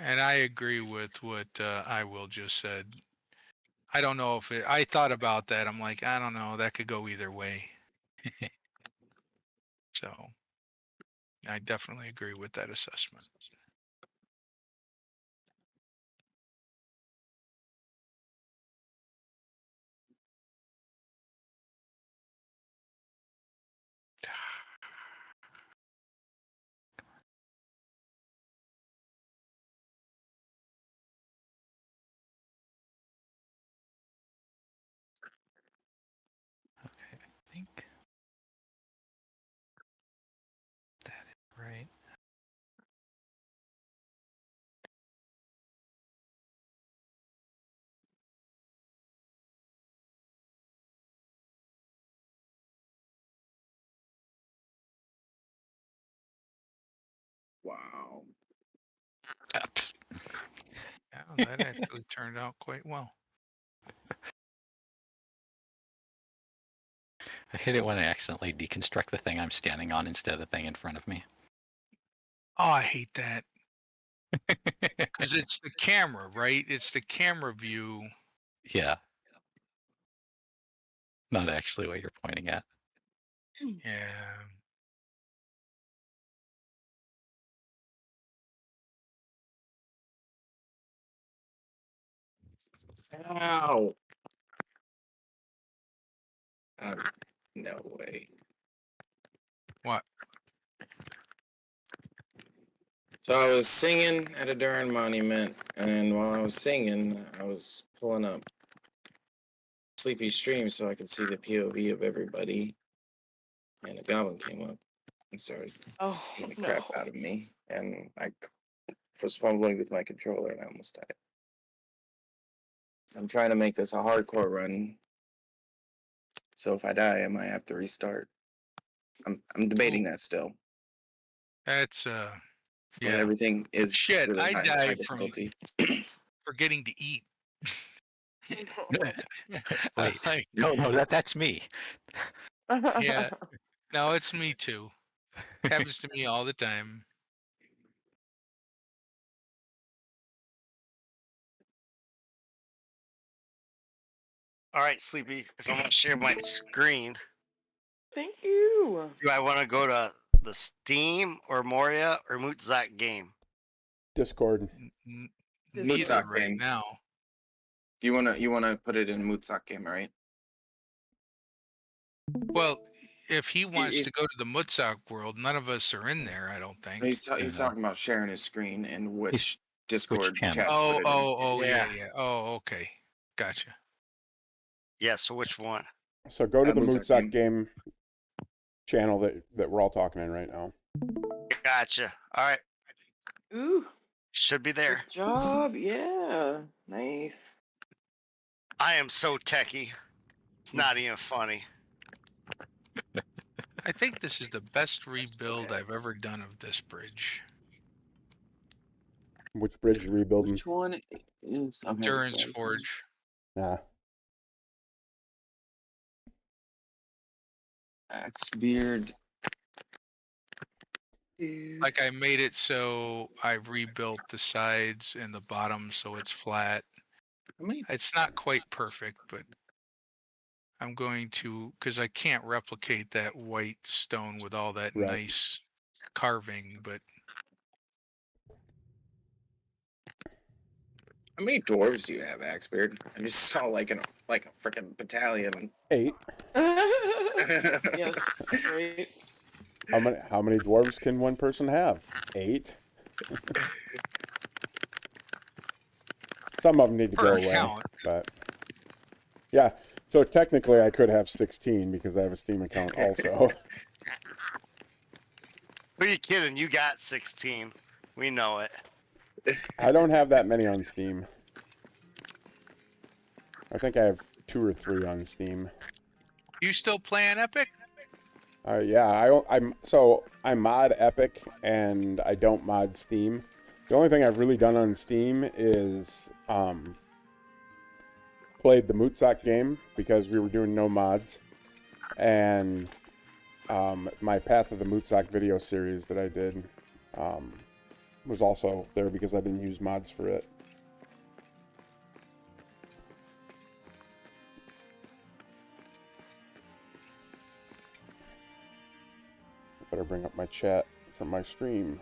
And I agree with what I will just said. I don't know if I thought about that. I'm like, I don't know. That could go either way. So I definitely agree with that assessment. Okay, I think that is right. Wow. Yeah, that actually turned out quite well. I hate it when I accidentally deconstruct the thing I'm standing on instead of the thing in front of me. Oh, I hate that. Because it's the camera, right? It's the camera view. Yeah. Not actually what you're pointing at. Yeah. Ow. No way. What? So I was singing at a Durham monument, and while I was singing, I was pulling up Sleepy Stream so I could see the POV of everybody, and a goblin came up and started beating the crap out of me, and I was fumbling with my controller, and I almost died. I'm trying to make this a hardcore run, so if I die, I might have to restart. I'm debating that still. That's When yeah. everything is Shit, really I high died from difficulty. forgetting to eat. Wait, Like, no, that's me. yeah. No, it's me too. Happens to me all the time. All right, Sleepy. If I'm gonna share my screen, Thank you. do I want to go to the Steam or Moria or Muthzak game? Discord. Neither Muthzak right game. now. You wanna put it in Muthzak game, right? Well, if he wants he's- to go to the Muthzak world, none of us are in there, I don't think. He's talking about sharing his screen and which Discord channel. chat. Oh, Yeah. yeah. Oh, okay. Gotcha. Yeah. So which one? So go to the Muthzak Muthzak game channel that we're all talking in right now. Gotcha. All right. Ooh, Should be there. good job. Yeah, nice. I am so techie. It's not even funny. I think this is the best rebuild I've ever done of this bridge. Which bridge you rebuilding? Which one is Durin's Forge. Nah. Axebeard. Like I made it so I've rebuilt the sides and the bottom so it's flat. It's not quite perfect, but I'm going to, because I can't replicate that white stone with all that nice carving, but How many dwarves do you have, Axebeard? I just saw like a freaking battalion. 8. Yes, right. How many dwarves can one person have? 8. Some of them need to go away, but yeah. So technically, I could have 16 because I have a Steam account also. Who are you kidding? You got 16. We know it. I don't have that many on Steam. I think I have 2 or 3 on Steam. You still playing Epic? Yeah, I mod Epic and I don't mod Steam. The only thing I've really done on Steam is played the Muthzak game because we were doing no mods, and my Path of the Muthzak video series that I did was also there because I didn't use mods for it. Better bring up my chat from my stream.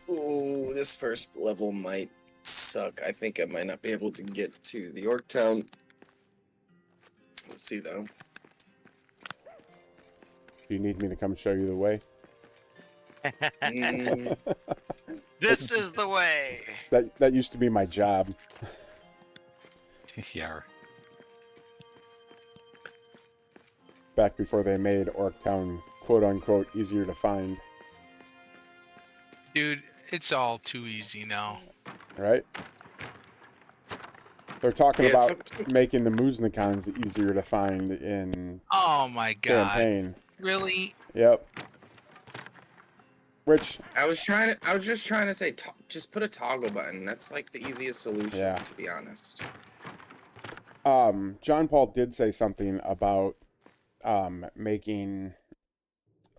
Oh, this first level might suck. I think I might not be able to get to the Yorktown. We'll see though. Do you need me to come show you the way? Mm, This is the way. That used to be my job. Yeah. Back before they made Orktown quote unquote easier to find, Dude, it's all too easy now. right? They're talking Yeah, about making the Muthzakons easier to find in Oh my god. campaign. Really? Yep. Which, I was just trying to say, just put a toggle button. That's like the easiest solution, Yeah. to be honest. John Paul did say something about making,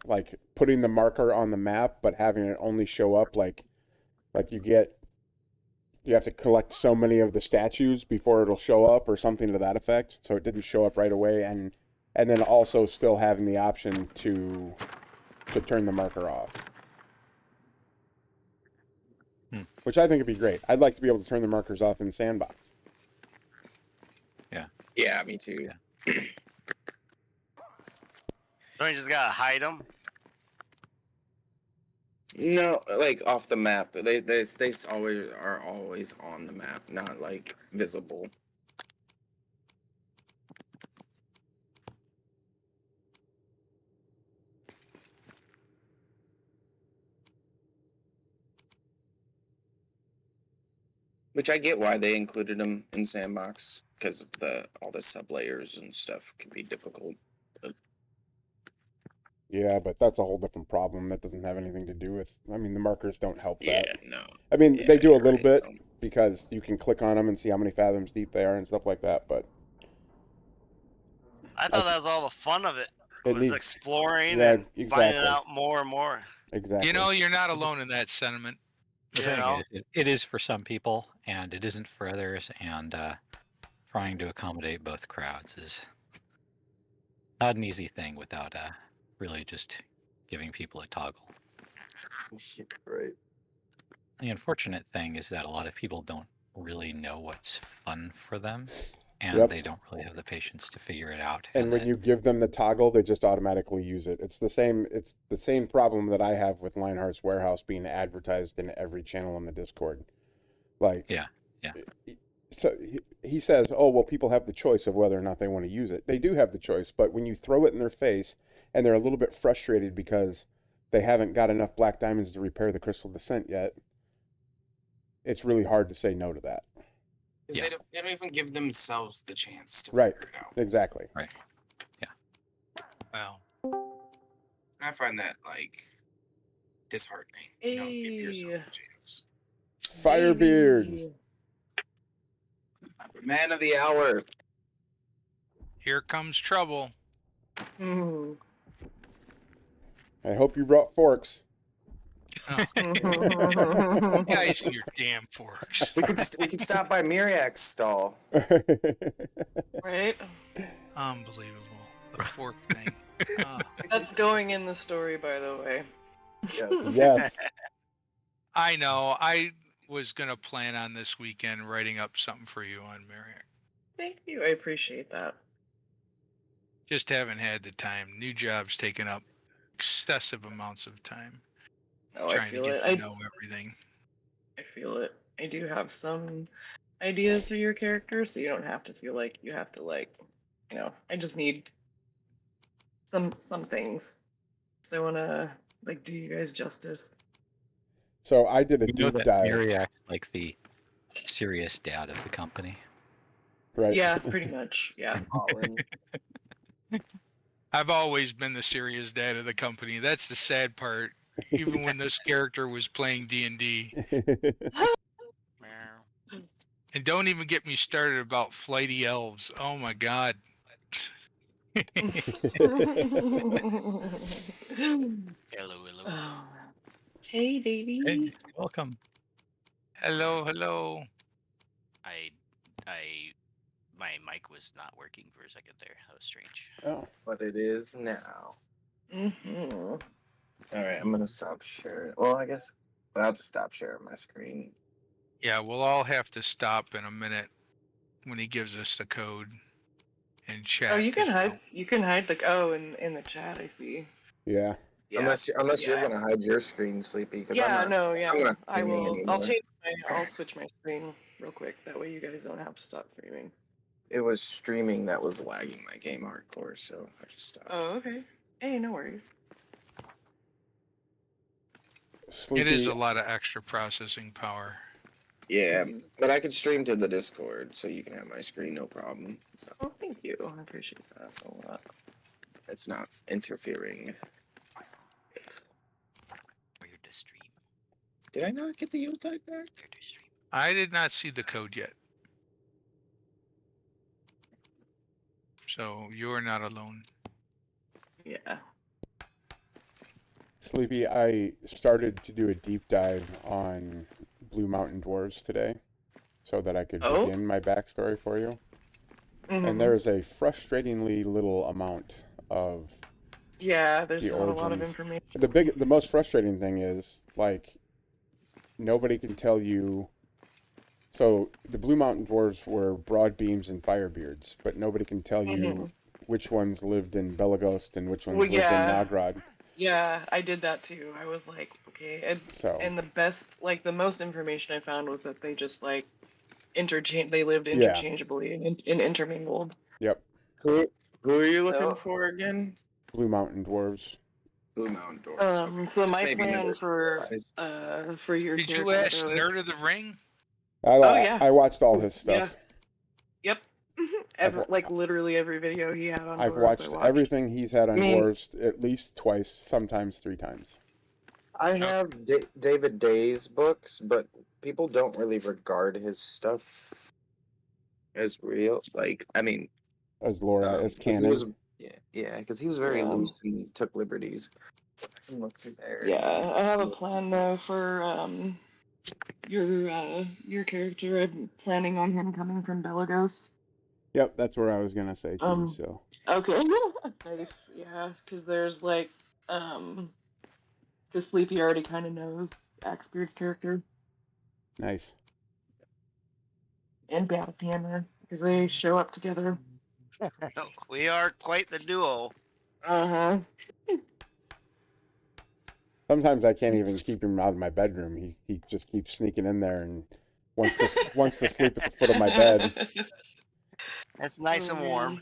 like, putting the marker on the map, but having it only show up like you have to collect so many of the statues before it'll show up or something to that effect. So it didn't show up right away, and then also still having the option to turn the marker off. Which I think would be great. I'd like to be able to turn the markers off in Sandbox. Yeah, me too. Yeah. Don't you just gotta hide them? No, like off the map. They always are always on the map, not like visible. Which I get why they included them in Sandbox, because of all the sub layers and stuff can be difficult. Yeah, but that's a whole different problem. That doesn't have anything to do with. I mean, the markers don't help Yeah, that. no. I mean, Yeah, they do a you're little right, bit no. because you can click on them and see how many fathoms deep they are and stuff like that. But I thought that was all the fun of it. It Was needs- exploring yeah, and exactly. finding out more and more. exactly. You know, you're not alone in that sentiment. The You thing know? is, it is for some people, and it isn't for others, and trying to accommodate both crowds is not an easy thing without really just giving people a toggle. Right. The unfortunate thing is that a lot of people don't really know what's fun for them, and Yep. they don't really have the patience to figure it out. And when that- you give them the toggle, they just automatically use it. It's the same problem that I have with Lionheart's Warehouse being advertised in every channel on the Discord. Like, Yeah. So he says, "Oh, well, people have the choice of whether or not they want to use it." They do have the choice, but when you throw it in their face and they're a little bit frustrated because they haven't got enough black diamonds to repair the Crystal Descent yet, it's really hard to say no to that. Yeah. They don't even give themselves the chance to Right. figure it out. Exactly. Wow. I find that like disheartening. You know, give yourself a chance. Firebeard. Man of the hour. Here comes trouble. Mm. I hope you brought forks. Oh, you guys and your damn forks. We could stop by Miriak's stall. Right? Unbelievable. The fork thing. Oh. That's going in the story, by the way. Yes. Yes. I know. I was gonna plan on this weekend writing up something for you on Marriott. Thank you. I appreciate that. Just haven't had the time. New job's taken up excessive amounts of time Oh, I trying to feel get it. to know everything. I feel it. I do have some ideas for your character, so you don't have to feel like you have to I just need some things. So I wanna do you guys justice. So I did a We know deep that dive. Muthzak's like the serious dad of the company. Right. Yeah, pretty much. Yeah. All in. I've always been the serious dad of the company. That's the sad part. Even when this character was playing D&D. And don't even get me started about flighty elves. Oh my god. Hello, hello. Oh. Hey, Davey. Hey, welcome. Hello, hello. My mic was not working for a second there. That was strange. Oh, But it is now. Mm-hmm. All right, I'm gonna stop sharing. Well, I guess I'll just stop sharing my screen. Yeah, we'll all have to stop in a minute when he gives us the code and chat. Oh, you can 'cause hide. You can hide the. Oh, in the chat, I see. yeah. Yeah. Unless you're Yeah. gonna hide your screen, Sleepy. Because Yeah. I'm No. Yeah. not I streaming will. anymore. I'll switch my screen real quick. That way, you guys don't have to stop streaming. It was streaming that was lagging my game hardcore, so I just stopped. Oh, okay. Hey, no worries. Sleepy, It is a lot of extra processing power. Yeah, but I could stream to the Discord, so you can have my screen, no problem. Oh, thank you. I appreciate that a lot. It's not interfering. Where to stream? Did I not get the Yuletide back? Where to stream? I did not see the code yet. So you're not alone. Yeah. Sleepy, I started to do a deep dive on Blue Mountain Dwarves today so that I could Oh? begin my backstory for you. Mhm. And there's a frustratingly little amount of Yeah, there's the not a lot of origins. information. The most frustrating thing is, like, nobody can tell you. So the Blue Mountain Dwarves were Broadbeams and Firebeards, but nobody can tell you Mhm. which ones lived in Belagost and which ones Well, lived yeah. in Nogrod. Yeah, I did that too. I was like, okay, So and the most information I found was that they just like they lived Yeah. interchangeably and intermingled. Yep, Who are you looking So- for again? Blue Mountain Dwarves. Blue Mountain Dwarfs. Okay. So my Maybe plan another for surprise. your Did character you ask though, is- Nerd of the Ring? Oh, yeah. I watched all his Yeah. stuff. Yep. Like literally every video he had on I've Dwarves, watched everything he's had on I mean- Dwarves at least twice, sometimes 3 times. I have David Day's books, but people don't really regard his stuff as real. Like, I mean, As Laura, as 'cause he canon. was, yeah, because he was very Yeah. loose and took liberties. I can look through there. Yeah, I have a plan though for your character. I'm planning on him coming from Belagos. Yep, that's where I was gonna say too. So Okay. Nice. Yeah, because there's like because Sleepy already kind of knows Axbeard's character nice. and Battle Hammer because they show up together. We are quite the duo. Uh-huh. Sometimes I can't even keep him out of my bedroom. He just keeps sneaking in there and wants to sleep at the foot of my bed. It's nice and warm.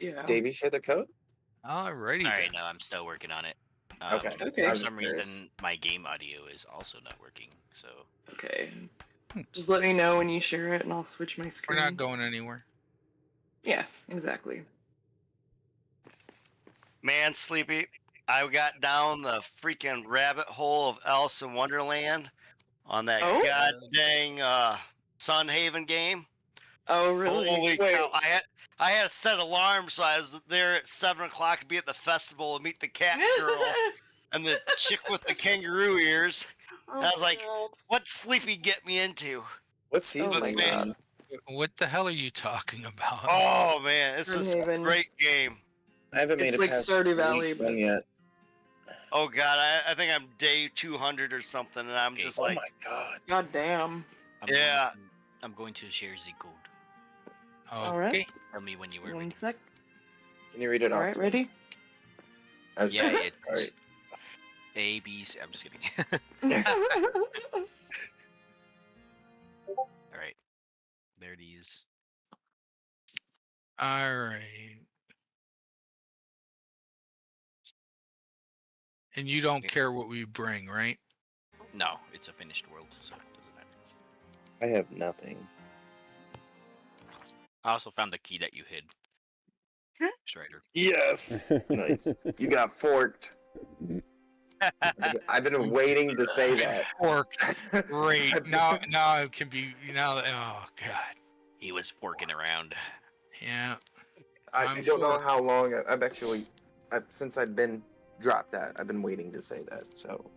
Yeah. Davey, share the code? Alrighty. All right, then. no, I'm still working on it. Okay. Okay. I For was some curious. reason, my game audio is also not working. So Okay. Just let me know when you share it, and I'll switch my We're screen. not going anywhere. Yeah, exactly. Man, Sleepy, I got down the freaking rabbit hole of Alice in Wonderland on that Oh? god dang Sunhaven game. Oh, really? Holy Wait. cow! I had a set alarm, so I was there at 7 o'clock to be at the festival and meet the cat girl and the chick with the kangaroo ears. Oh I was my like, God. What Sleepy get me into? What season? my are you God. in? What the hell are you talking about? Oh man, it's this Sunhaven. great game. I haven't made It's it like past Stardew Valley, week but one yet. Oh god, I think I'm day 200 or something, and I'm just Oh like, my god. God damn. Yeah. I'm going to share the code. Okay. All right. Tell me when you were One ready. sec. Can you read it All off? right, to me? ready? I was Yeah, sorry. it's A, B, C. I'm just kidding. All right, there it is. All right. And you don't care what we bring, right? No, it's a finished world, so it doesn't matter. I have nothing. I also found the key that you hid. Strider. Yes. Nice. You got forked. I've been waiting to say that. Forked. Great. Now it can be. Now, oh god. He was forking around. Yeah. I I'm don't know forked. how long I've actually, since I've been dropped that, I've been waiting to say that. So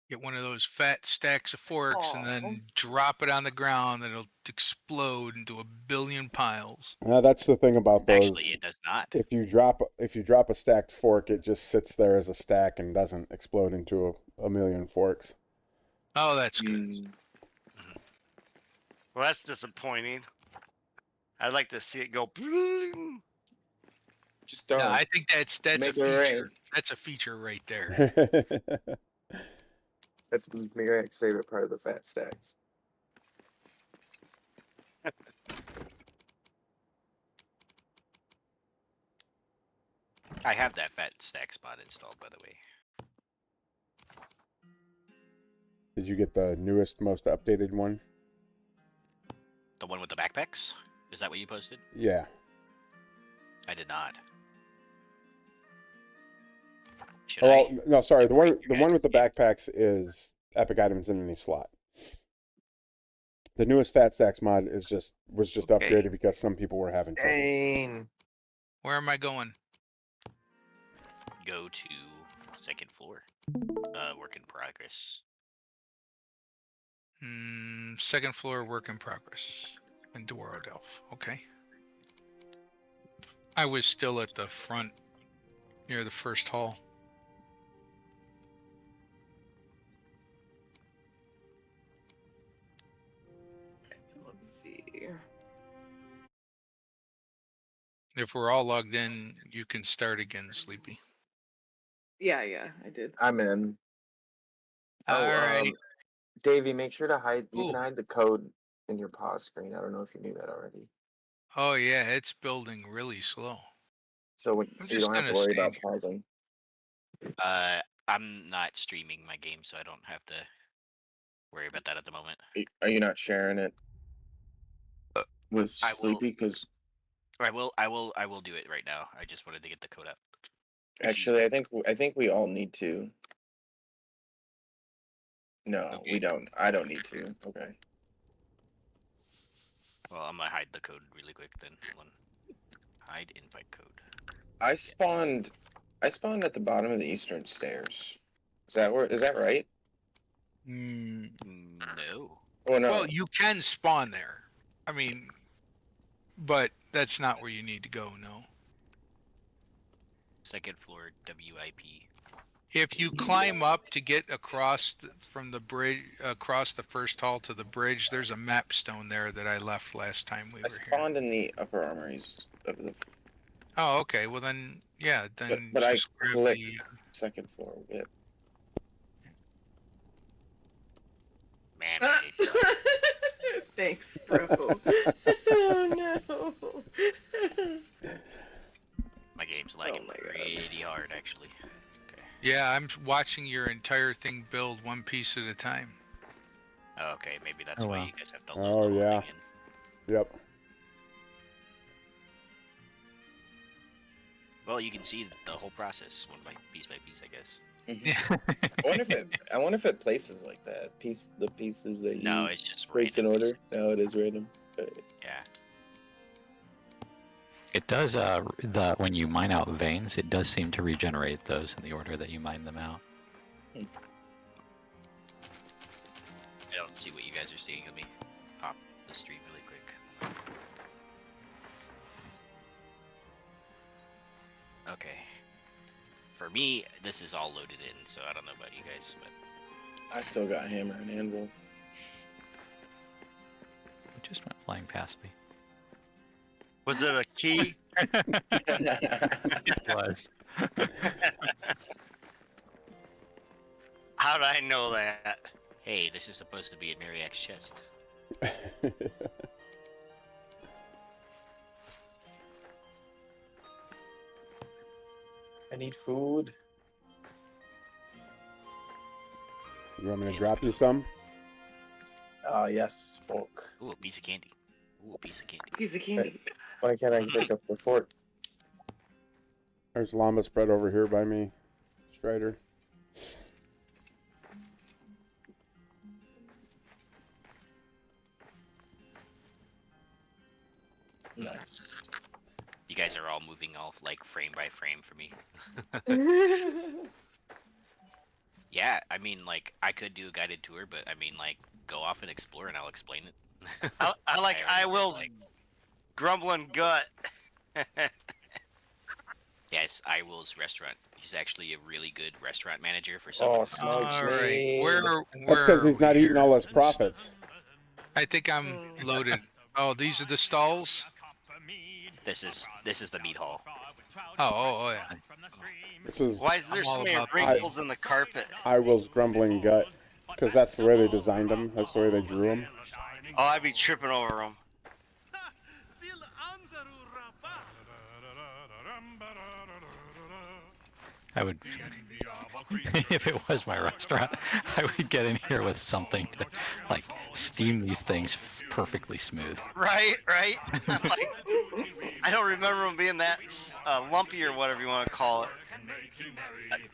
Get one of those fat stacks of forks and Aw. then drop it on the ground, and it'll explode into a billion piles. That's the thing about those. Actually, it does not. If you drop a stacked fork, it just sits there as a stack and doesn't explode into a million forks. Oh, that's good. Well, that's disappointing. I'd like to see it go. just don't. No, I think that's a Make it feature. rain. That's a feature right there. That's Mirax's favorite part of the fat stacks. I have that fat stack spot installed, by the way. Did you get the newest, most updated one? The one with the backpacks? Is that what you posted? Yeah. I did not. Should Oh, I? no, sorry. The one guys with the can- backpacks is epic items in any slot. The newest Fat Stacks mod was just Okay. upgraded because some people were having trouble. Dang. Where am I going? Go to second floor. Work in progress. Second floor, work in progress. In Doro Delph. Okay. I was still at the front, near the first hall. Let's see. If we're all logged in, you can start again, Sleepy. Yeah, I did. I'm in. All right. Davey, make sure to hide. You can Ooh. hide the code in your pause screen. I don't know if you knew that already. Oh yeah, it's building really slow. So I'm so you just don't have to gonna worry stand about pausing. I'm not streaming my game, so I don't have to worry about that at the moment. Are you not sharing it with I will. Sleepy? Because I will do it right now. I just wanted to get the code up. actually, I think we all need to. No, we Okay. don't. I don't need to. Okay. Well, I'm gonna hide the code really quick then. Hold on. Hide invite code. I spawned at the bottom of the eastern stairs. Is that right? Mm, No. Oh no. Well, you can spawn there. I mean, but that's not where you need to go. No. Second floor WIP. If you climb up to get across from the bridge, across the first hall to the bridge, there's a map stone there that I left last time we I were here. spawned in the upper armories of the. Oh, okay. Well then, yeah. Then But I just grab clicked the. second floor. Yeah. Man, I hate that. Thanks, bro. Oh no. My game's lagging my God. pretty hard, actually. Okay. Yeah, I'm watching your entire thing build one piece at a time. Oh, okay, maybe that's Oh, why wow. you guys have to Oh, load the whole yeah. thing in. Yep. Well, you can see the whole process by piece, I guess. Yeah. I wonder if it places like that. The pieces that you No, it's just place in random order. pieces. No, it is random. Yeah. It does, when you mine out veins, it does seem to regenerate those in the order that you mine them out. I don't see what you guys are seeing. Let me pop the stream really quick. Okay. For me, this is all loaded in, so I don't know about you guys, but I still got hammer and anvil. It just went flying past me. Was it a key? It was. How did I know that? hey, this is supposed to be in Mariak's chest. I need food. You want me to drop you some? Yes, fork. Ooh, a piece of candy. Ooh, a piece of candy. Piece of candy. Why can't I pick up the fork? There's llama spread over here by me, Strider. Nice. You guys are all moving off like frame by frame for me. Yeah, I mean, like, I could do a guided tour, but I mean, like, go off and explore and I'll explain it. I like I already Will's like- grumbling gut. Yes, I Will's restaurant. He's actually a really good restaurant manager for some. Oh, smoke All me. right, where That's because he's not eating all his here? profits. I think I'm loaded. Oh, these are the stalls. This is the meat hall. Oh, yeah. This is Why is there I'm so all many about wrinkles in the carpet? I Will's grumbling gut, because that's the way they designed him. That's the way they drew him. Oh, I'd be tripping over them. I would, if it was my restaurant, I would get in here with something to, like, steam these things perfectly smooth. Right. Like, I don't remember them being that lumpy or whatever you want to call it.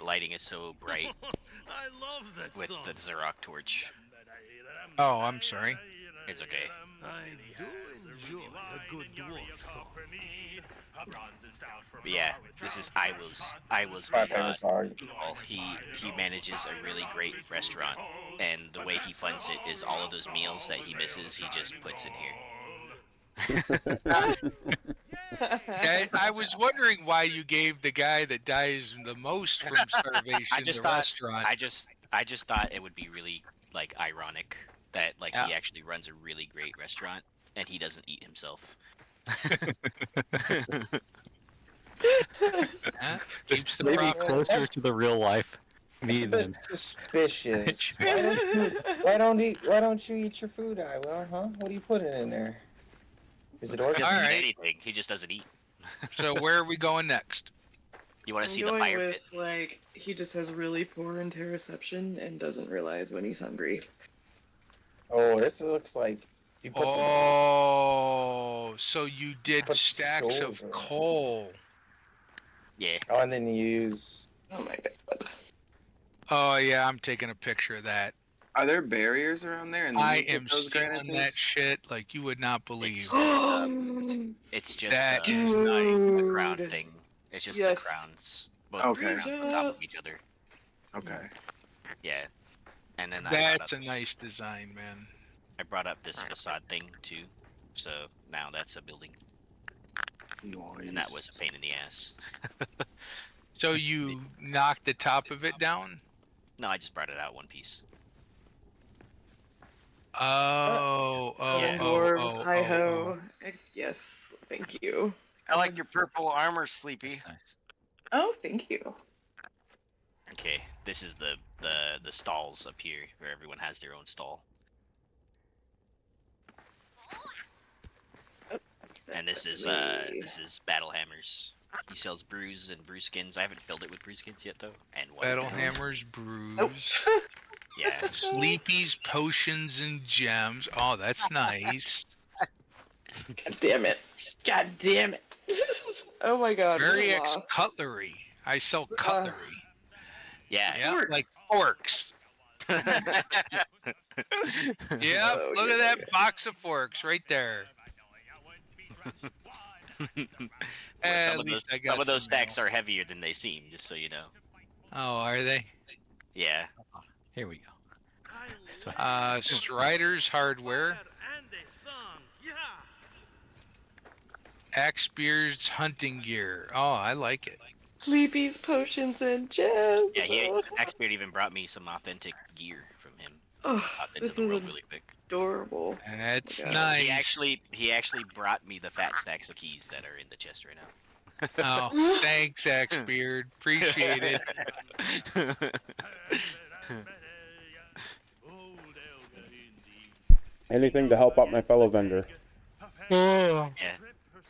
Lighting is so bright with the Xerox torch. Oh, I'm sorry. It's okay. I do enjoy a good dwarf song. But yeah, this is I Will's My meat hall. favorite song. Well, he manages a really great restaurant, and the way he funds it is all of those meals that he misses, he just puts in here. I was wondering why you gave the guy that dies the most from starvation the restaurant. I just thought it would be really like ironic that like he actually runs a really great restaurant and he doesn't eat himself. Keeps the Maybe profit. closer to the real life It's me a than. bit suspicious. Why don't you eat your food, I will, huh? What are you putting in there? Is it He organic? doesn't All right. eat anything. He just doesn't eat. So where are we going next? You want to I'm see the going fire with pit? like he just has really poor interoception and doesn't realize when he's hungry. Oh, this looks like you put some. Oh, so you did Put stacks stoves of around. coal. Yeah. Oh, and then you use. Oh my god. Oh yeah, I'm taking a picture of that. Are there barriers around there? And then I you put am those granite stealing that things? shit like you would not believe. It's just That a is crown nice. thing. It's just the Yes. crowns, both Okay. crowns on top of each other. Okay. Yeah. And then That's a nice design, man. I brought up this facade thing too, so now that's a building, and that was a pain in the ass. So you knocked the top of it down? No, I just brought it out one piece. Oh, Seven Yeah. dwarves, hi oh. ho. Yes, thank you. I like your purple armor, Sleepy. Nice. Oh, thank you. Okay, this is the stalls up here where everyone has their own stall. And this is Battle Hammers. He sells brews and brew skins. I haven't filled it with brew skins yet though. And one Battle of those. Hammers, brews, Oh. Yeah. Sleepy's, potions, and gems. Oh, that's nice. God damn it. God damn it. Oh my god. what a Very X loss. cutlery. I sell cutlery. Yeah. Yeah, Forks. like forks. Yep, Oh, look yeah, at that yeah. box of forks right there. At least I got some of those some stacks are heavier than they seem, just so you know. Oh, are they? Yeah. Here we go. So, Strider's Hardware. Axebeard's hunting gear. Oh, I like it. Sleepy's potions and gems. Yeah, Axebeard even brought me some authentic gear from him Oh, out into this the is world really quick. adorable. That's Oh my God. nice. He actually brought me the fat stacks of keys that are in the chest right now. Oh, thanks, Axebeard. Appreciate it. Anything to help out my fellow vendor. oh, Yeah.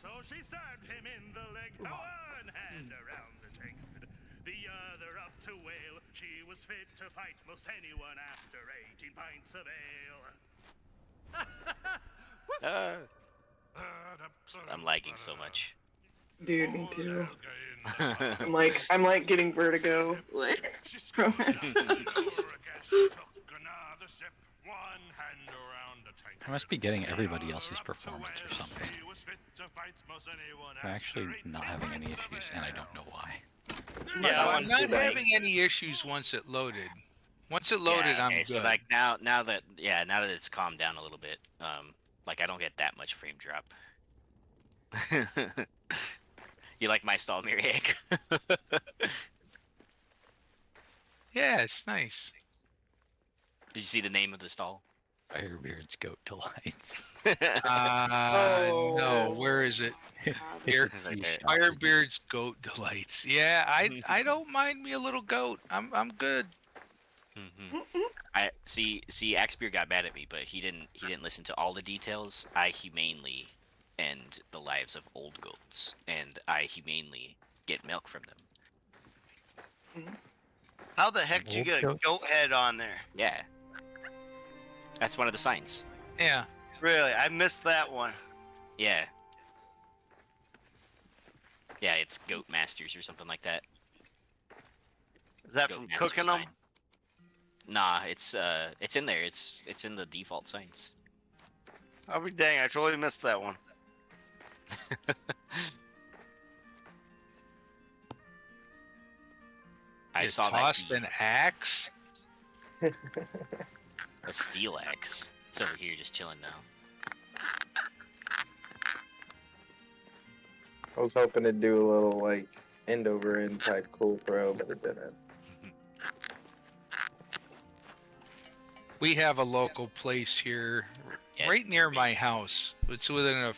So she stabbed him in the leg, one hand around the tankard, the other up to wail. She was fit to fight most anyone after 18 pints of ale. I'm lagging so much. Dude, me too. I'm like getting vertigo, like from it. I must be getting everybody else's performance or something. I'm actually not having any issues, and I don't know why. Yeah, I'm not having any issues once it loaded. Once it loaded, yeah, okay, I'm good. so like now that it's calmed down a little bit, like I don't get that much frame drop. You like my stall, Miriak? Yeah, it's nice. Did you see the name of the stall? Firebeard's Goat Delights. No, where is it? Here, It's right there. Firebeard's Goat Delights. Yeah, I don't mind me a little goat. I'm good. I see. Axebeard got mad at me, but he didn't listen to all the details. I humanely end the lives of old goats, and I humanely get milk from them. How the heck did you get a goat head on there? Yeah, that's one of the signs. Yeah. Really, I missed that one. Yeah. Yeah, it's Goat Masters or something like that. Is that Goat from Masters cooking them? sign. Nah, it's in there. It's in the default signs. I'll be dang, I totally missed that one. I You saw tossed that an axe. a steel axe. It's over here just chilling now. I was hoping to do a little like end over end type cool throw, but it didn't. We have a local place here, Yeah, right near my house. It's within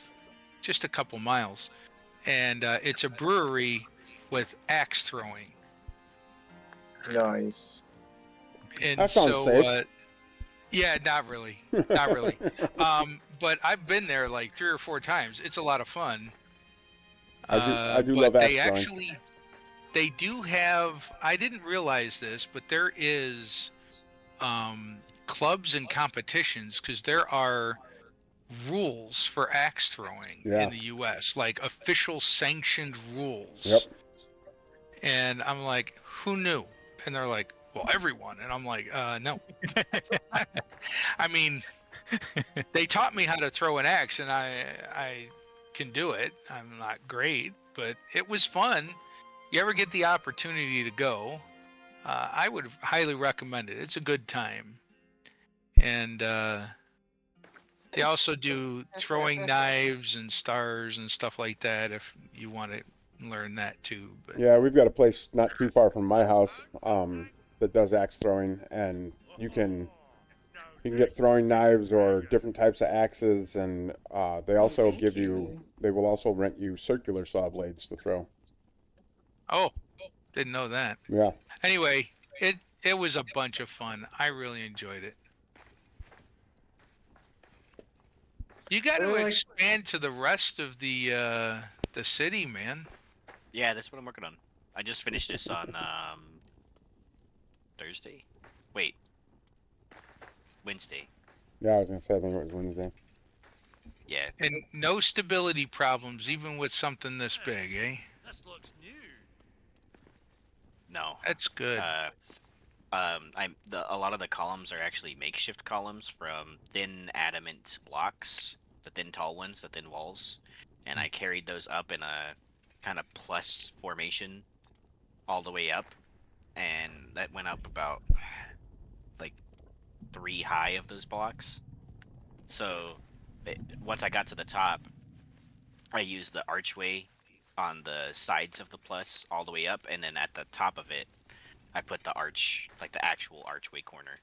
just a couple miles, and it's a brewery with axe throwing. Nice. And That sounds so, safe. yeah, not really, not really. But I've been there like 3 or 4 times. It's a lot of fun. I do but love they axe throwing. actually, they do have. I didn't realize this, but there is clubs and competitions because there are rules for axe throwing in the U.S. like official sanctioned rules. Yep. And I'm like, who knew? And they're like, well, everyone. And I'm like, no. I mean, they taught me how to throw an axe, and I can do it. I'm not great, but it was fun. You ever get the opportunity to go, I would highly recommend it. It's a good time. And they also do throwing knives and stars and stuff like that if you want to learn that too. But Yeah, we've got a place not too far from my house that does axe throwing, and you can get throwing knives or different types of axes, and they also they will also rent you circular saw blades to throw. Oh, didn't know that. Yeah. Anyway, it was a bunch of fun. I really enjoyed it. You got to expand to the rest of the city, man. Yeah, that's what I'm working on. I just finished this on Thursday. Wait, Wednesday. Yeah, I was gonna say I think it was Wednesday. Yeah. And no stability problems, even with something this big, eh? This looks new. No. That's good. A lot of the columns are actually makeshift columns from thin adamant blocks, the thin tall ones, the thin walls, and I carried those up in a kind of plus formation all the way up, and that went up about like 3 high of those blocks. So once I got to the top, I used the archway on the sides of the plus all the way up, and then at the top of it I put the arch, like the actual archway corner.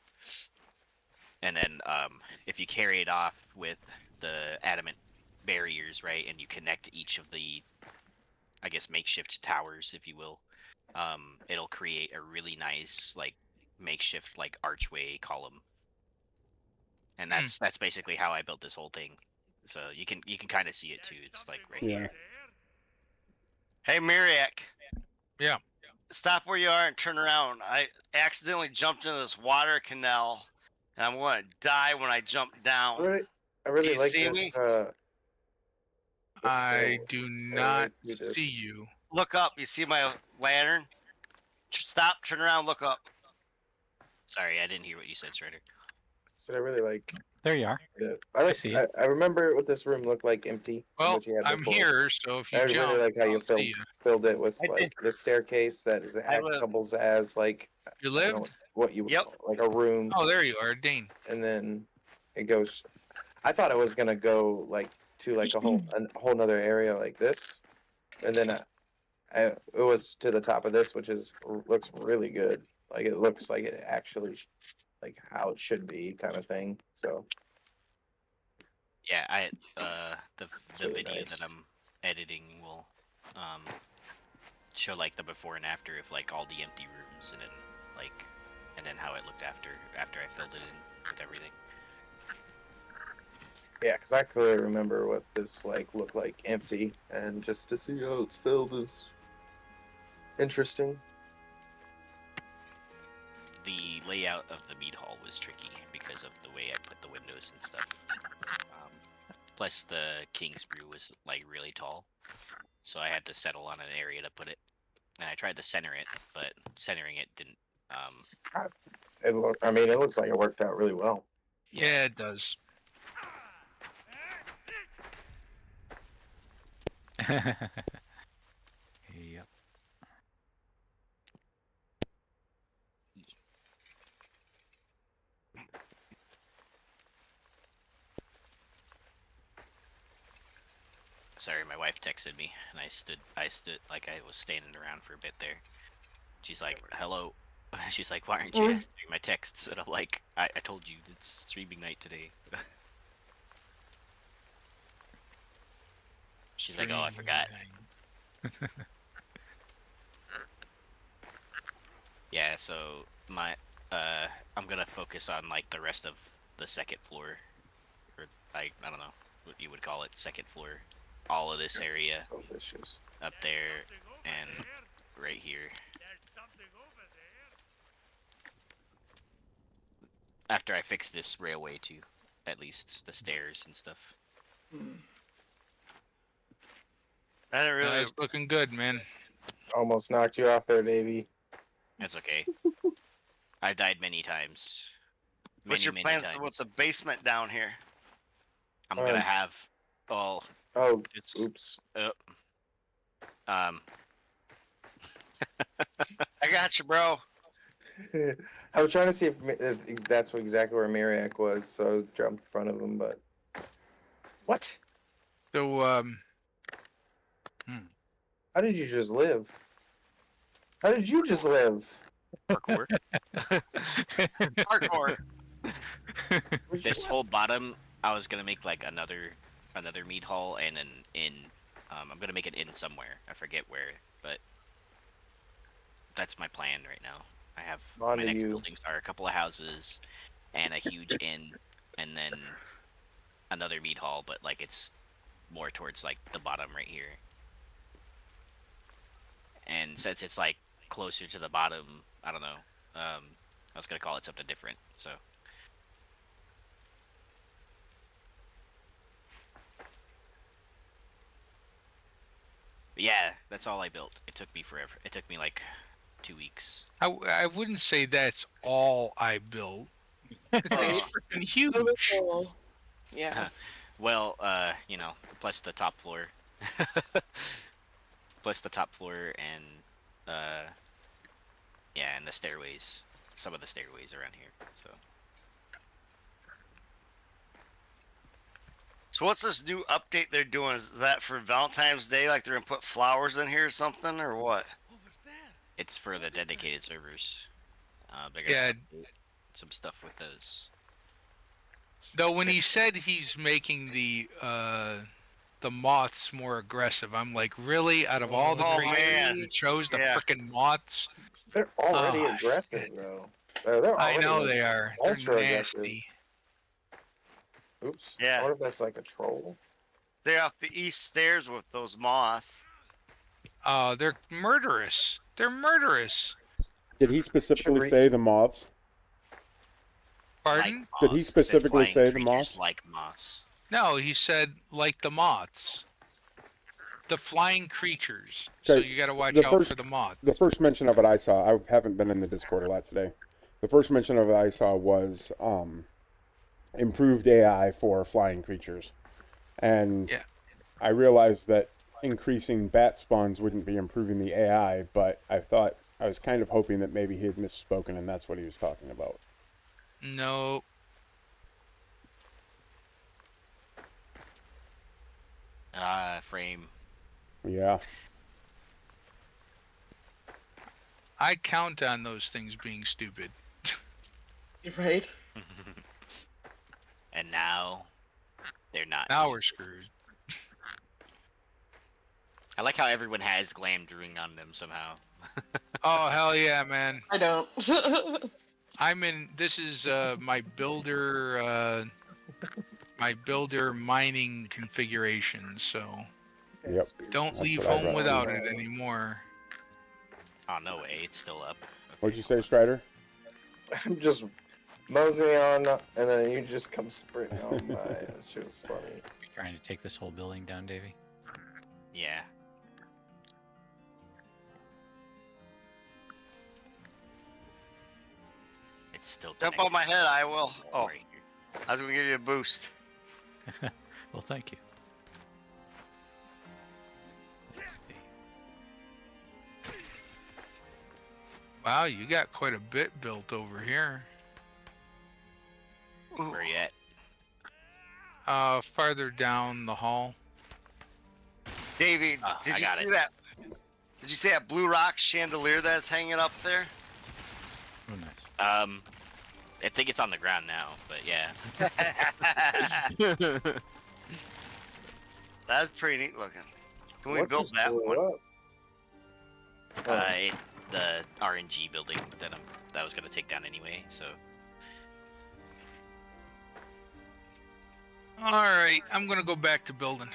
And then if you carry it off with the adamant barriers, right, and you connect each of the, I guess, makeshift towers, if you will, it'll create a really nice, like, makeshift, like, archway column. And that's basically how I built this whole thing. So you can kind of see it too. It's like right here. Hey, Miriak. Yeah. Stop where you are and turn around. I accidentally jumped into this water canal, and I'm going to die when I jump down. I really you like see this. me? I do not do this. see you. Look up. You see my lantern? Stop. Turn around. Look up. Sorry, I didn't hear what you said, Strider. So I really like. There you are. I see. I remember what this room looked like empty. Well, what you had I'm before. here, so if you I jump, really like how you I'll see filled it with I did. like the staircase that is was- doubles as like you I don't know lived. what you would Yep. call it, like a room, Oh, there you are, Dane. and then it goes. I thought it was gonna go like to like a whole nother area like this, and then it was to the top of this, which looks really good. Like it looks like it actually like how it should be, kind of thing. So Yeah, the really video nice. that I'm editing will show like the before and after of like all the empty rooms, and then how it looked after I filled it in with everything. yeah, because I clearly remember what this like looked like empty, and just to see how it's filled is interesting. The layout of the meat hall was tricky because of the way I put the windows and stuff. Plus the king's brew was like really tall, so I had to settle on an area to put it. And I tried to center it, but centering it didn't. It looks like it worked out really well. Yeah, it does. Yep. Sorry, my wife texted me, and I stood like I was standing around for a bit there. She's like, "Hello." She's like, "Why aren't you answering my texts?" And I'm like, I told you it's streaming night today." She's like, "Oh, I forgot." Yeah, so I'm gonna focus on like the rest of the second floor, or like I don't know what you would call it, second floor. All of this area Delicious. up there and right here. After I fix this railway too, at least the stairs and stuff. I didn't really. It's looking good, man. Almost knocked you off there, Davey. That's okay. I've died many times. What's your many plans times. with the basement down here? I'm gonna have all. Oh, It's oops. I got you, bro. I was trying to see if that's exactly where Mariak was, so I jumped in front of him, but what? So, How did you just live? How did you just live? parkour. Hardcore. This whole bottom, I was gonna make like another meat hall and an inn. I'm gonna make an inn somewhere. I forget where, but that's my plan right now. I have On my to next you. buildings are a couple of houses and a huge inn, and then another meat hall, but like it's more towards like the bottom right here. And since it's like closer to the bottom, I don't know. I was gonna call it something different. So but yeah, that's all I built. It took me forever. It took me like 2 weeks. I wouldn't say that's all I built. The thing's freaking huge. Yeah. Well, you know, plus the top floor. Plus the top floor and yeah, and the stairways. Some of the stairways around here. So what's this new update they're doing? Is that for Valentine's Day? Like they're gonna put flowers in here or something, or what? It's for the dedicated servers. They're Yeah. gonna update some stuff with those. Though when he said he's making the moths more aggressive, I'm like, really? Out of all the Oh, creatures, man. you chose the Yeah. frickin' moths? They're already Ah, aggressive, though. They're I already, know like, they are. They're ultra aggressive. nasty. Oops. Yeah. I wonder if that's like a troll. They're up the east stairs with those moths. They're murderous. They're murderous. Did he specifically we- say the moths? Pardon? Like Did he moths. It said specifically flying say the creatures moths? like moths. No, he said like the moths. The flying creatures. So Okay, you got to watch the out first- for the moths. The first mention of it I saw, I haven't been in the Discord a lot today. The first mention of it I saw was improved AI for flying creatures. And Yeah. I realized that increasing bat spawns wouldn't be improving the AI, but I was kind of hoping that maybe he had misspoken and that's what he was talking about. No. Frame. Yeah. I count on those things being stupid. Right? And now they're not. Now we're screwed. I like how everyone has glam brewing on them somehow. Oh, hell yeah, man. I don't. This is my builder mining configuration, so Yep. don't That's leave what I home run. without it anymore. Oh, no way. It's still up. What'd you say, Strider? I'm just moseying on, and then you just come sprinting on by. That shit was funny. You're trying to take this whole building down, Davey? Yeah. It's still Jump on my head, I will. Oh, Right here. I was gonna give you a boost. Well, thank you. Let's see. Wow, you got quite a bit built over here. Where you at? Farther down the hall. Davey, Oh, did I you got see it. that? Did you see that blue rock chandelier that's hanging up there? Oh, nice. I think it's on the ground now, but yeah. That's pretty neat looking. Can we What build just that blew one? up? The RNG building that I was gonna take down anyway. So All right, I'm gonna go back to building.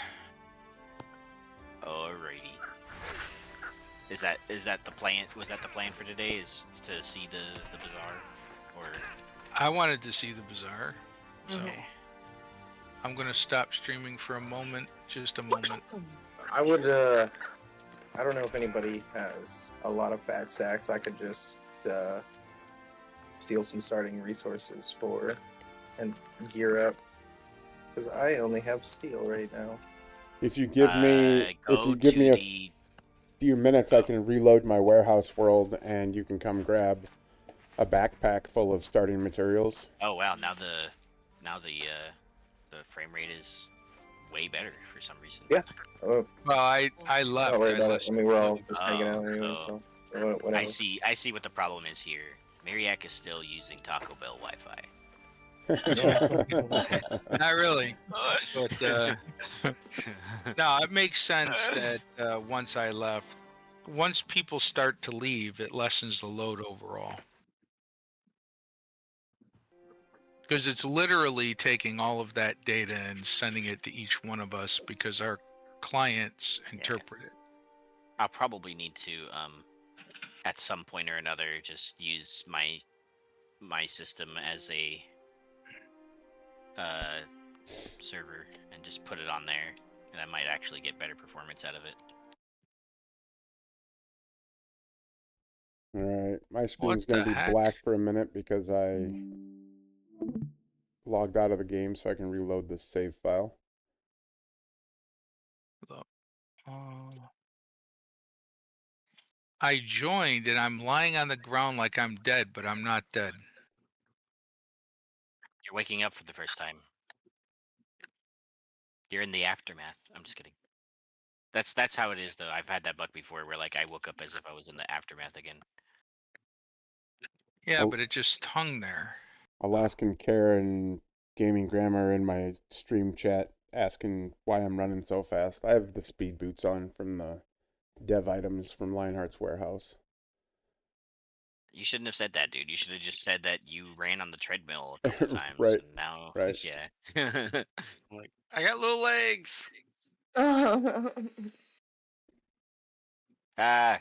alrighty. Is that the plan? Was that the plan for today? Is to see the bazaar, or I wanted to see the bazaar, so Okay. I'm gonna stop streaming for a moment, just a moment. I would, I don't know if anybody has a lot of fat stacks. I could just steal some starting resources for and gear up. Because I only have steel right now. If you give me go a to few minutes, I can reload my warehouse world, and you can come grab a backpack full of starting materials. Oh wow! Now the frame rate is way better for some reason. Yeah. Oh, Well, I left. don't worry I about it. I listened. mean, we're all just hanging out Oh, anyway, oh. so whatever. I see what the problem is here. Mariak is still using Taco Bell Wi-Fi. Not really, but no, it makes sense that once I left, once people start to leave, it lessens the load overall. Because it's literally taking all of that data and sending it to each one of us because our clients interpret it. I'll probably need to at some point or another just use my system as a server and just put it on there, and I might actually get better performance out of it. Alright, my What screen's the gonna be heck? black for a minute because I logged out of the game so I can reload this save file. I joined and I'm lying on the ground like I'm dead, but I'm not dead. You're waking up for the first time. You're in the aftermath. I'm just kidding. That's how it is though. I've had that bug before where like I woke up as if I was in the aftermath again. Yeah, Oh. but it just hung there. Alaskan Karen Gaming Grammar in my stream chat asking why I'm running so fast. I have the speed boots on from the dev items from Lionheart's warehouse. You shouldn't have said that, dude. You should have just said that you ran on the treadmill a couple times. Right, And now, right. yeah. I got little legs. Ah,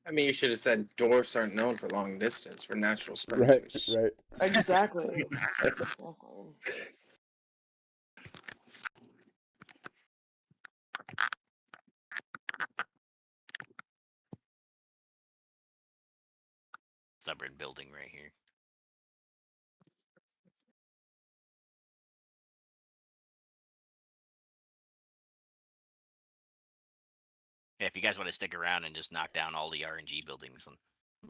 I mean, you should have said dwarfs aren't known for long distance. We're natural Right, sprinters. right. Exactly. stubborn building right here. Yeah, if you guys want to stick around and just knock down all the RNG buildings and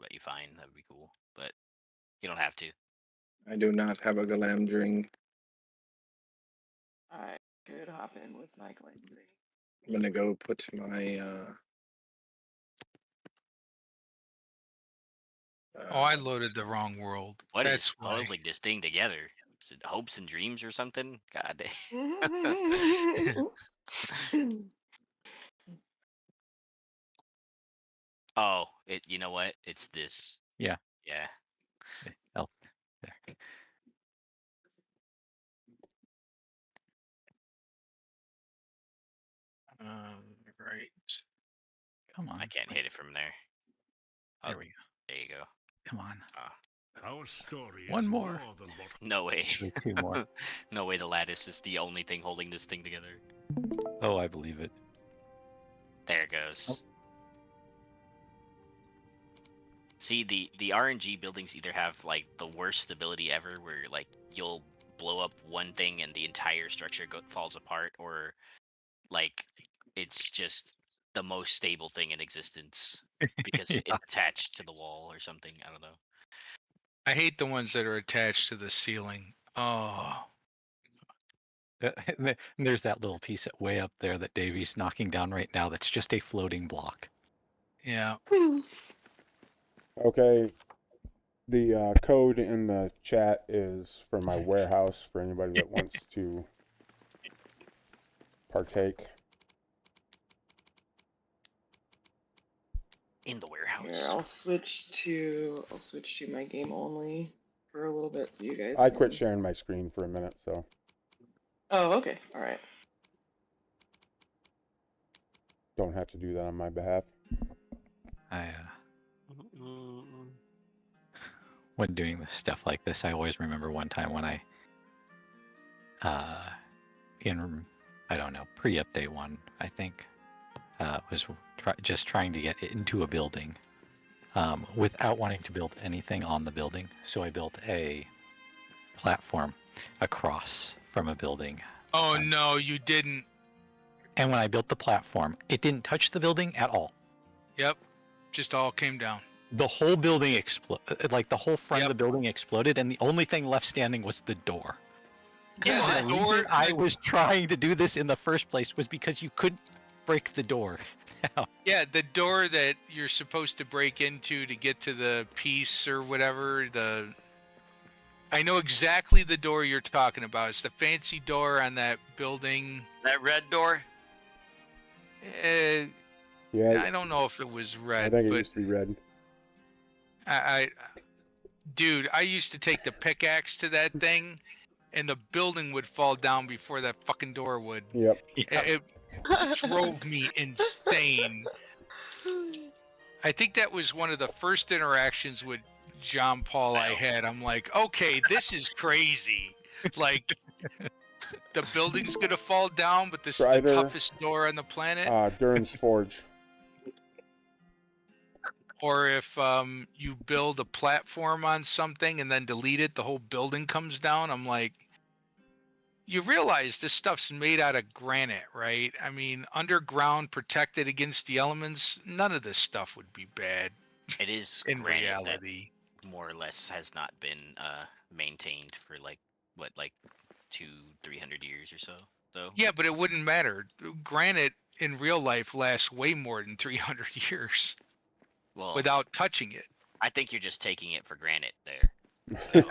let you find, that would be cool. But you don't have to. I do not have a galamdring. I could hop in with my cleansing. I'm gonna go put my Oh, I loaded the wrong world. What is That's why. puzzling this thing together? Is it hopes and dreams or something? God damn. Oh, you know what? It's this. Yeah. Yeah. Oh, there. Right. Come on. I can't hit it from there. Oh, There we go. there you go. Come on. Our story One is more. than what No way. Actually, 2 more. No way the lattice is the only thing holding this thing together. Oh, I believe it. There it goes. Oh. See, the RNG buildings either have like the worst stability ever, where like you'll blow up one thing and the entire structure falls apart, or like it's just the most stable thing in existence because Yeah. it's attached to the wall or something. I don't know. I hate the ones that are attached to the ceiling. Oh. And there's that little piece way up there that Davy's knocking down right now that's just a floating block. Yeah. Okay. The code in the chat is for my warehouse for anybody that wants to partake. In the Here, warehouse. I'll switch to my game only for a little bit so you guys I can... quit sharing my screen for a minute, so Oh, okay. All right. don't have to do that on my behalf. When doing stuff like this, I always remember one time when I, I don't know, pre-update 1, I think, was just trying to get into a building without wanting to build anything on the building. So I built a platform across from a building. Oh no, you didn't. And when I built the platform, it didn't touch the building at all. Yep. Just all came down. The whole building exploded, like the whole front of the building exploded, and the only thing left standing was the door. Yeah, And the reason I was trying to do this in the first place was because you couldn't break the door. Yeah, the door that you're supposed to break into to get to the piece or whatever. I know exactly the door you're talking about. It's the fancy door on that building. That red door? Yeah, I don't know if it was red. I think it but used to be red. Dude, I used to take the pickaxe to that thing, and the building would fall down before that fucking door would. Yep. It drove me insane. I think that was one of the first interactions with John Paul I had. I'm like, okay, this is crazy. Like, the building's gonna fall down, but this is the toughest door on the planet. Durin's Forge. Or if you build a platform on something and then delete it, the whole building comes down. I'm like, you realize this stuff's made out of granite, right? I mean, underground, protected against the elements, none of this stuff would be bad. It is in granite reality. That more or less has not been maintained for like 200-300 years or so. So Yeah, but it wouldn't matter. Granite in real life lasts way more than 300 years. Well, without touching it. I think you're just taking it for granted there. Okay.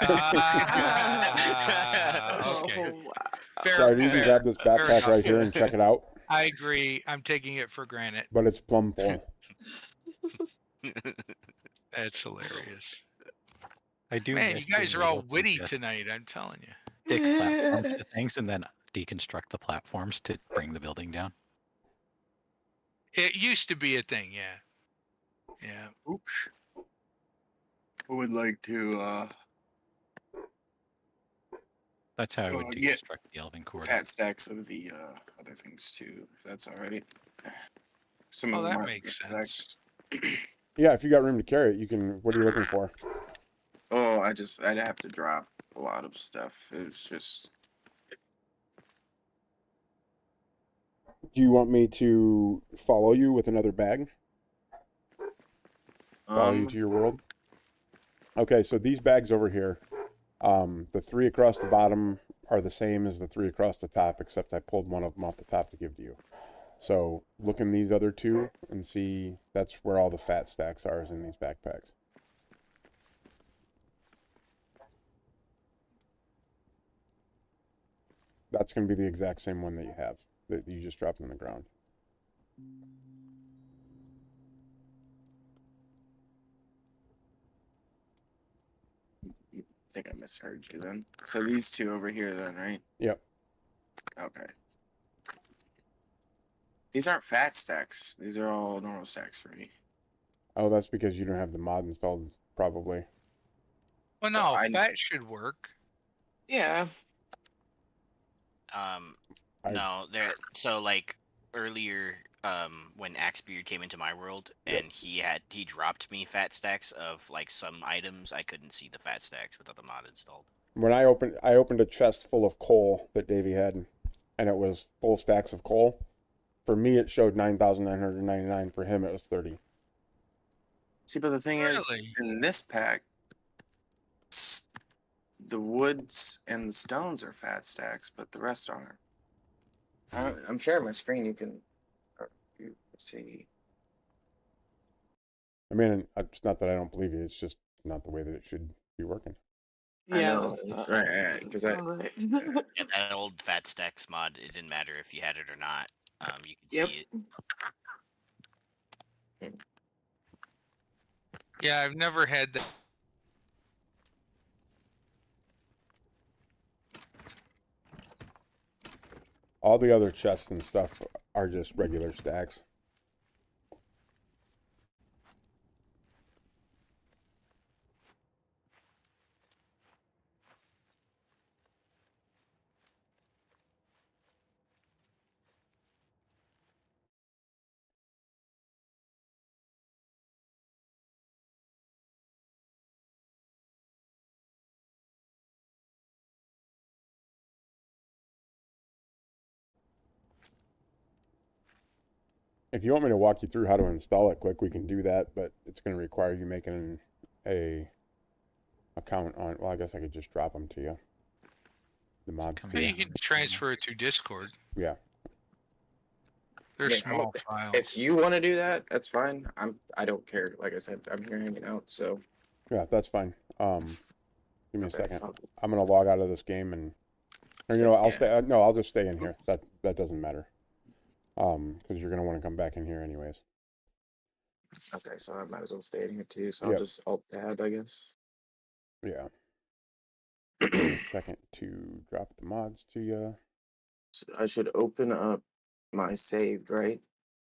So I need to grab this backpack right here and check it out. I agree. I'm taking it for granted. But it's plumb full. That's hilarious. I do. Man, you guys are all witty tonight. I'm telling you. Stick platforms to things and then deconstruct the platforms to bring the building down. It used to be a thing, yeah. Yeah. Oops. I would like to That's how I would deconstruct the Elven Cord. fat stacks of the other things too, if that's alright. Some of them that aren't makes stacks. Yeah, if you got room to carry it, you can. What are you looking for? I'd have to drop a lot of stuff. It was just. Do you want me to follow you with another bag? Follow you to your world? Okay, so these bags over here, the 3 across the bottom are the same as the 3 across the top, except I pulled one of them off the top to give to you. So look in these other 2 and see that's where all the fat stacks are, is in these backpacks. That's going to be the exact same one that you have, that you just dropped on the ground. I think I misheard you then. So these 2 over here then, right? Yep. Okay. These aren't fat stacks. These are all normal stacks for me. Oh, that's because you don't have the mod installed, probably. Well, So no, fat should work. Yeah. No, there. So like earlier, when Axebeard came into my world and he dropped me fat stacks of like some items, I couldn't see the fat stacks without the mod installed. When I opened a chest full of coal that Davey had, and it was full stacks of coal. For me, it showed 9,999. For him, it was 30. See, but the thing is, Really? in this pack, the woods and the stones are fat stacks, but the rest aren't. I'm sharing my screen. You can you see. I mean, it's not that I don't believe you. It's just not the way that it should be working. I Yeah, know, that's not, right? Because I. right. Yeah, that old fat stacks mod, it didn't matter if you had it or not. You could Yep. see it. Yeah, I've never had that. All the other chests and stuff are just regular stacks. If you want me to walk you through how to install it quick, we can do that, but it's going to require you making a account on. Well, I guess I could just drop them to you. The mods to You you. can transfer it to Discord. Yeah. They're I mean, small files. If you want to do that, that's fine. I don't care. Like I said, I'm here hanging out, so. Yeah, that's fine. Give me a Okay, second. fine. I'm gonna log out of this game and, or you know, what, I'll stay. No, I'll just stay in here. That doesn't matter. Because you're gonna want to come back in here anyways. Okay, so I might as well stay in here too. So Yep. I'll just alt tab, I guess. Yeah. Give me a second to drop the mods to you. So I should open up my saved, right?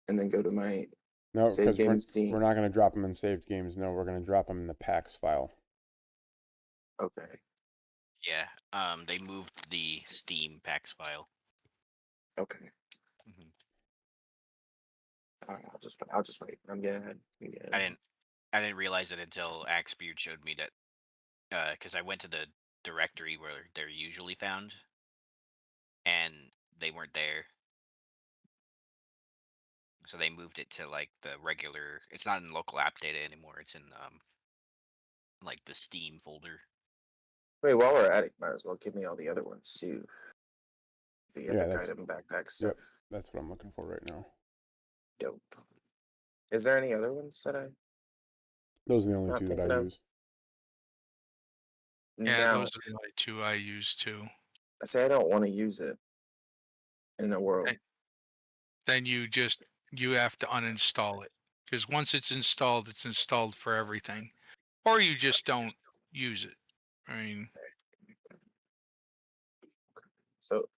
And then go to my No, saved because game Steam. we're not gonna drop them in saved games. No, we're gonna drop them in the packs file. Okay. Yeah. They moved the Steam packs file. Okay. Mhm. All right, I'll just wait. I'm getting ahead. I didn't realize it until Axebeard showed me that, because I went to the directory where they're usually found, and they weren't there. So they moved it to like the regular. It's not in local app data anymore. It's in like the Steam folder. Wait, while we're at it, might as well give me all the other ones too. The Yeah, epic item backpack stuff. Yep, that's what I'm looking for right now. Dope. Is there any other ones that I? Those are the only Not two that I thinking of. use. Yeah, Now, those are the only 2 I use too. I say I don't want to use it in the world. Then you have to uninstall it, because once it's installed for everything, or you just don't use it. I mean,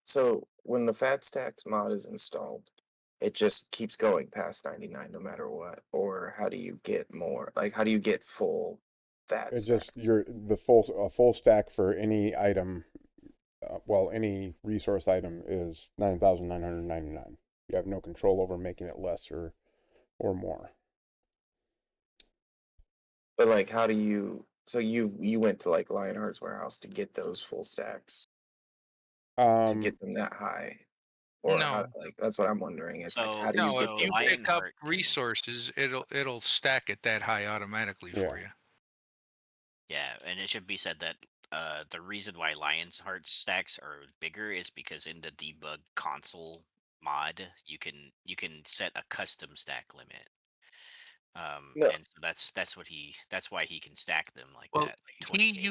So when the Fat Stacks mod is installed, it just keeps going past 99 no matter what. Or how do you get more? Like, how do you get full fat It's stacks? just a full stack for any item. Well, any resource item is 9,999. You have no control over making it less or more. But like, how do you So you went to like Lionheart's warehouse to get those full stacks to get them that high, or how? No. Like that's what I'm wondering. Is like So- how do you No, get if so you them? pick up Lionheart can- resources, it'll stack it that high automatically for you. Yeah, and it should be said that the reason why Lionheart stacks are bigger is because in the debug console mod, you can set a custom stack limit. No. And so that's why he can stack them like Well, that. he 20K.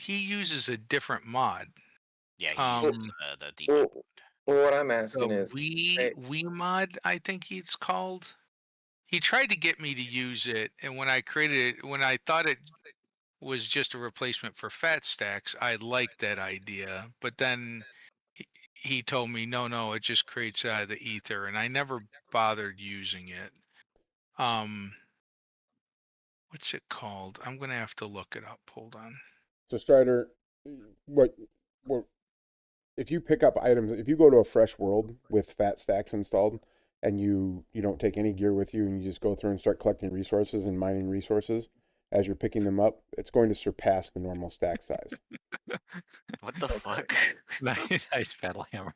uses a different mod. Yeah, he uses the debug. Well, what I'm The asking is, we mod, I think it's called. He tried to get me to use it, and when I created it, when I thought it was just a replacement for fat stacks, I liked that idea. But then he told me, no, it just creates it out of the ether, and I never bothered using it. What's it called? I'm gonna have to look it up. Hold on. So Strider, what if you pick up items? If you go to a fresh world with fat stacks installed, and you don't take any gear with you, and you just go through and start collecting resources and mining resources as you're picking them up, it's going to surpass the normal stack size. What the fuck? Nice paddle hammer.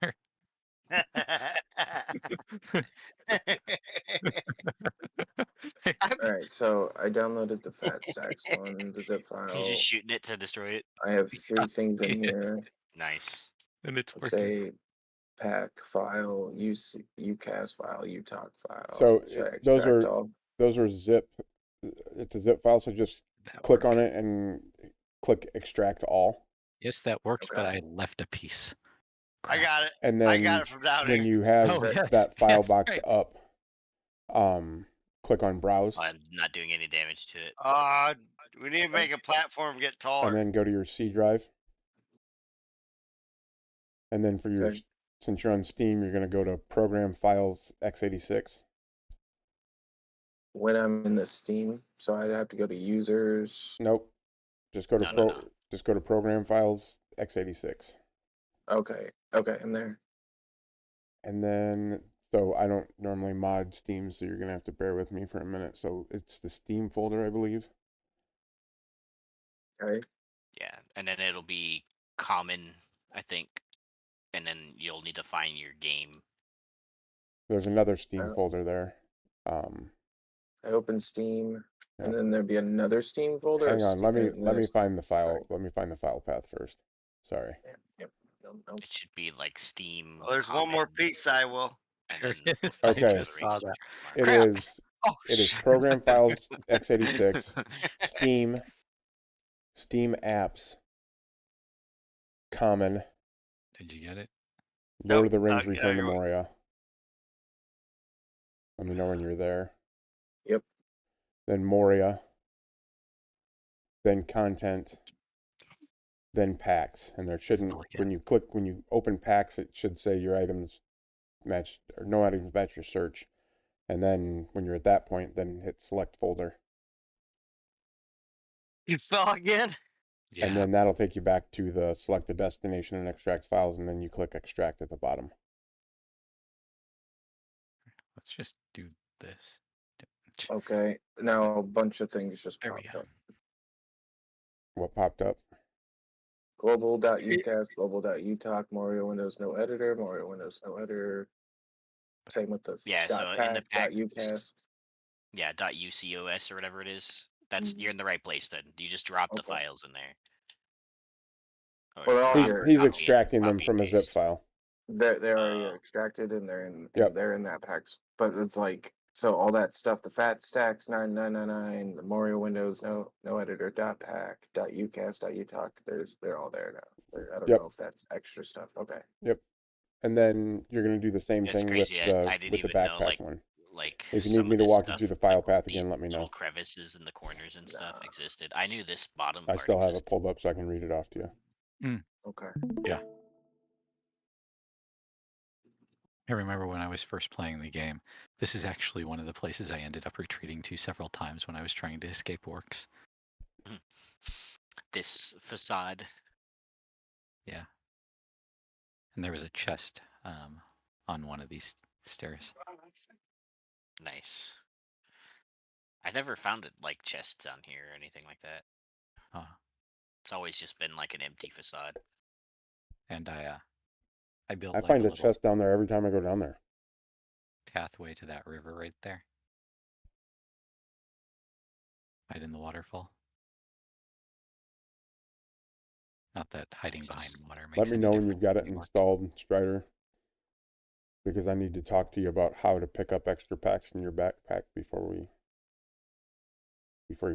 all right. So I downloaded the fat stacks one, the zip He's file. just shooting it to destroy it. I have 3 things in here. Nice. And it's Let's say pack file, ucast file, utalk file. So Should I those extract are all? zip. It's a zip file, so just click on it and click extract all. Yes, that worked, but Okay. I left a piece. I got it. And I then got it from down when here. you have Oh, yes, that file yes, box right. up, click on browse, I'm not doing any damage to it. We need to make a platform get taller. and then go to your C drive. And then for your, Okay. since you're on Steam, you're going to go to Program Files x86. When I'm in the Steam, so I'd have to go to users. Nope. Just go to No. Just go to Program Files x86. Okay, I'm there. And then, so I don't normally mod Steam, so you're going to have to bear with me for a minute. So it's the Steam folder, I believe. Okay. Yeah, and then it'll be common, I think, and then you'll need to find your game. There's another Steam folder there. I open Steam, Yeah. and then there'd be another Steam folder. Hang on, let me there's- find the file. sorry. Let me find the file path first. Sorry. Yep. No. It should be like Steam. Well, there's one more piece I will. And There then it is. Okay. I just saw that. It Crap. is Oh, it is shit. Program Files x86, Steam apps, common, Did you get it? Lord of the Nope, Rings yeah, Return to you're- Moria. Let me know when you're there. Yep. Then Moria. Then content. Then packs. And there shouldn't, when you open packs, it should say your items match, or no items match your search. And then when you're at that point, then hit select folder. You fell again? Yeah. And then that'll take you back to the select the destination and extract files, and then you click extract at the bottom. Let's just do this. Okay. Now a bunch of things just There we popped go. up. What popped up? Global.ucast, global.utalk, Moria Windows no editor, Moria Windows no editor. Same with this. Yeah, so in the pack, .ucast. yeah, .ucos or whatever it is. That's you're in the right place then. You just drop the Okay. files in there. Or Well, drop- here- He's copy extracting them copy from a and zip paste. file. They're already Oh. extracted and they're in Yep. they're in that packs. But it's like so all that stuff, the fat stacks 9999, the Moria Windows no editor .pack .ucast .utalk, they're all there now. I don't Yep. know if that's extra stuff. Okay. And then you're going to do the same It's thing crazy. with I the didn't even backpack know one. like If you some need me of to this walk you stuff, through the file like, path these again, let me little know. crevices in the corners and stuff Nah. existed. I knew this bottom I part still have it existed. pulled up so I can read it off to you. Okay. I remember when I was first playing the game. This is actually one of the places I ended up retreating to several times when I was trying to escape orcs. This facade. Yeah. And there was a chest on one of these stairs. Nice. I never found it like chests down here or anything like that. It's always just been like an empty facade. And I built I like find a a little chest down there every time I go down there. pathway to that river right there. Right in the waterfall. Not that hiding behind water makes Let me any know when difference you've got it anymore. installed, Strider. Because I need to talk to you about how to pick up extra packs in your backpack before you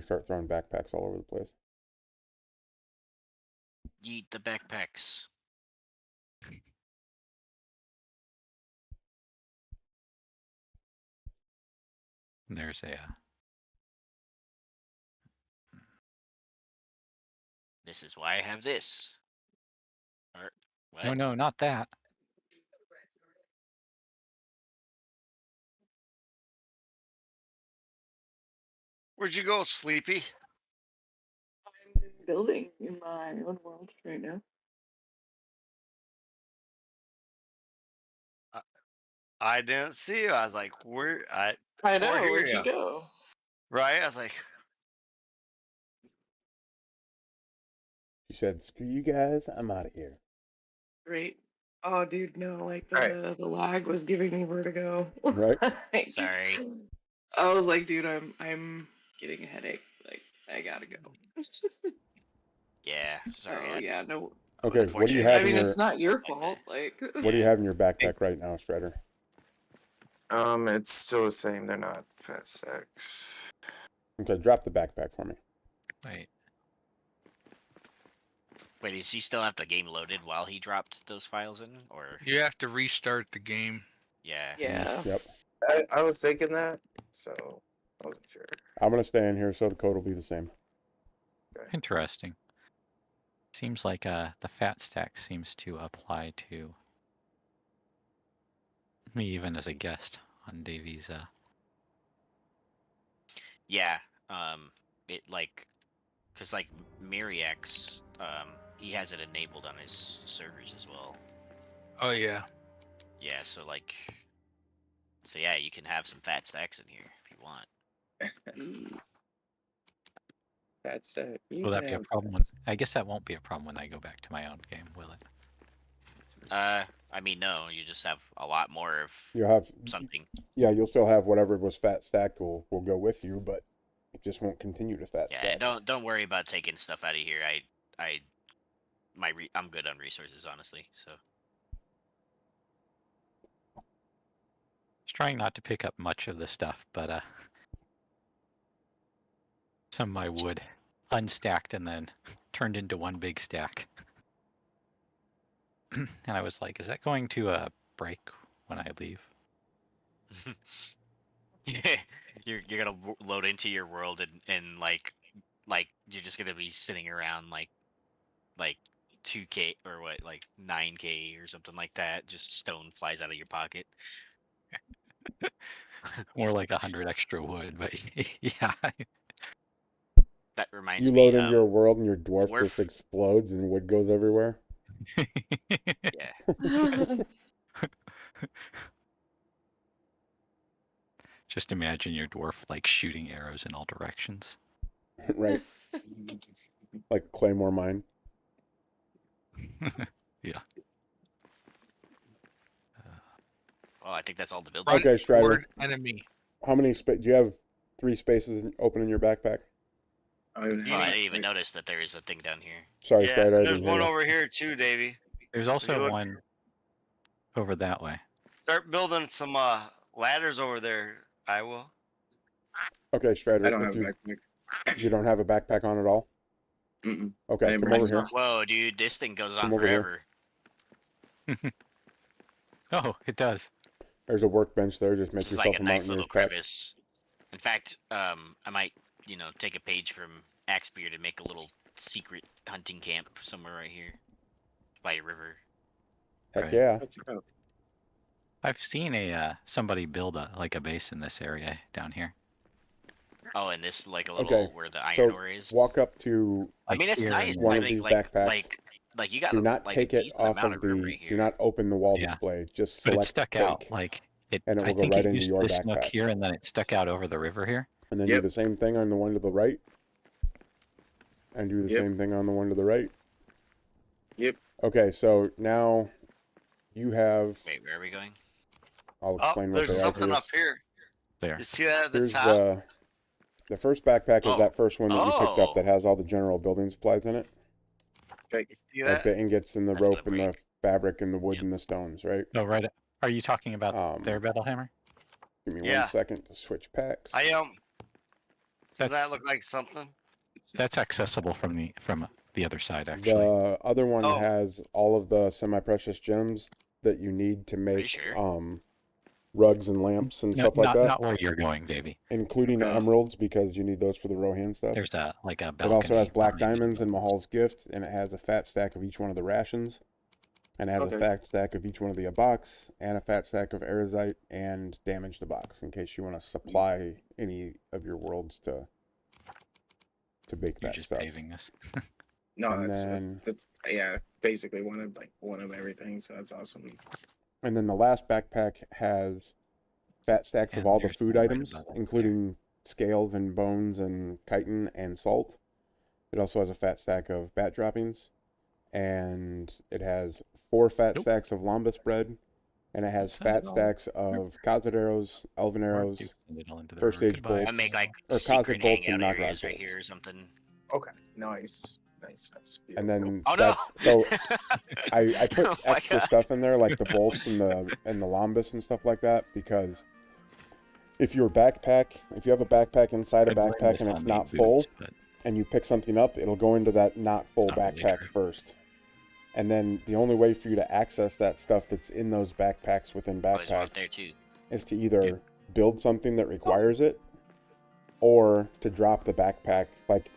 start throwing backpacks all over the place. Yeet the backpacks. And there's a This is why I have this. Or what? no, not that. Where'd you go, Sleepy? I'm building in my own world right now. I didn't see you. I was like, where? I Or know. hear Where'd ya. you go? Right? I was like, She said, "Screw you guys, I'm out of here." Great. Oh, dude, no. Like Alright. the lag was giving me vertigo. Right. Like, Sorry. I was like, dude, I'm getting a headache. Like, I gotta go. Yeah. Sorry. Oh yeah, no. Okay, what do you have I mean, in your it's not your Like fault. Like, what do you have in your backpack right now, Strider? It's still the same. They're not fat stacks. Okay, drop the backpack for me. Wait. Wait, does he still have the game loaded while he dropped those files in? Or You have to restart the game. yeah. yeah. Yep. I was thinking that, so I wasn't sure. I'm gonna stay in here so the code will be the same. Interesting. Seems like the fat stack seems to apply to me even as a guest on Davy's Yeah. It like, cause like Miriax, he has it enabled on his servers as well. Oh yeah. Yeah. So like, so yeah, you can have some fat stacks in here if you want. Fat stack. You will that can be a have problem when, I guess that won't be a problem when I go back to my own game, will it? I mean, no, you just have a lot more of You'll have something. Yeah, you'll still have whatever was fat stacked will go with you, but it just won't continue to fat Yeah, stack. don't worry about taking stuff out of here. I'm good on resources, honestly. So Just trying not to pick up much of the stuff, but some of my wood unstacked and then turned into one big stack. And I was like, is that going to break when I leave? you're gonna load into your world and like you're just gonna be sitting around like 2K or what, like 9K or something like that. Just stone flies out of your pocket. More like 100 extra wood, but yeah. That reminds You me. load into your world and your dwarf dwarf- just explodes and wood goes everywhere. Yeah. Just imagine your dwarf like shooting arrows in all directions. Right. Like a claymore mine. Yeah. Well, I think that's all the building. Front Okay, Strider. forward enemy. How many do you have 3 spaces open in your backpack? I don't even Well, I have didn't even notice that there is a thing down here. Sorry, yeah, Strider, I there's didn't hear one you. over here too, Davey. There's you also look- one over that way. Start building some ladders over there, I will. Okay, Strider, I don't have a backpack. you don't have a backpack on at all? Mm-mm. Okay, I'm come ready. over here. Whoa, dude, this thing goes on Come over here. forever. Oh, it does. There's a workbench there. Just make This is yourself like a a nice mountaineer's little pack. crevice. In fact, I might, take a page from Axebeard and make a little secret hunting camp somewhere right here by a river. Heck Right. yeah. I've seen somebody build a base in this area down here. Oh, and this like a little Okay, where the iron So ore is. walk up to I mean, it's here nice. and- one I of think these like backpacks. like you got Do not like take a it decent off amount of of room the. right here. Do not open the wall Yeah. display. Just But it select stuck take, out like it. and it I will go think right it into used your this nook backpack. here, and then it stuck out over the river here. and then do Yep. the same thing on the one to the right. And do the Yep. same thing on the one to the right. Yep. Okay, so now you have. Wait, where are we going? I'll Oh, explain what there's they are. something up here. There. You see that at the Here's top? the first backpack is Oh. that first one that you picked up Oh. that has all the general building supplies in it, You see like that? the ingots and the That's gonna rope and the fabric and the wood and the stones, right? Oh, right. Are you talking about their battle hammer? Give me Yeah. 1 second to switch packs. I am. Does That's that look like something? that's accessible from the other side, actually. The other one Oh. has all of the semi-precious gems that you need to you make sure? rugs and lamps and No, stuff like not that, not where you're going, Davey. including Okay. emeralds because you need those for the Rohan stuff. There's a like a It balcony. also has black behind it. diamonds and Mahal's gift, and it has a fat stack of each one of the rations, and it has Okay. a fat stack of each one of the abox, and a fat stack of erosite and damage the box in case you want to supply any of your worlds to bake You're that just stuff. paving this. No, And that's then- yeah, basically one of everything. So that's awesome. And then the last backpack has fat stacks of And all the there's food one right items, above it. including scales and bones and chitin and salt. It also has a fat stack of bat droppings, and it has 4 fat Nope. stacks of lambus bread, and it has That's not fat at all. stacks of Khazad arrows, elven Or you arrows, can send it all into the first river. stage Goodbye. bolts. I make like or secret cosmic bolts and hangout Nagrod areas right bolts. here or something. Okay, nice. And then Oh no! that's so I put Oh my extra God. stuff in there like the bolts and the lambus and stuff like that because if you have a backpack inside a I'd blame backpack this and on it's being not full boots, but and you pick something up, it'll go into that not full It's not really backpack true. first. And then the only way for you to access that stuff that's in those backpacks within Oh, there's one up backpacks there too. is to either build something that requires it or to drop the backpack. Like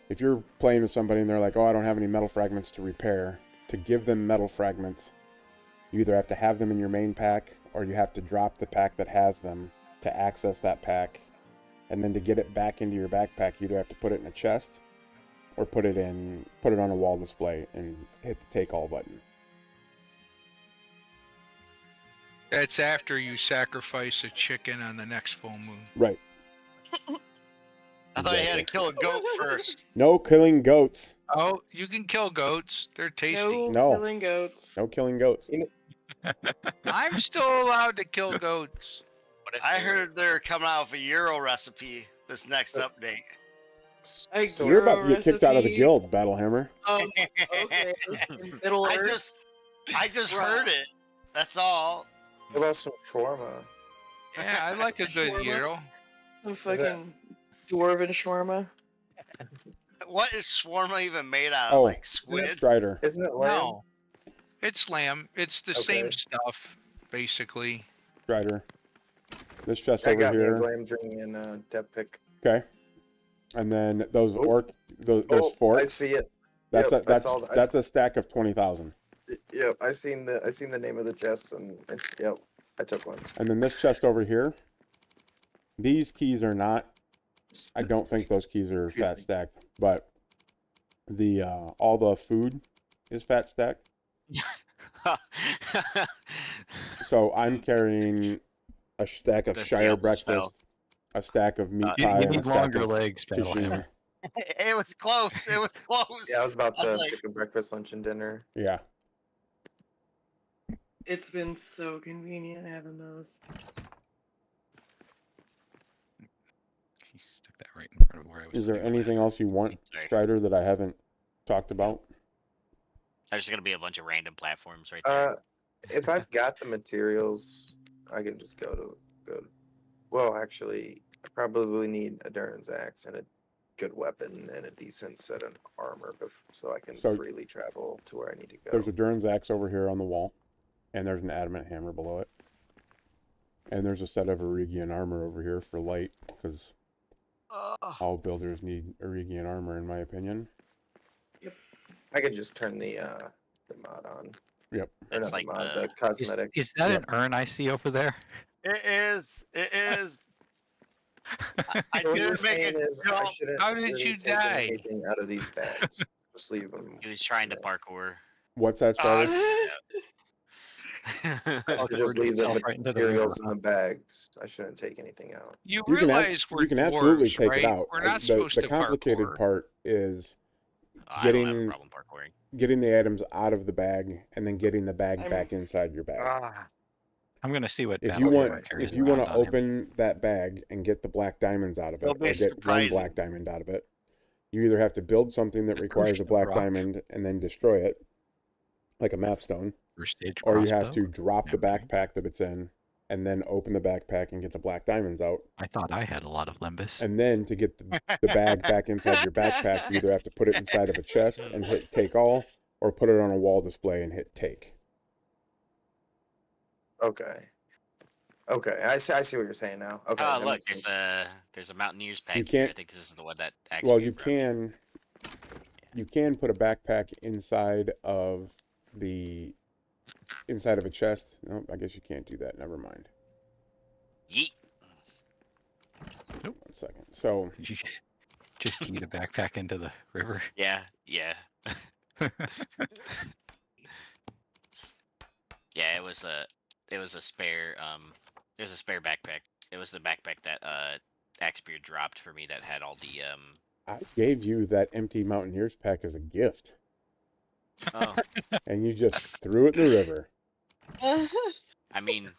if you're playing with somebody and they're like, oh, I don't have any metal fragments to repair, to give them metal fragments, you either have to have them in your main pack or you have to drop the pack that has them to access that pack. And then to get it back into your backpack, you either have to put it in a chest or put it on a wall display and hit the take all button. That's after you sacrifice a chicken on the next full moon. Right. I thought you had to kill a goat first. No killing goats. Oh, you can kill goats. They're tasty. No. Killing goats. No killing goats. I'm still allowed to kill goats. What if I they're- heard they're coming out with a Euro recipe this next update. A So You're about to Euro get kicked out of the recipe? guild, Battlehammer. Okay. Middle I Earth. just heard it. That's all. What about some shawarma? Yeah, I like a good Shawarma? gyro. Some fucking dwarven shawarma. What is shawarma even made out of? Oh, Like squid? Strider. Isn't it lamb? No, it's lamb. It's the same Okay. stuff, basically. Strider. This chest I over got me a here. lamb drink and depth pick. Okay. And then those Oh. those Oh, forks. I see it. That's Yep, I saw that. that's a stack of 20,000. Yep, I seen the name of the chest and it's yep. I took one. And then this chest over here. These keys are not. I don't think those keys are Excuse fat me. stacked, but the all the food is fat stacked. So I'm carrying a stack of The Shire sample breakfast, spell. a stack of meat You pie, and a need stack longer of legs, tagine. Battlehammer. It was close. It was close. Yeah, I was about I to was like- pick a breakfast, lunch, and dinner. Yeah. It's been so convenient having those. He stuck that right in front of where I was. Is there putting my- anything else you want, Sorry. Strider, that I haven't talked about? There's gonna be a bunch of random platforms right there. If I've got the materials, I can just go to. Well, actually, I probably need a Durin's axe and a good weapon and a decent set of armor, so I can So- freely travel to where I need to go. There's a Durin's axe over here on the wall, and there's an adamant hammer below it. And there's a set of Erigian armor over here for light, because all builders need Erigian armor, in my opinion. I could just turn the mod on. Yep. Or It's not like the mod, the- the cosmetic. Is that Yep. an urn I see over there? It is. It is. I So what did you're make saying it is I jump. shouldn't How did really you take die? anything out of these bags. Just leave them. He was trying to parkour. What's that, Strider? I Oh, should so just we're leave the yourself right into the materials river, in the bags. I shouldn't take anything out. You You can, realize we're you can absolutely dwarves, take right? it out. We're not the supposed to complicated parkour. part is I don't have a Getting- problem parkouring. Getting the items out of the bag and then getting the bag I'm- back inside your bag. I'm gonna see what If you battle want, armor carries if you want to around on him. open that bag and get the black diamonds out of It'll it, be or get one surprising. black diamond out of it, you either have to build something that A requires a crucial black rock. diamond and then destroy it, like a mapstone, First stage or you have crossbow. to drop the Damage range. backpack that it's in and then open the backpack and get the black diamonds out. I thought I had a lot of Limbus. And then to get the bag back inside your backpack, you either have to put it inside of a chest and hit take all, or put it on a wall display and hit take. Okay. Okay, I see what you're saying now. Okay. Oh, that look, makes there's sense. a Mountaineers pack You here. I can't- think this is the one that Well, actually. you can put a backpack inside of a chest. No, I guess you can't do that. Never mind. Yeet. 1 second. So Did you just key the backpack into the river? Yeah, yeah. Yeah, it was a spare backpack. It was the backpack that Axebeard dropped for me that had all the I gave you that empty Mountaineers pack as a gift, oh, and you just threw it in the river. I mean,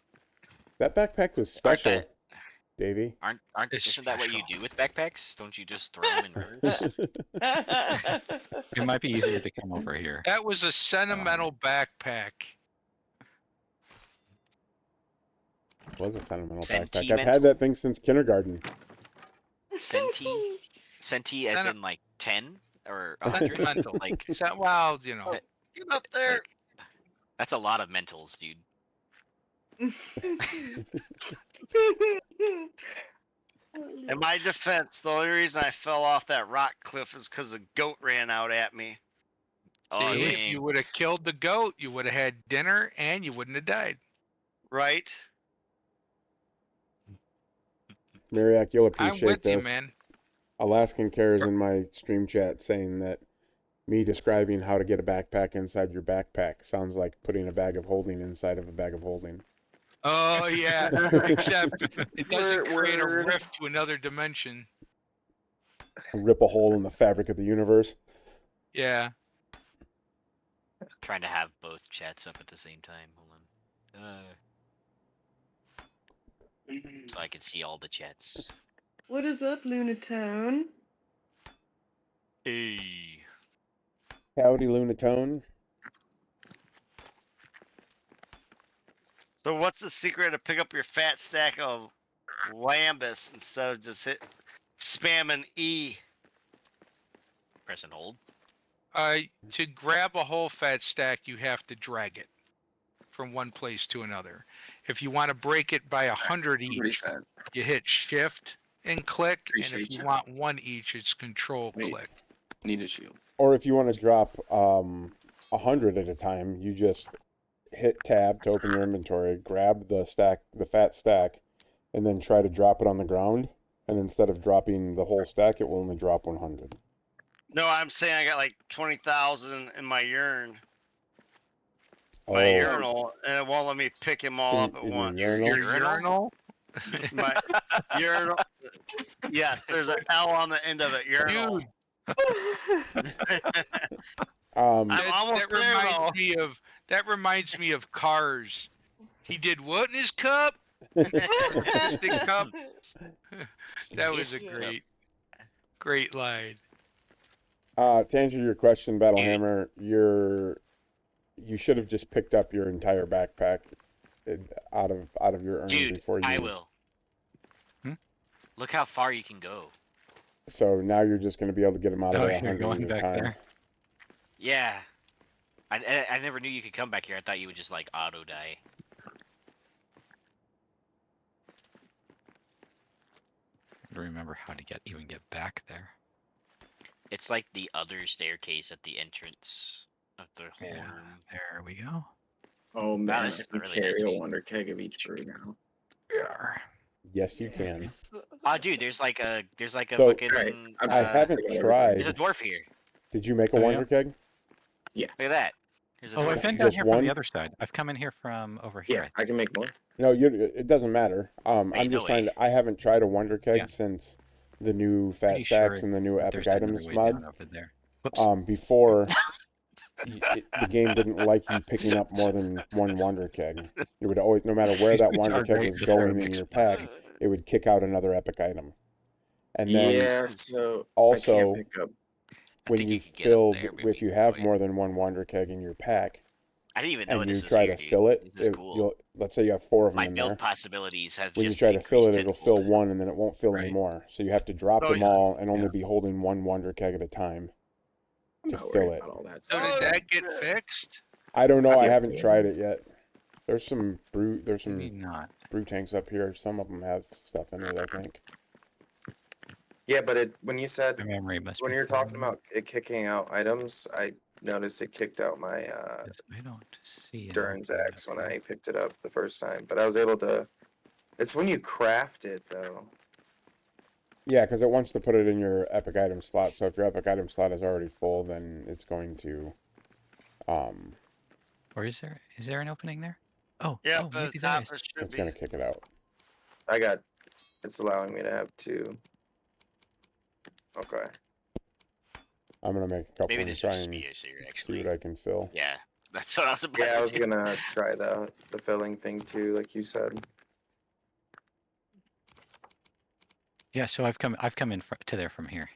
That backpack was aren't special, that Davey. It's isn't that what you special. do with backpacks? Don't you just throw them in rivers? It might be easier to come over here. That was a sentimental backpack. Was a sentimental backpack. I've Sentimental. had that thing since kindergarten. Senti as Senti- in like 10 or 100? Sentimental. Like, Is that wild? You know. That- Get up there. like, that's a lot of mentals, dude. In my defense, the only reason I fell off that rock cliff is because a goat ran out at me. Oh, See, if dang. you would have killed the goat, you would have had dinner and you wouldn't have died. Right? Mariak, you'll I'm appreciate with you, this. man. Alaskan Cares in my stream chat saying that me describing how to get a backpack inside your backpack sounds like putting a bag of holding inside of a bag of holding. Oh yeah, except it doesn't create a Word. rift to another dimension. Rip a hole in the fabric of the universe. Yeah. Trying to have both chats up at the same time. Hold on. So I can see all the chats. What is up, Lunatone? Hey. Howdy, Lunatone. So what's the secret to pick up your fat stack of Lambus instead of just spamming E? Press and hold. To grab a whole fat stack, you have to drag it from one place to another. If you want to break it by 100 each, you hit Shift and click, and if Appreciate you you. want one each, it's Control Wait. click. Need a shield. Or if you want to drop 100 at a time, you just hit Tab to open your inventory, grab the fat stack, and then try to drop it on the ground. And instead of dropping the whole stack, it will only drop 100. No, I'm saying I got like 20,000 in my urn, Oh, my urinal, and it won't let me pick them all up at in your once. urinal? Your urinal? My urinal. Yes, there's an L on the end of it. Urinal. I'm almost there, though. That reminds me of Cars. He did what in his cup? Plastic cup. That was a great line. To answer your question, Battlehammer, you should have just picked up your entire backpack out of your urn Dude, before you. I will. Look how far you can go. So now you're just going to be able to get them out of Oh, there you're 100 going at a back time. there. Yeah. I never knew you could come back here. I thought you would just like auto die. I don't remember how to even get back there. It's like the other staircase at the entrance of the whole Yeah, room. there we go. Oh man, this I is can really carry a nice. wonder keg of each brew now. Yeah. Yes, you can. Oh, dude, there's like a So, fucking. Alright, I'm I sorry. haven't I got tried. There's a dwarf here. Did you make a Oh, yeah? wonder keg? Look at that. There's a Oh, dwarf I've been here. down Just here one? from the other side. I've come in here from over here. Yeah, I can make more. No, it doesn't matter. I'm Wait, just no trying way. to. I haven't tried a wonder keg Yeah. since the new fat Pretty stacks sure and the new epic There's another items way mod. down over there. Whoops. Before the game didn't like you picking up more than one Wonder Keg. It would always, no matter where These that boots Wonder are Keg great was to throw going in mixed your ones. pack, it would kick out another epic item. And then Yeah, so I also, can't pick up. when think you you could get up filled, there, but if we you have could more than one Wonder Keg in your pack, I didn't even know and this you was try here, to dude. fill it, This is cool. you'll, let's say you have 4 of them My in build there. possibilities have When you just try to fill increased it, it'll tenfold. fill one, and then it won't fill Right. anymore. So you have to drop Oh, them yeah. all and only Yeah. be holding one Wonder Keg at a time I'm to not fill worried it. about all that So stuff. did that get fixed? I don't know. I Yeah. haven't tried it yet. There's some Maybe not. brew tanks up here. Some of them have stuff in it, I think. Yeah, but when you said My memory must when be you're talking full, about it kicking out items, I noticed it kicked out my 'cause I don't see Durin's anything axe up when here. I picked it up the first time, but I was able to. It's when you craft it though. Yeah, because it wants to put it in your epic item slot. So if your epic item slot is already full, then it's going to, Or is there an opening there? Oh, Yeah, oh, but maybe the there top is. it should it's be. going to kick it out. It's allowing me to have 2. Okay. I'm going to make a couple Maybe and this would try just and be easier, see actually. what I can fill. Yeah, that's what I was about Yeah, to I was do. gonna try the filling thing too, like you said. Yeah, so I've come in to there from here.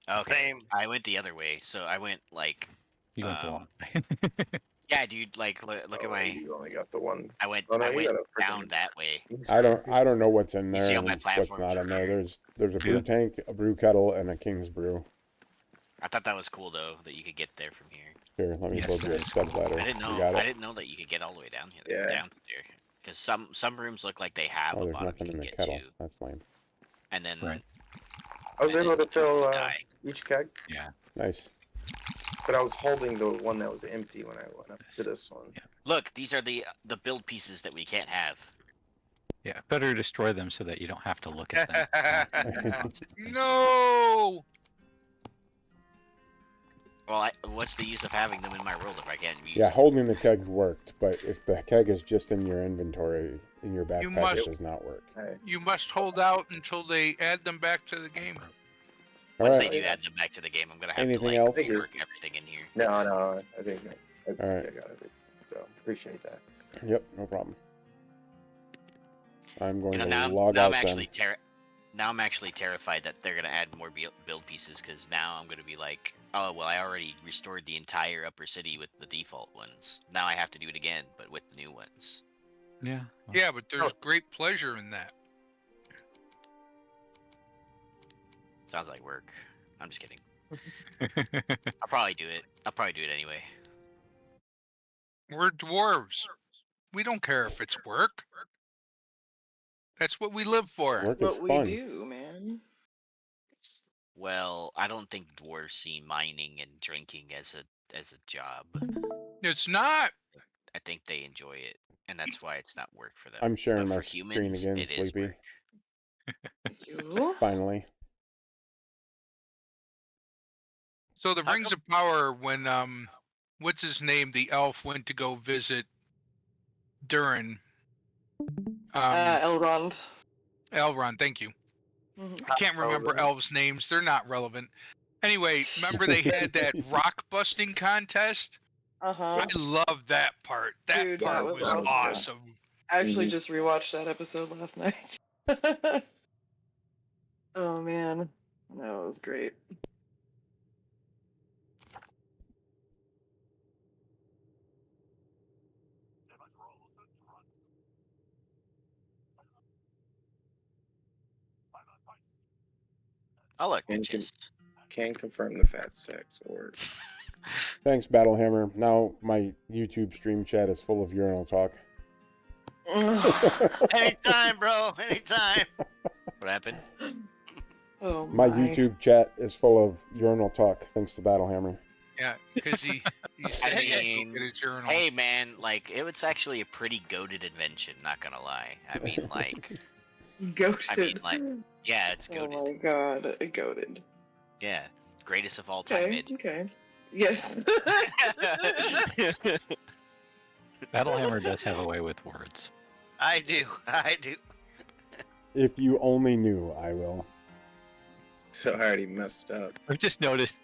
Okay, Same. I went the other way, so I went like. You went the Um, long way. Yeah, dude. Like, look at my. You only got the one. I went. Oh, no, I you went got a down freaking- that way. I don't know what's in You there see all and my what's platforms not from in there. here? There's a brew Yeah. tank, a brew kettle, and a king's brew. I thought that was cool though that you could get there from here. Here, let me Yes, build you a that is cool. stud ladder. I didn't know. You got I it? didn't know that you could get all the way down here. Yeah. Down there, because some rooms look like they have Oh, a there's bottom nothing you in can the get kettle. to, That's lame. and then Right. I was and able then to fill you die. each keg, Yeah. Nice. but I was holding the one that was empty when I went up to this one. Yeah. Look, these are the build pieces that we can't have. Yeah. Better destroy them so that you don't have to look at them. constantly. No. Well, what's the use of having them in my world if I can't use Yeah, them? holding the keg worked, but if the keg is just in your inventory, in your backpack, must- it does not work. You must hold out until they add them back to the game. Once Alright. they do add them back to the game, I'm gonna have Anything to like else? work everything in here. No, I think I Alright. got it. So appreciate that. Yep, no problem. I'm going You know, to now, log now out I'm actually then. now I'm actually terrified that they're gonna add more build pieces because now I'm gonna be like, oh well, I already restored the entire upper city with the default ones. Now I have to do it again, but with the new ones. Yeah. well, Yeah, but there's great pleasure in that. Sounds like work. I'm just kidding. I'll probably do it. I'll probably do it anyway. We're dwarves. We don't care if it's work. That's what we live for. Work is What we fun. do, man. Well, I don't think dwarves see mining and drinking as a job. It's not. I think they enjoy it, and that's why it's not work for them. I'm sharing But my for screen humans, again, it is Sleepy. work. Thank you. Finally. So the Rings of Power, when what's his name, the elf went to go visit Durin. Elrond. Elrond, thank you. Mhm. I can't remember elves' names. They're not relevant. Anyway, remember they had that rock busting contest? Uh-huh. I love that part. That Dude, that part was was awesome. awesome. I actually Mhm. just rewatched that episode last night. Oh man, that was great. Oh look, And just can confirm the fat stacks or Thanks, Battlehammer. Now my YouTube stream chat is full of urinal talk. Anytime, bro. Anytime. what happened? Oh My YouTube chat is full of urinal talk, thanks to Battlehammer. Yeah, because he said he had to mean, go get his journal. Hey man, like it was actually a pretty goated invention. Not gonna lie. I mean, like, Goated. I mean, like, yeah, it's Oh goated. my god, goated. Yeah, greatest of all time. Okay, Mid. okay. Yes. Battlehammer does have a way with words. I do. I do. If you only knew, I will. So I already messed up. I've just noticed.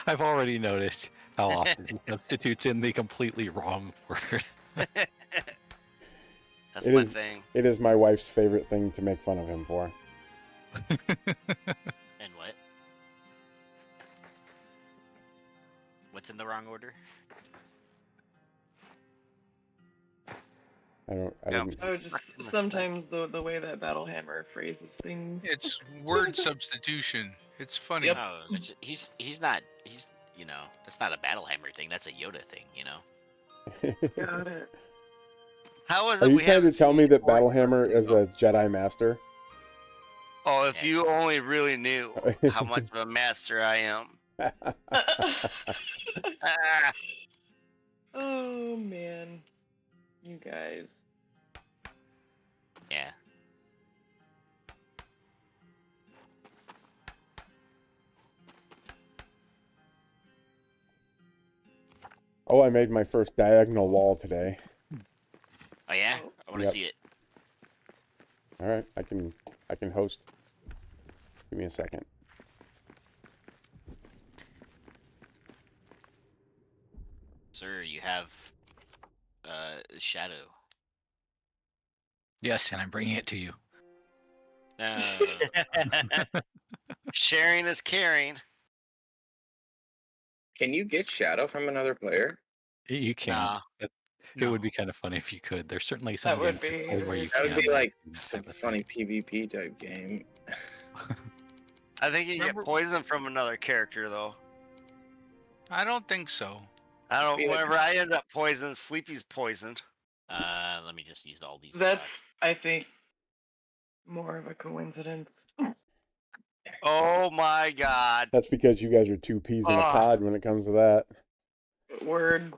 I've already noticed how often he substitutes in the completely wrong word. That's It my is- thing. It is my wife's favorite thing to make fun of him for. And what? What's in the wrong order? I Yeah. didn't. Oh, just sometimes the way that Battlehammer phrases things. It's word substitution. It's funny. Yep. Oh, he's not that's not a Battlehammer thing. That's a Yoda thing, Got it. How is Are it you we trying to haven't tell me seen that Moria Battlehammer is a Jedi master? Oh, if you only really knew how much of a master I am. Ah, Oh man, you guys. Yeah. Oh, I made my first diagonal wall today. Oh yeah? I want to Yep. see it. All right, I can host. Give me a second. Sir, you have shadow. Yes, and I'm bringing it to you. No. sharing is caring. Can you get shadow from another player? You can't. Nah. It No. would be kind of funny if you could. There's certainly some That would games be played where you That can. would be like do that some type of funny PvP type game. I think you Remember- get poisoned from another character though. I don't think so. I don't. Yeah. Whenever I end up poisoned, Sleepy's poisoned. Let me just use all these. That's, I think, more of a coincidence. Oh my god. That's because you guys are two peas in a Ah. pod when it comes to that. Word.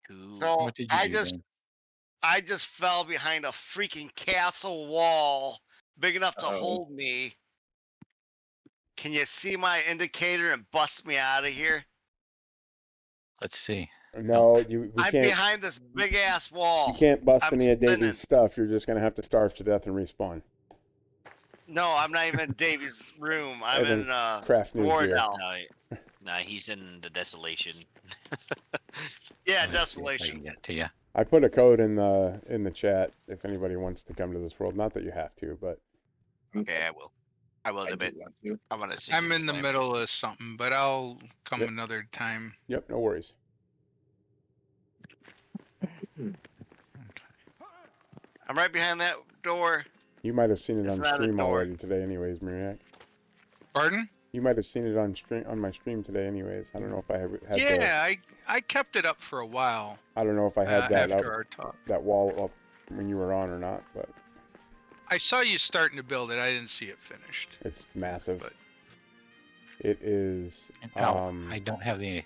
Cool. So What did you I do just then? I just fell behind a freaking castle wall big enough to Uh-oh. hold me. Can you see my indicator and bust me out of here? Let's see. No, we I'm can't. behind this big ass wall. You can't bust I'm any of spinning. Davy's stuff. You're just gonna have to starve to death and respawn. No, I'm not even in Davy's room. I'm And then in craft new gear. Wardell. No, he's in the desolation. Yeah, Let me see if I can desolation. get to you. I put a code in the chat if anybody wants to come to this world. Not that you have to, but Okay, I will. I will I in a do bit. want to. I want to see. I'm in the middle of something, but I'll come Yep. another time. yep, no worries. I'm right behind that door. You might have seen it It's on not a stream door. already today, anyways, Mariak. Pardon? You might have seen it on my stream today, anyways. I don't know if I had Yeah, I kept it up for a while I don't know if I had that after up, our talk. that wall up when you were on or not, but I saw you starting to build it. I didn't see it finished. it's massive. But- It is I don't have the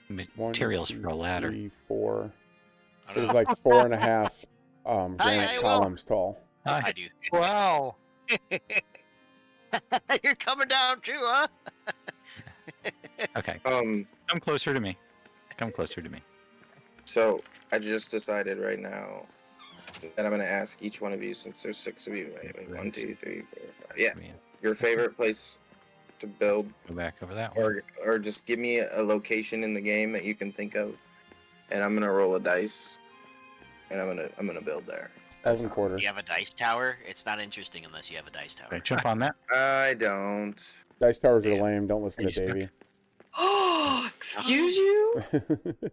materials for a ladder. 3, 4. I It don't was know. like 4.5 I granite will. columns tall. I do. Wow. You're coming down too, huh? Okay, Um, come closer to me. Come closer to me. so I just decided right now that I'm gonna ask each one of you, since there's 6 of you. Wait, 1, 2, 3, 4, 5. Yeah, your favorite place to build, Go back over that one. or just give me a location in the game that you can think of, and I'm gonna roll a dice, and I'm gonna build there. That's 1,000 how- quarter. You have a dice tower. It's not interesting unless you have a dice tower. Okay, jump on that. I don't. Dice towers are Yeah. lame. Don't listen Are to you Davey. Oh, excuse you?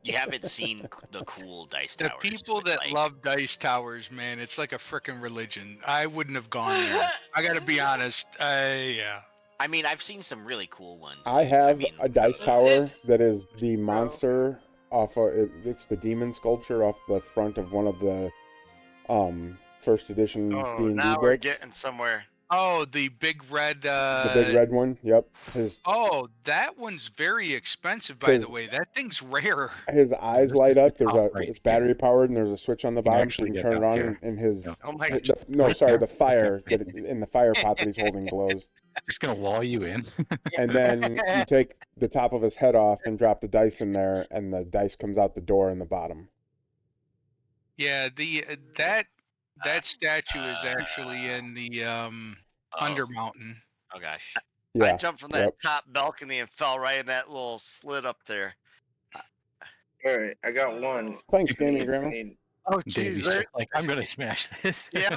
You haven't seen the cool dice The towers. people with, that like, love dice towers, man, it's like a freaking religion. I wouldn't have gone there. I gotta be honest. Yeah. I mean, I've seen some really cool ones. I dude. have mean, a dice That's tower it. that is the monster off it's the demon sculpture off the front of one of the first edition Oh, D&D now we're books. getting somewhere. Oh, the big red. The big red one. Yep. Oh, that one's very expensive, by the His- way. That thing's rare. His eyes this light is the up. There's top right it's battery powered, and there's a switch on the You can bottom, so actually you can get turn it up on, here. and his Oh my Right. god. no, Right sorry, there. the fire that in the fire pot that he's holding glows. Just gonna wall you in. And then you take the top of his head off and drop the dice in there, and the dice comes out the door in the bottom. Yeah, the that statue is actually in the Oh. Under Mountain. Oh gosh. Yeah. I jumped from that top balcony and fell right in that little slit up there. All right, I got one. Thanks, gaming grandma. Oh, Davey's jeez. just like, I'm gonna smash this. Yeah.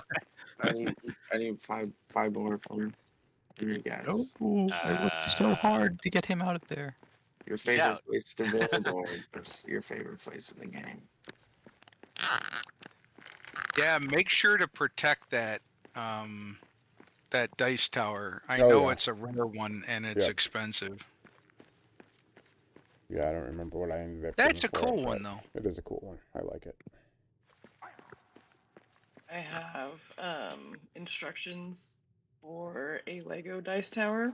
I need five more from you guys. I worked so hard to get him out of there. Your favorite place to build or just your favorite place in the game? Yeah, make sure to protect that that dice tower. I Oh, know yeah. it's a rare one and it's Yep. expensive. Yeah, I don't remember what I ended up. That's a getting for cool it, one but though. It is a cool one. I like it. I have instructions for a Lego dice tower.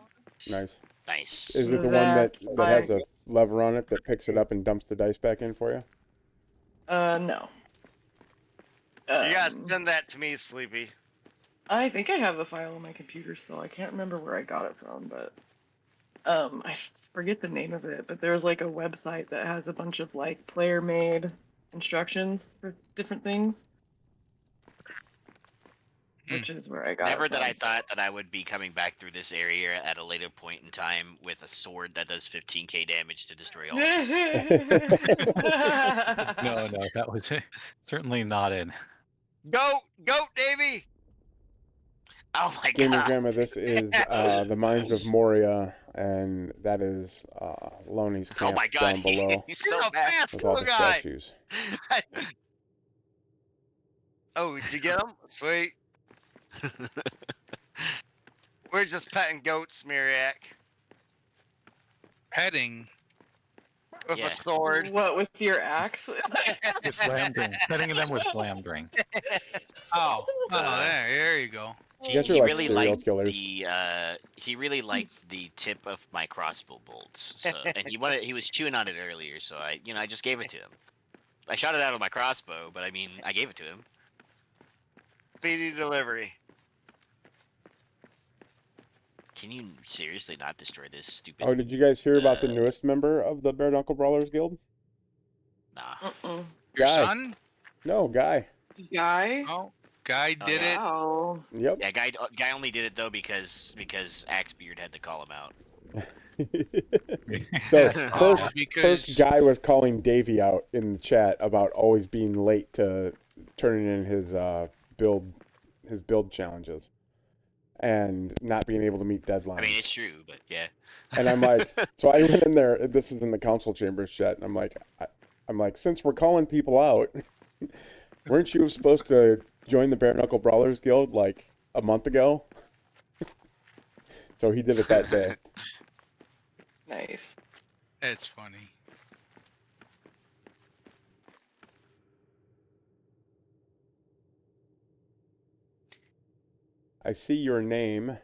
Nice. Nice. Is it the one that has a Like- lever on it that picks it up and dumps the dice back in for you? No. You gotta Um, send that to me, Sleepy. I think I have the file on my computer, so I can't remember where I got it from, but I forget the name of it, but there's like a website that has a bunch of like player-made instructions for different things, which is where I got Never it that I from, so- thought that I would be coming back through this area at a later point in time with a sword that does 15k damage to destroy all. No, that was certainly not in. Goat, Davey. Oh my Gaming god. grandma, this is the mines of Moria, and that is Loney's Oh camp my god, down below he's so You're a fast. fast with all little the guy. statues. Oh, did you get him? Sweet. We're just petting goats, Miriak, Petting. with Yeah. a sword. What, with your axe? With glamdring. Setting them with glamdring. Oh, there you go. You guys He are like really serial liked killers. he really liked the tip of my crossbow bolts. So, and he was chewing on it earlier, so I just gave it to him. I shot it out of my crossbow, but I mean, I gave it to him. Speedy delivery. Can you seriously not destroy this stupid? Oh, did you guys hear about the newest member of the Bare Knuckle Brawlers Guild? Nah. Your Guy. son? No, Guy. Guy? Oh, guy did it. Wow. Yep. Yeah, guy only did it though because Axebeard had to call him out. So Oh, first because Guy was calling Davey out in the chat about always being late to turning in his build challenges and not being able to meet deadlines. I mean, it's true, but yeah. And I'm like, so I went in there. This is in the council chambers chat, and I'm like, since we're calling people out, weren't you supposed to join the Bare Knuckle Brawlers Guild like a month ago? So he did it that day. Nice. it's funny. I see your name,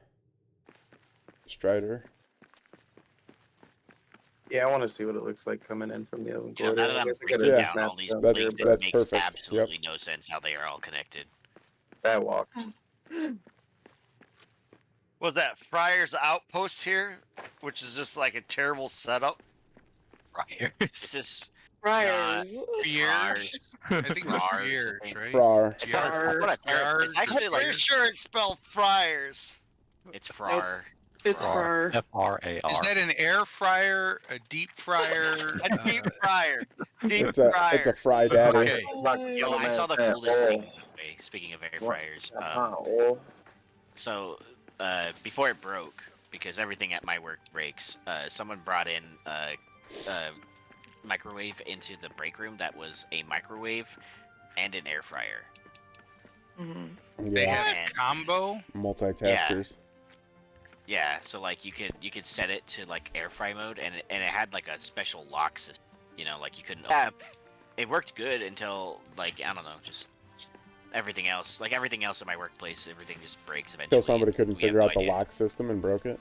Strider. Yeah, I want to see what it looks like coming in from the oven You know, now corridor. that I I'm guess I could breaking have down just all these snapped That's- places, it, it that's makes perfect. Yep. absolutely no sense how they are all connected. that walk. Was that Friar's Outpost here, which is just like a terrible setup? It's Friars. just Friars. Years. I think it's Friars, years, I think. right? Frar. it's not a terrible. It's actually like Pretty sure it's spelled Friars. it's Frar. It's Frar. for F-R-A-R. Is that an air fryer, a deep fryer? A deep fryer. Deep It's a fryer. fry It's not- daddy. Okay. it's not Yo, I saw the Skeleman's coolest head. thing. by the way, Speaking of air What? fryers, Oh, so before it broke, because everything at my work breaks, someone brought in a microwave into the break room that was a microwave and an air fryer. Mhm. They Yeah, had a And- combo. multitaskers. Yeah, so like you could set it to like air fry mode, and it had like a special lock system. You know, like you couldn't. It worked good until like I don't know, just everything else. Like everything else in my workplace, everything just breaks eventually. Until somebody and couldn't we have figure no out the idea. lock system and broke it.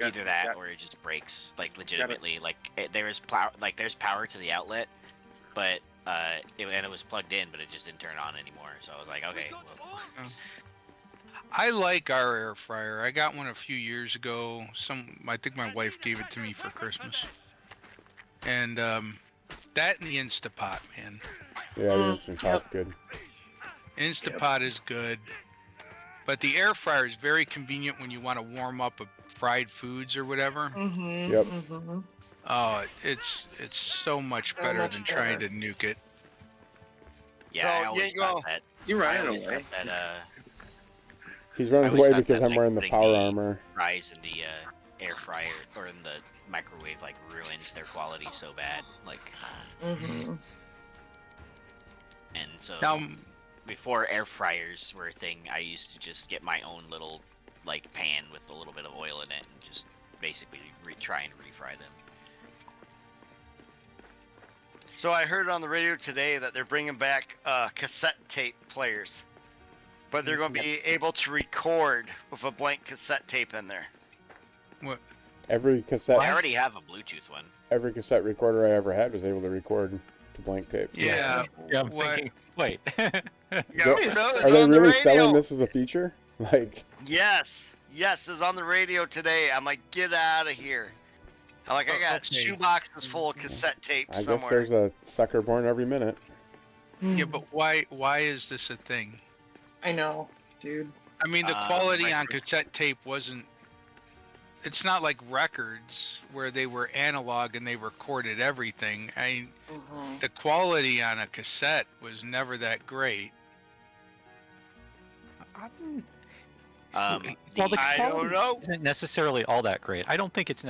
Either that or it just breaks, like legitimately. Like there's power to the outlet, but it was plugged in, but it just didn't turn on anymore. So I was like, okay. Well, I like our air fryer. I got one a few years ago. I think my wife gave it to me for Christmas. And that and the Instapot, man. Yeah, the Instant Pot's good. Instapot is good. But the air fryer is very convenient when you want to warm up fried foods or whatever. Mm-hmm. Yep. Mm-hmm. Oh, it's so much So better much than trying better. to nuke it. Yeah, No, I you always ain't got gonna- that. Is he I running always away? got that. He's I running always away thought because that, I'm like, wearing the putting power the armor. Fries in the air fryer or in the microwave like ruined their quality so bad. Like, Mm-hmm. and so Now, before air fryers were a thing, I used to just get my own little like pan with a little bit of oil in it and just basically try and refry them. So I heard on the radio today that they're bringing back cassette tape players, but they're going to be able to record with a blank cassette tape in there. what? Every cassette, I already have a Bluetooth one. every cassette recorder I ever had was able to record to blank tape. Yeah. Yeah, I'm What? thinking, wait. Yeah, Go- it's Are they on the really selling radio. this as a feature? Like, Yes, it's on the radio today. I'm like, get out of here. I'm like, I got Okay. shoe boxes full of cassette tape I guess somewhere. there's a sucker born every minute. Yeah, but why is this a thing? I know, dude. I mean, the quality on record- cassette tape wasn't. It's not like records where they were analog and they recorded everything. Mm-hmm. The quality on a cassette was never that great. Well, the I don't quality know. isn't necessarily all that great. I don't think it's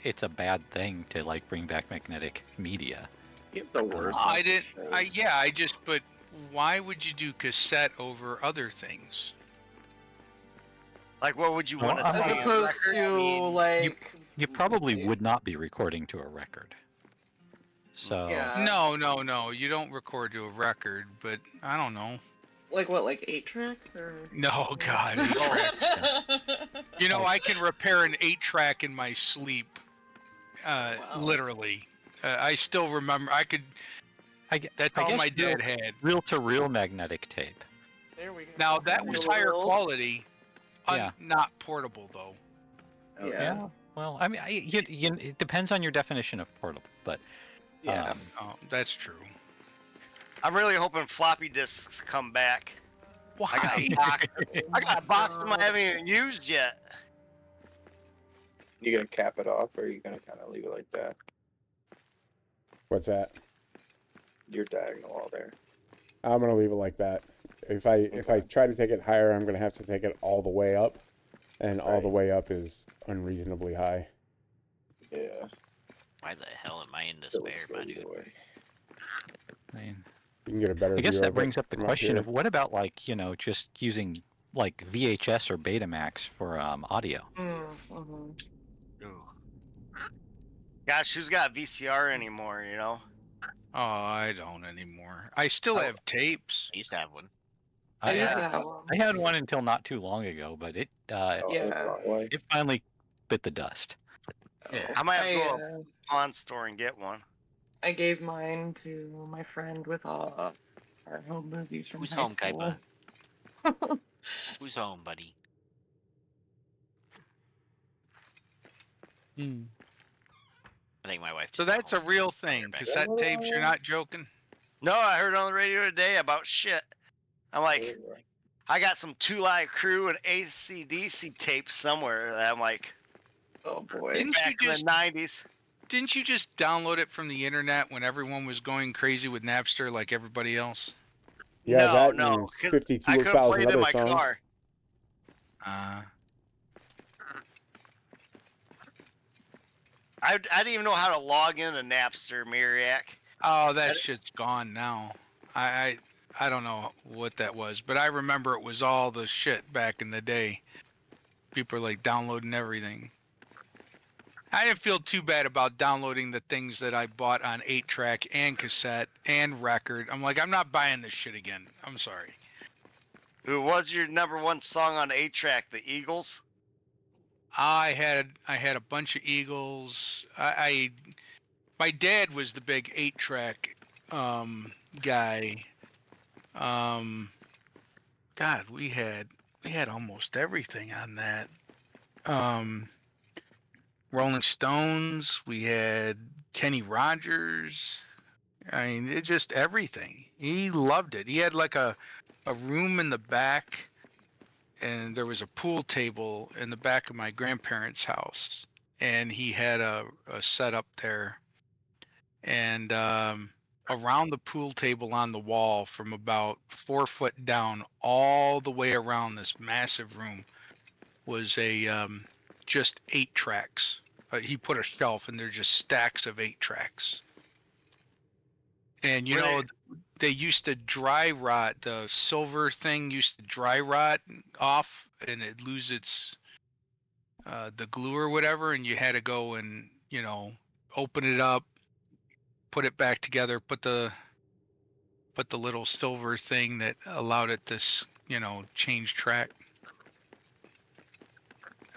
it's a bad thing to like bring back magnetic media. You have the worst. I didn't. controls. But why would you do cassette over other things? Like, what would you Well, want to as see? As in opposed records? to like. You probably would not be recording to a record. So Yeah. No. You don't record to a record, but I don't know. Like what? Like 8 tracks or? No, God, 8 tracks. You know, I can repair an 8-track in my sleep. Wow. Literally. I still remember. That's all guess my dad had. reel-to-reel magnetic tape. There we go. Now that was higher Reels. quality. Yeah. Not portable though. Yeah. Well, I mean, it depends on your definition of portable, but Yeah. Oh, that's true. I'm really hoping floppy disks come back. Why? I got a box of them I haven't even used yet. You gonna cap it off, or are you gonna kind of leave it like that? What's that? Your diagonal wall there. I'm gonna leave it like that. If I try to take it higher, I'm gonna have to take it all the way up, and all the Right. way up is unreasonably high. Yeah. Why the hell am I in Still despair, looks my good either dude? way. I mean, You can get a better. I guess view that of it brings up the from question here. of what about like just using like VHS or Betamax for audio. Mm-hmm. Gosh, who's got VCR anymore, Oh, I don't anymore. I still have tapes. I used to have one. I used to Yeah. have one. I had one until not too long ago, but it Oh, Yeah. the wrong way. it finally bit the dust. Yeah. I might have to go to uh, a pawn store and get one. I gave mine to my friend with all our home movies from Who's high home, school. Kaiba? Who's home, buddy? I think my wife. So just got that's a home. real thing. back. Cassette tapes. You're not joking. No, I heard on the radio today about shit. I'm like, I got some Two Live Crew and AC/DC tapes somewhere. That I'm like, Oh boy. Didn't back you in just the 90s. Didn't you just download it from the internet when everyone was going crazy with Napster like everybody else? Yeah, no, that no, and 'cause I couldn't play 52,000 it in other my songs. car. I didn't even know how to log into Napster, Miriak. Oh, that shit's gone now. I don't know what that was, but I remember it was all the shit back in the day. People are like downloading everything. I didn't feel too bad about downloading the things that I bought on 8-track and cassette and record. I'm like, I'm not buying this shit again. I'm sorry. Who was your number one song on 8-track? The Eagles? I had a bunch of Eagles. My dad was the big 8-track guy. God, we had almost everything on that. Rolling Stones. We had Kenny Rogers. I mean, it just everything. He loved it. He had like a room in the back, and there was a pool table in the back of my grandparents' house, and he had a setup there, and around the pool table on the wall from about 4 foot down all the way around this massive room was a just 8 tracks. He put a shelf and there's just stacks of 8 tracks. And you Were know, they used to dry rot, the silver thing used to dry rot off and it lose its the glue or whatever, and you had to go and, you know, open it up, put it back together, put the little silver thing that allowed it this, you know, change track.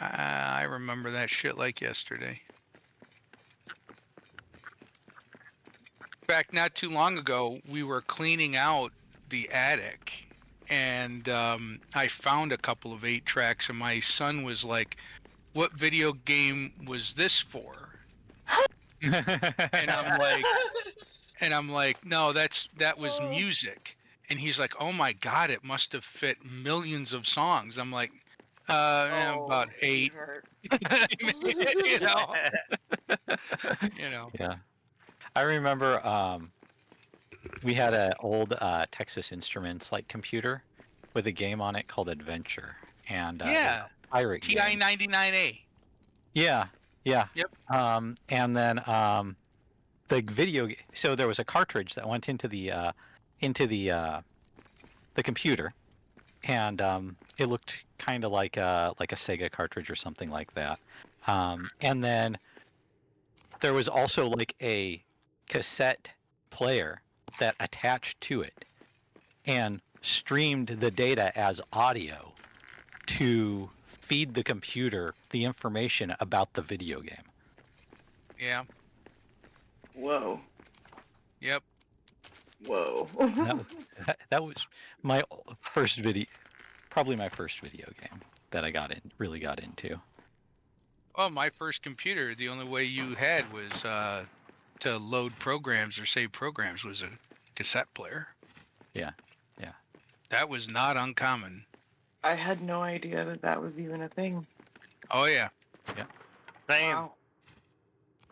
I remember that shit like yesterday. In fact, not too long ago, we were cleaning out the attic, and I found a couple of 8 tracks, and my son was like, "What video game was this for?" And I'm like, "No, that was music." And he's like, "Oh my God, it must have fit millions of songs." I'm like, about 8. You know. You know. Yeah. I remember we had an old Texas Instruments like computer with a game on it called Adventure, and Yeah. pirate TI game. 99A. Yeah, yeah. Yep. And then the video. So there was a cartridge that went into the computer, and it looked kind of like a Sega cartridge or something like that. And then there was also like a cassette player that attached to it and streamed the data as audio to feed the computer the information about the video game. Yeah. Whoa. Yep. Whoa. That was my first video, probably my first video game that I really got into. Well, my first computer, the only way you had was to load programs or save programs was a cassette player. Yeah. That was not uncommon. I had no idea that that was even a thing. Oh yeah. Same. Wow.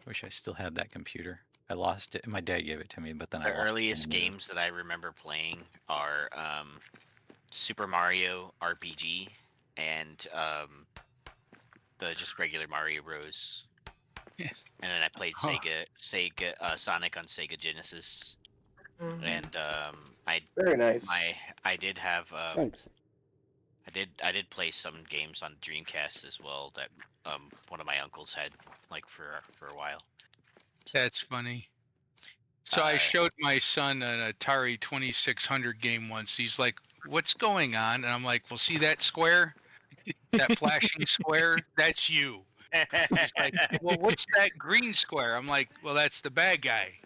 Wish I still had that computer. I lost it. My dad gave it to me, but then The I lost earliest it. games that I remember playing are Super Mario RPG and the just regular Mario Bros. Yes. And then I played Huh. Sonic on Sega Genesis, Mhm. and Very nice. I did have Thanks. I did play some games on Dreamcast as well that one of my uncles had like for a while. That's funny. So I showed my son an Atari 2600 game once. He's like, "What's going on?" And I'm like, "Well, see that square? That flashing square? That's you." He's like, "Well, what's that green square?" I'm like, "Well, that's the bad guy."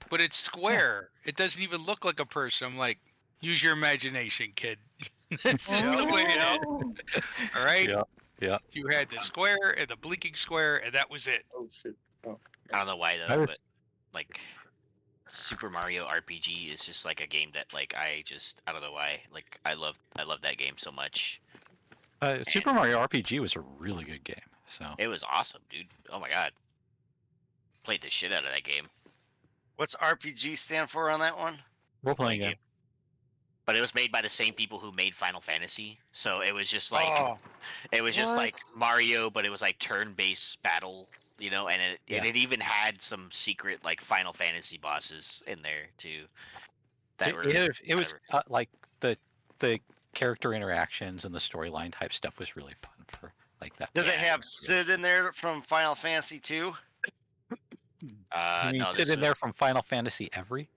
But it's square. It doesn't even look like a person. I'm like, "Use your imagination, kid." That's the way it is. All right? Yeah. You had the square and the blinking square, and that was it. Oh shit. I don't know why though, but like Super Mario RPG is just like a game that like I don't know why, like I love that game so much. Super Mario RPG was a really good game. So It was awesome, dude. Oh my god. Played the shit out of that game. What's RPG stand for on that one? role-playing game. But it was made by the same people who made Final Fantasy. So it was just like Oh, it was just like What? Mario, but it was like turn-based battle, you know, and it even had some secret like Final Fantasy bosses in there too. That were It was like the character interactions and the storyline type stuff was really fun for like that. Did they Yeah, have Sid in there from Final Fantasy 2? You mean no, sit this in there from Final Fantasy Every?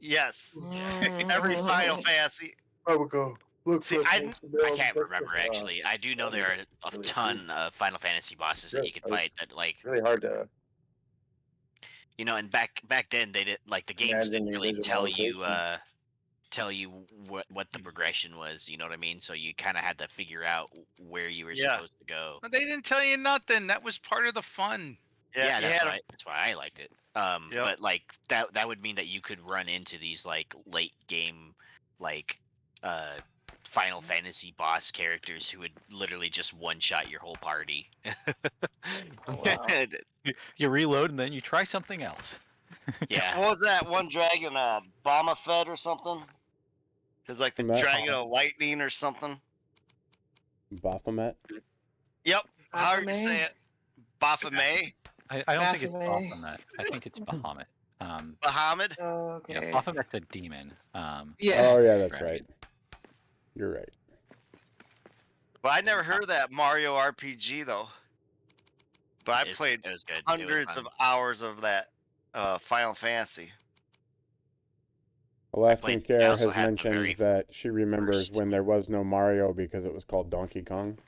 Yes. Mm. Every Final Fantasy. I would go look See, for I things to I build. can't That's remember just, actually. I do know there are a really ton of Final Fantasy bosses that you could That was fight that like really hard to you know, and back then they did like the games imagine didn't the really original location. tell you what the progression was, you know what I mean? So you kind of had to figure out where you were Yeah. supposed to go. but they didn't tell you nothing. That was part of the fun. Yeah, you that's had why that's why I liked it. Yep. But like that would mean that you could run into these like late game like Final Fantasy boss characters who would literally just one-shot your whole party. Oh, wow. You reload and then you try something else. Yeah. What was that one dragon? Bomba Fed or something? It's like the Baphomet? Dragon of Lightning or something. Baphomet? Yep. How do you Baphomet? say it? Baphomet? I don't think it's Baphomet. Baphomet. I think it's Bahamut. Bahamut? Oh, Yeah, okay. Baphomet's a demon. Yeah. Oh yeah, that's Dragon. right. You're right. But I never heard of that Mario RPG though. But I It played was good. It was hundreds fun. of hours of that Final Fantasy. Alaskan I Care also has had the mentioned very that she remembers first- when there was no Mario because it was called Donkey Kong.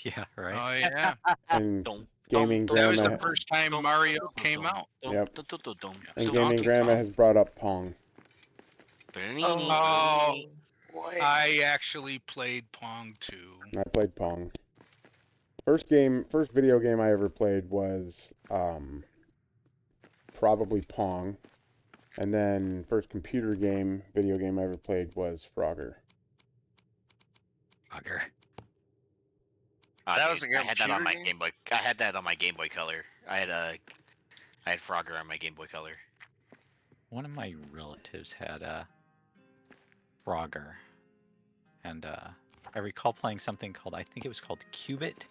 Yeah, right. Oh yeah, And Dum, Gaming dum, that was Grandma the first time Mario came out. Yep. and So Gaming Donkey Grandma Kong. has brought up Pong. Oh, Boy. I actually played Pong too. I played Pong. First video game I ever played was probably Pong, and then first video game I ever played was Frogger. Bugger. That was a I had that on computer my game? Game Boy. I had that on my Game Boy Color. I had Frogger on my Game Boy Color. One of my relatives had a Frogger, and I recall playing something called, I think it was called Cubit.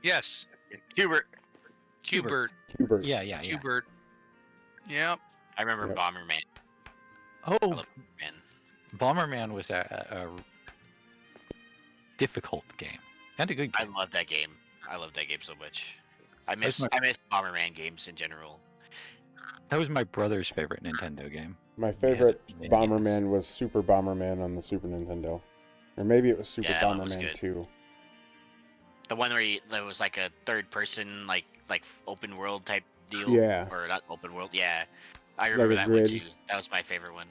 Yes, Hubert. Cubert. Hubert. Yeah. Cubert. Yep. I remember Yep. Bomberman. Oh, Man, Bomberman was a difficult game and a good I game. love that game. I love that game so much. I That's miss Bomberman games in general. That was my brother's favorite Nintendo game. My had favorite minions. Bomberman was Super Bomberman on the Super Nintendo, or maybe it was Super Yeah, that one was Bomberman good. 2. The one where there was like a third-person, like open world type deal. Yeah. Or not open world. Yeah, I remember a that grid. one too. That was my favorite one.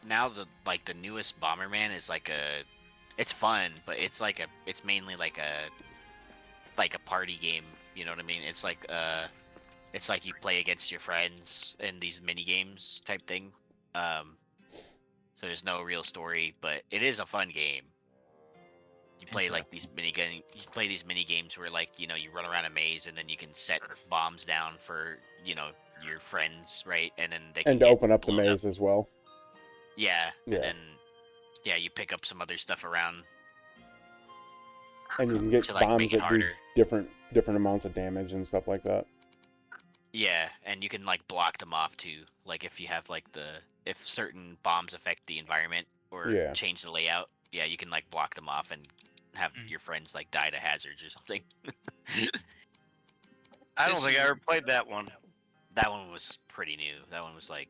Now the newest Bomberman is it's fun, but it's mainly like a party game. You know what I mean? It's like you play against your friends in these mini games type thing. So there's no real story, but it is a fun game. You play these mini games where you run around a maze and then you can set bombs down for your friends, right? And then they can And to get open up the blown maze as well. Yeah, Yeah. and then you pick up some other stuff around And you can get to bombs make it that do harder. different amounts of damage and stuff like that. Yeah, and you can block them off too. Like if you have if certain bombs affect the environment or Yeah. change the layout, yeah, you can block them off and have your friends die to hazards or something. I don't think I ever played that one. That one was pretty new. That one was I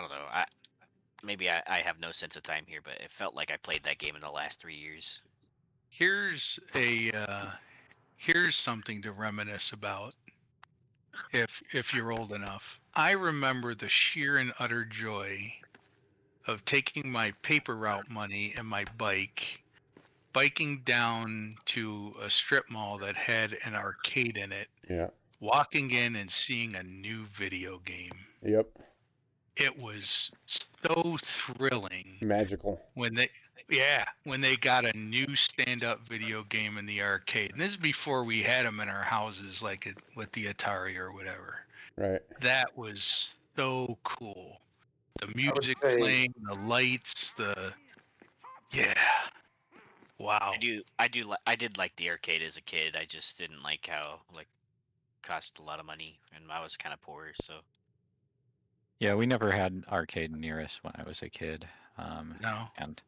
don't know. Maybe I have no sense of time here, but it felt like I played that game in the last 3 years. Here's something to reminisce about. If you're old enough, I remember the sheer and utter joy of taking my paper route money and my biking down to a strip mall that had an arcade in it, Yeah. walking in and seeing a new video game. Yep. It was so thrilling Magical. when they got a new stand-up video game in the arcade. And this is before we had them in our houses, with the Atari or whatever. Right. That was so cool. The music say- playing, the lights, wow. I did like the arcade as a kid. I just didn't like how cost a lot of money, and I was kind of poor, so. Yeah, we never had arcade near us when I was a kid. No. And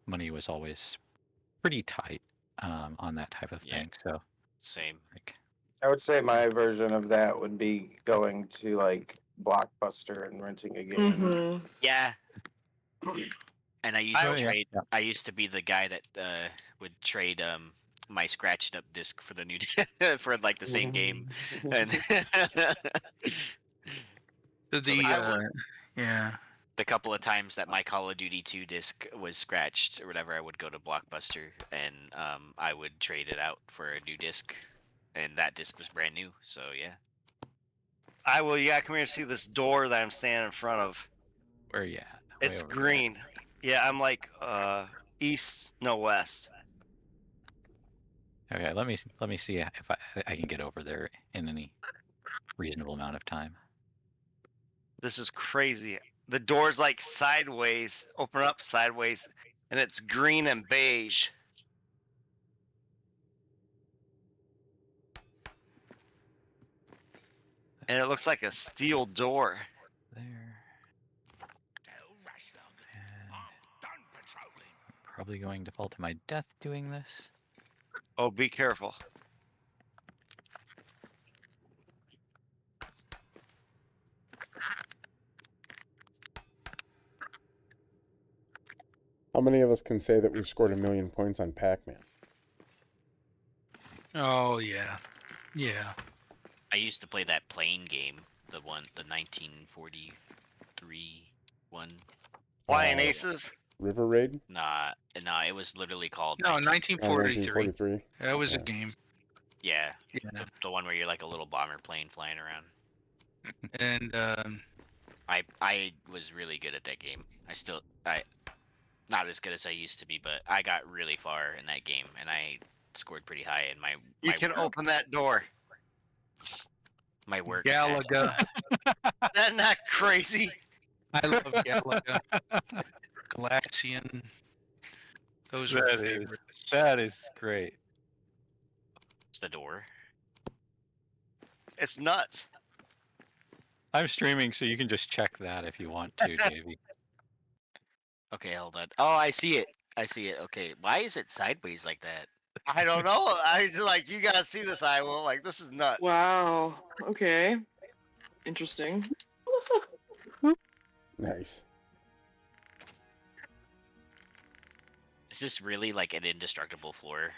money was always pretty tight on that type of Yeah. thing. So, Same. I would say my version of that would be going to Blockbuster and renting a game. Mm-hmm. Yeah. And I used to Oh, yeah. trade. I used to be the guy that would trade my scratched up disc for the new for the same game. And the couple of times that my Call of Duty 2 disc was scratched or whatever, I would go to Blockbuster and I would trade it out for a new disc, and that disc was brand new. So yeah. I will. You gotta come here and see this door that I'm standing in front of. Where are you at? Way It's over there. green. Yeah, I'm like west. Okay, let me see if I can get over there in any reasonable amount of time. This is crazy. The door's like sideways, open up sideways, and it's green and beige. And it looks like a steel door. There. And I'm probably going to fall to my death doing this. Oh, be careful. How many of us can say that we've scored 1,000,000 points on Pac-Man? Oh yeah, yeah. I used to play that plane game, the 1943 one. Flying Aces? River Raid? Nah, it was literally called. No, 1943. 1943. That was a Okay. game. Yeah, Yeah. the one where you're like a little bomber plane flying around. And I was really good at that game. I not as good as I used to be, but I got really far in that game, and I scored pretty high in my. You can open that door. My work. Galaga. That's not crazy. I love Galaga. Galaxian. Those are favorites. That is great. It's the door. It's nuts. I'm streaming, so you can just check that if you want to, Davey. Okay, hold on. Oh, I see it. Okay, why is it sideways like that? I don't know. I like you gotta see this. I will like this is nuts. Wow. Okay. Interesting. Nice. Is this really like an indestructible floor?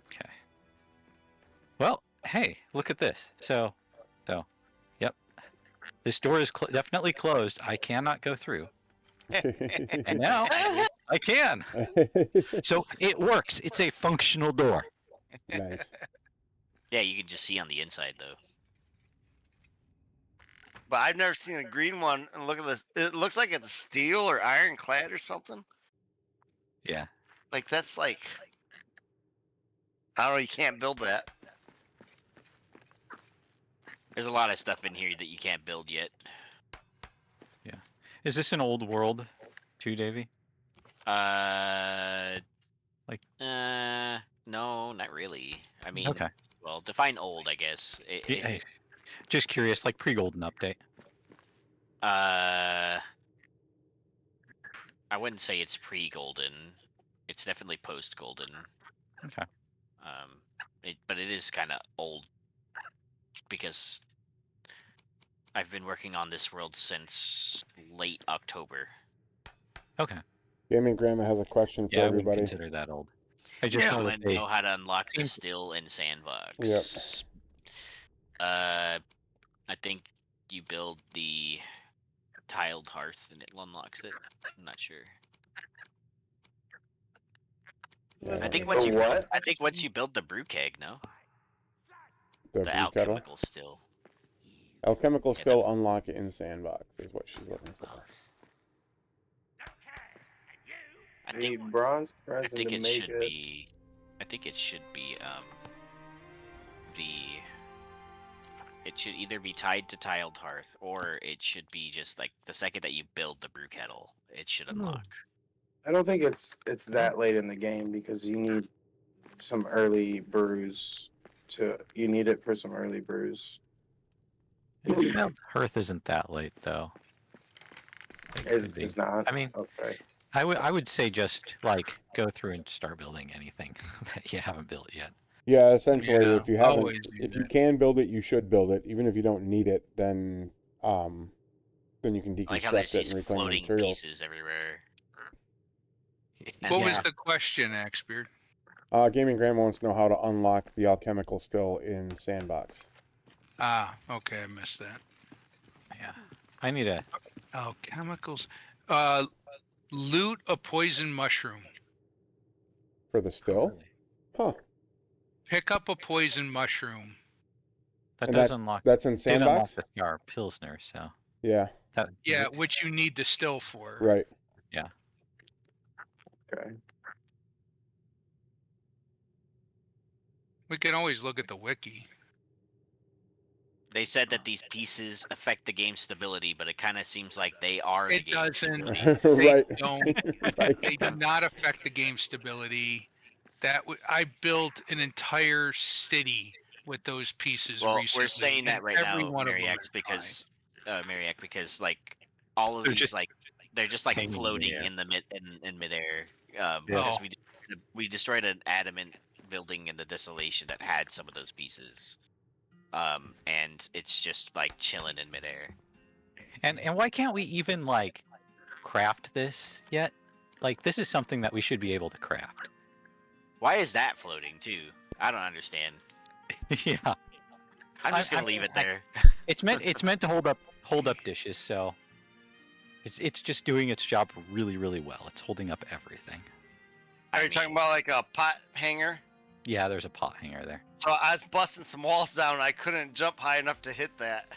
Okay. Well, hey, look at this. So, yep. This door is definitely closed. I cannot go through. And now I can. So it works. It's a functional door. Nice. Yeah, you can just see on the inside though. But I've never seen a green one. And look at this. It looks like it's steel or ironclad or something. Yeah. Like that's like I don't know. You can't build that. There's a lot of stuff in here that you can't build yet. Is this an old world, too, Davey? No, not really. I mean, Okay. well, define old, I guess. Hey, just curious, like pre-golden update. I wouldn't say it's pre-golden. It's definitely post-golden. Okay. But it is kind of old because I've been working on this world since late October. Okay. Gaming Grandma has a question for Yeah, I wouldn't everybody. consider that old. I just I know want that to know how to unlock the seems- still and sandbox. Yep. I think you build the tiled hearth and it unlocks it. I'm not sure. Yeah, I think The once you what? build the brew keg, no, the the brew kettle. alchemical still. Alchemical Yeah, still unlock it in Sandbox is what she's looking for. I A think bronze I present think to it make should it. be. I think it should be It should either be tied to tiled hearth, or it should be just like the second that you build the brew kettle, it should unlock. I don't think it's that late in the game because you need some early brews you need it for some early brews. Tiled hearth isn't that late though. It could be. It's not. I mean, Okay. I would say just like go through and start building anything that you haven't built yet. Yeah, essentially, Yeah, if you haven't, always do if you that. can build it, you should build it. Even if you don't need it, then you can I like how there's deconstruct it these and reclaim the floating materials. pieces everywhere. What was Yeah. the question, Axbeard? Gaming Grandma wants to know how to unlock the alchemical still in Sandbox. Ah, okay, I missed that. Yeah. I need a. Oh, chemicals. Loot a poison mushroom. For the still? Huh. Pick up a poison mushroom. That And does that's, unlock. that's in Did unlock sandbox? the Scar Pilsner, so Yeah, that. Yeah, which you need the still for. right. Yeah. Okay. We can always look at the wiki. They said that these pieces affect the game's stability, but it kind of seems like they are the It game's doesn't. stability. Right. don't. Right. They do not affect the game stability. I built an entire city with those pieces Well, recently. we're saying that and right every now, one of them Mariax, is because like all of They're these just like they're just like hanging in the floating air. in the in midair. Yeah. Because Oh. we destroyed an adamant building in the desolation that had some of those pieces. And it's just like chilling in midair. And why can't we even like craft this yet? Like this is something that we should be able to craft. Why is that floating too? I don't understand. Yeah. I'm just gonna I'm- leave it there. It's meant to hold up dishes, so it's just doing its job really, really well. It's holding up everything. Are you talking about like a pot hanger? Yeah, there's a pot hanger there. So I was busting some walls down. I couldn't jump high enough to hit that.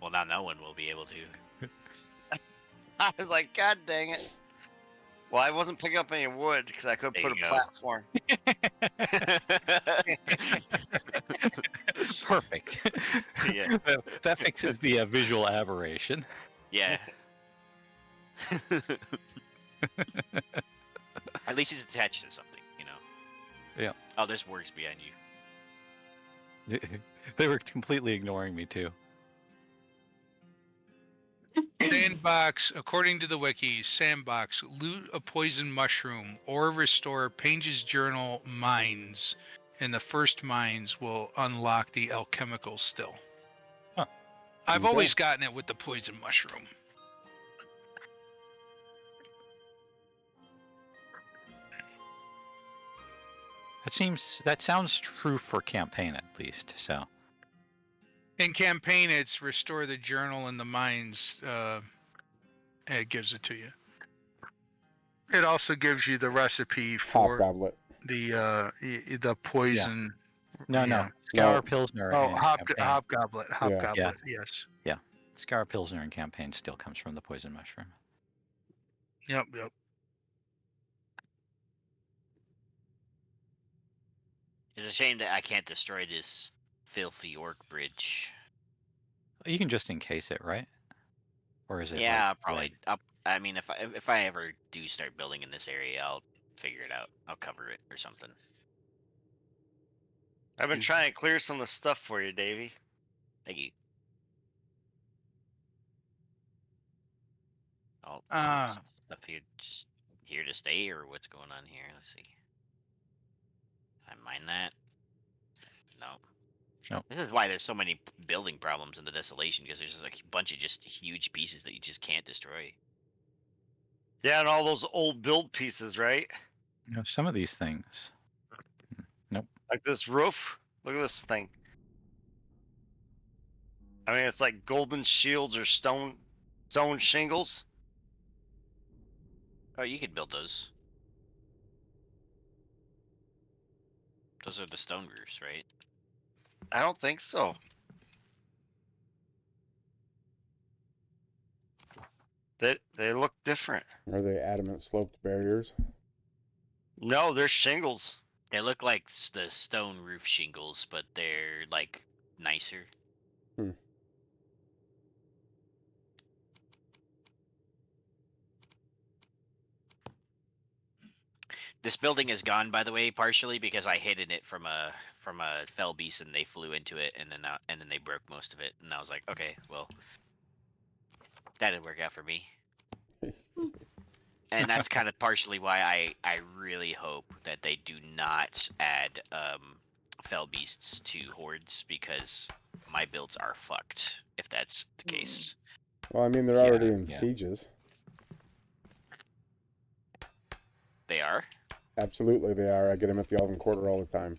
Well, now no one will be able to. I was like, God dang it. Well, I wasn't picking up any wood because I could There put a you go. platform. Perfect. Yeah. That fixes the visual aberration. Yeah. At least it's attached to something, you know. Yeah. Oh, there's works behind you. They were completely ignoring me too. Sandbox, according to the wiki, Sandbox, loot a poison mushroom or restore Page's Journal mines, and the first mines will unlock the alchemical still. Huh. I've Okay. always gotten it with the poison mushroom. That sounds true for campaign at least. So In campaign, it's restore the journal and the mines. It gives it to you. It also gives you the recipe for Hobgoblet. the poison. no, yeah. Scour No. Pilsner. Oh, in campaign. hobgoblet. Hobgoblet. Yes. Scour Pilsner in campaign still comes from the poison mushroom. Yep. It's a shame that I can't destroy this filthy orc bridge. You can just encase it, right? Or is it? Yeah, like, probably. I mean, if I ever do start building in this area, I'll figure it out. I'll cover it or something. I've been trying to clear some of the stuff for you, Davey. Thank you. Oh, stuff here just here to stay, or what's going on here? Let's see. I mine that. No. Nope. This is why there's so many building problems in the desolation, because there's like a bunch of just huge pieces that you just can't destroy. Yeah, and all those old build pieces, right? Some of these things. Nope. Like this roof. Look at this thing. I mean, it's like golden shields or stone shingles. Oh, you could build those. Those are the stone roofs, right? I don't think so. They look different. Are they adamant sloped barriers? No, they're shingles. They look like the stone roof shingles, but they're like nicer. This building is gone, by the way, partially because I hid in it from a fell beast, and they flew into it, and then they broke most of it, and I was like, okay, well, that didn't work out for me. And that's kind of partially why I really hope that they do not add fell beasts to hordes, because my builds are fucked if that's the case. Well, I mean, they're already in sieges. They are? Absolutely, they are. I get them at the Elven Quarter all the time.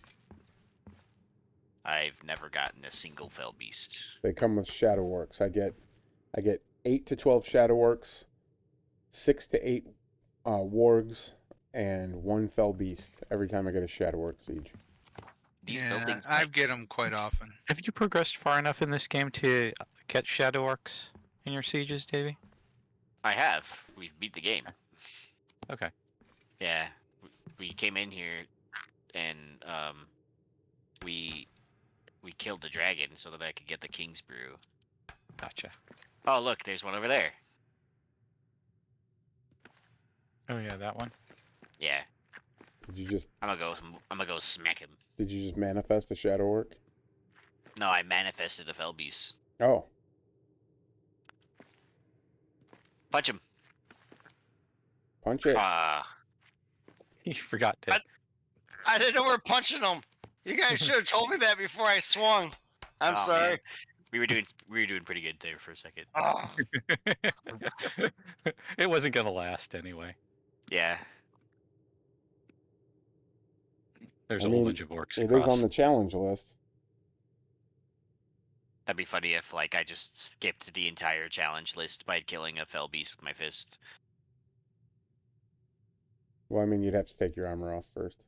I've never gotten a single fell beast. They come with shadow orcs. I get 8 to 12 shadow orcs, 6 to 8 wargs, and 1 fell beast every time I get a shadow orc siege. These Yeah, buildings. I get them quite often. Have you progressed far enough in this game to catch shadow orcs in your sieges, Davey? I have. We've beat the game. Okay. Yeah, we came in here and we killed the dragon so that I could get the king's brew. Gotcha. Oh look, there's one over there. Oh yeah, that one. Yeah, Did you just I'm gonna go smack him. manifest a shadow orc? No, I manifested a fell beast. Oh, Punch him. punch it. You forgot to. I didn't know we were punching them. You guys should have told me that before I swung. I'm Oh, sorry. man. We were doing pretty good there for a second. Oh. It wasn't gonna last anyway. Yeah. There's I a whole mean, bunch of orcs It is across. on the challenge list. That'd be funny if like I just skipped the entire challenge list by killing a fell beast with my fist. Well, I mean, you'd have to take your armor off first.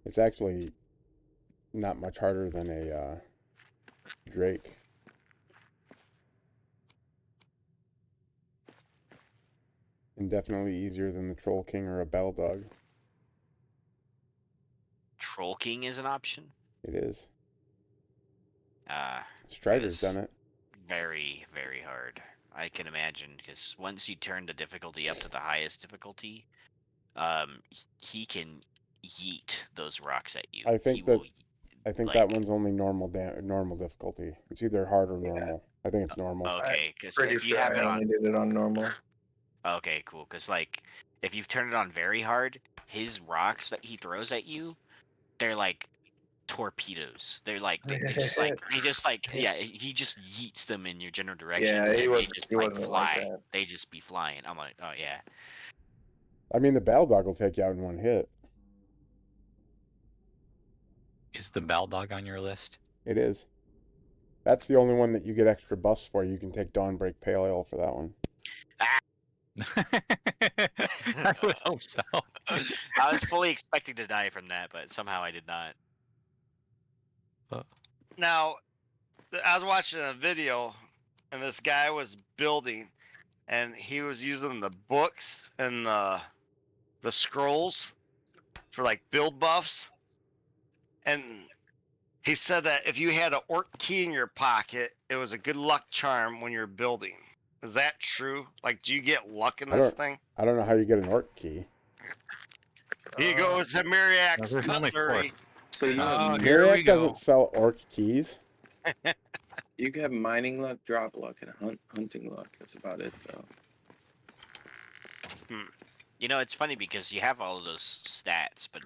It's actually not much harder than a Drake. And definitely easier than the Troll King or a Bell Dog. Troll King is an option. It is. That Strider's is done it. very, very hard. I can imagine because once you turn the difficulty up to the highest difficulty, he can yeet those rocks at you. I think He that- will, I think like- that one's only normal difficulty. It's either hard or normal. I think it's normal. Okay, because Pretty if you sure have it I on, only did it on normal. okay, cool. Because like, if you've turned it on very hard, his rocks that he throws at you, they're like torpedoes. They're like they just like yeah, he just yeets them in your general direction. Yeah, and he they wasn't. just He like wasn't fly. like that. They just be flying. I'm like, oh yeah. I mean, the Bell Dog will take you out in one hit. Is the Baldog on your list? It is. That's the only one that you get extra buffs for. You can take Dawnbreak Pale Ale for that one. I would hope so. I was fully expecting to die from that, but somehow I did not. Now, I was watching a video, and this guy was building, and he was using the books and the scrolls for like build buffs. And he said that if you had an orc key in your pocket, it was a good luck charm when you're building. Is that true? Like, do you get luck in this thing? I don't know how you get an Orc key. Here goes the Myriax there's only four. cutlery. So you Oh, have, here we Myriac go. doesn't sell Orc keys. you have mining luck, drop luck, and hunting luck. That's about it, though. You know, it's funny because you have all of those stats, but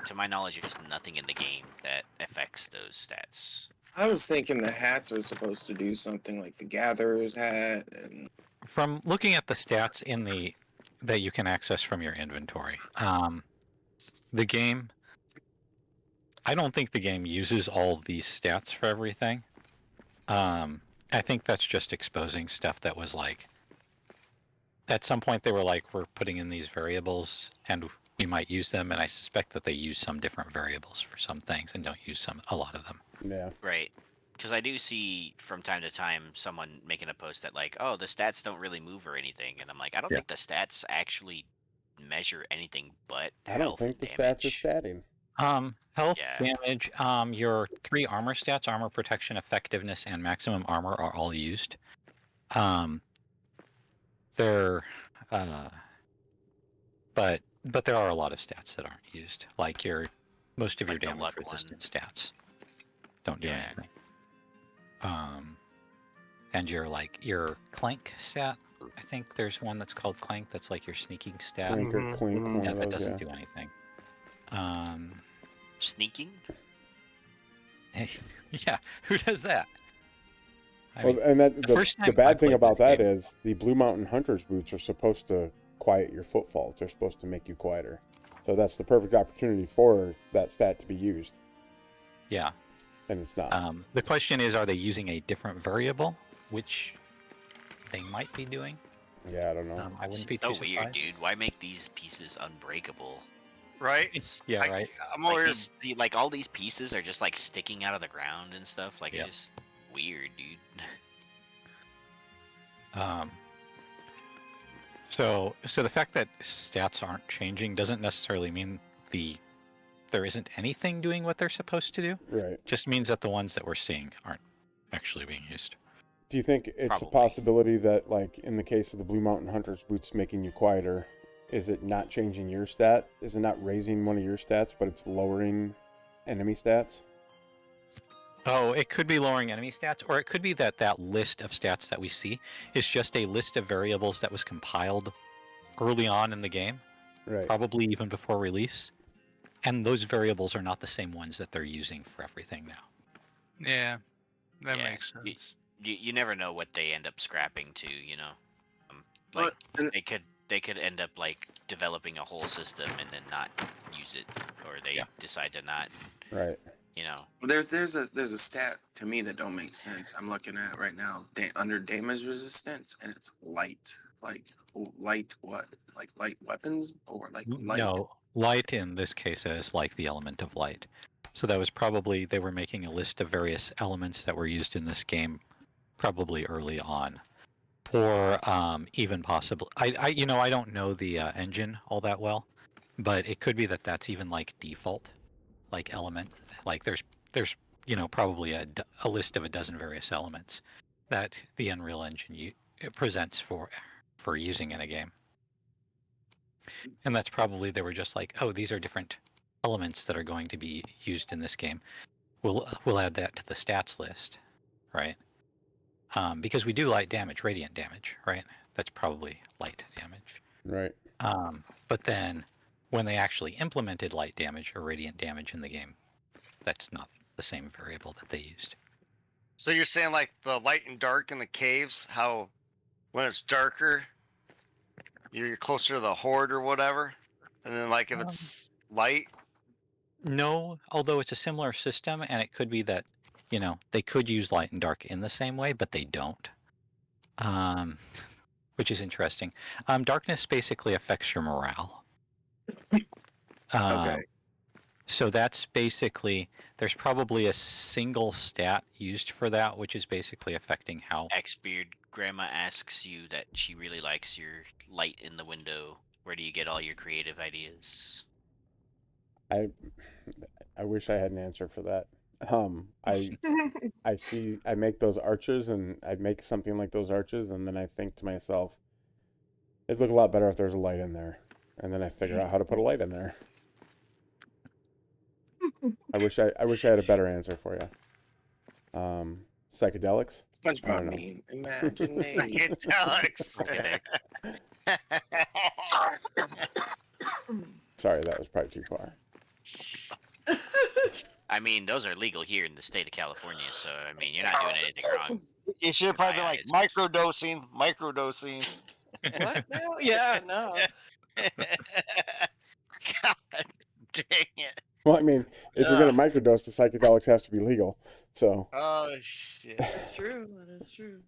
to my knowledge, there's nothing in the game that affects those stats. I was thinking the hats were supposed to do something like the Gatherer's hat, and From looking at the stats in the that you can access from your inventory, the game. I don't think the game uses all of these stats for everything. I think that's just exposing stuff that was like. At some point, they were like, "We're putting in these variables, and we might use them." And I suspect that they use some different variables for some things and don't use a lot of them. Yeah. Right. Because I do see from time to time someone making a post that like, oh, the stats don't really move or anything, and I'm like, I don't Yeah. think the stats actually measure anything but I don't health think the and stats are damage. statting. Health, Yeah. damage, your 3 armor stats, armor protection, effectiveness, and maximum armor are all used. They're, but there are a lot of stats that aren't used. Like most of your Like the damage luck resistant stats don't do Yeah. anything. And your clank stat, I think there's one that's called clank. That's like your sneaking stat. Clink or clink, one Yeah, of that those, doesn't yeah. do anything. Sneaking? Yeah, who does that? I Well, mean, and that, the the, first the time I bad thing played about this that game- is the Blue Mountain Hunter's boots are supposed to quiet your footfalls. They're supposed to make you quieter. So that's the perfect opportunity for that stat to be used, yeah. and it's not. The question is, are they using a different variable, which they might be doing? Yeah, I don't know. I wouldn't be So too weird, surprised. dude. Why make these pieces unbreakable? Right? Yeah, right. I'm Like over here. like all these pieces are just like sticking out of the ground and stuff. Like Yep. it's just weird, dude. So the fact that stats aren't changing doesn't necessarily mean there isn't anything doing what they're supposed to do. Right. Just means that the ones that we're seeing aren't actually being used. Do you think it's Probably. a possibility that, like, in the case of the Blue Mountain Hunter's boots making you quieter, is it not changing your stat? Is it not raising one of your stats, but it's lowering enemy stats? Oh, it could be lowering enemy stats, or it could be that that list of stats that we see is just a list of variables that was compiled early on in the game, Right. probably even before release, and those variables are not the same ones that they're using for everything now. Yeah, that Yeah, makes sense. You never know what they end up scrapping to, you know. Like and they could end up like developing a whole system and then not use it, or they Yeah. decide to not, Right. you know. there's a stat to me that don't make sense. I'm looking at right now under damage resistance, and it's light. Like light what? Like light weapons or like light? No, light in this case is like the element of light. So that was probably, they were making a list of various elements that were used in this game probably early on. Or even possibly, I don't know the engine all that well, but it could be that that's even like default, like element. Like there's probably a list of a dozen various elements that the Unreal Engine it presents for using in a game. And that's probably, they were just like, oh, these are different elements that are going to be used in this game. We'll add that to the stats list, right? Because we do light damage, radiant damage, right? That's probably light damage. Right. But then when they actually implemented light damage or radiant damage in the game, that's not the same variable that they used. So you're saying like the light and dark in the caves, how when it's darker, you're closer to the horde or whatever, and then like if it's light. No, although it's a similar system, and it could be that, they could use light and dark in the same way, but they don't. Which is interesting. Darkness basically affects your morale. Okay. So that's basically, there's probably a single stat used for that, which is basically affecting how... Xbeard Grandma asks you that she really likes your light in the window. Where do you get all your creative ideas? I wish I had an answer for that. I make those arches, and I make something like those arches, and then I think to myself, it'd look a lot better if there's a light in there. And then I figure out how to put a light in there. I wish I had a better answer for you. Psychedelics? I don't SpongeBob know. meme. Imagination. Psychedelics. Sorry, that was probably too far. I mean, those are legal here in the state of California, so I mean, you're not doing anything wrong. You should have probably been like microdosing. What? No, yeah, no. God dang it. Well, I mean, if you're gonna microdose, the psychedelics has to be legal. So Oh shit. That's true. That is true.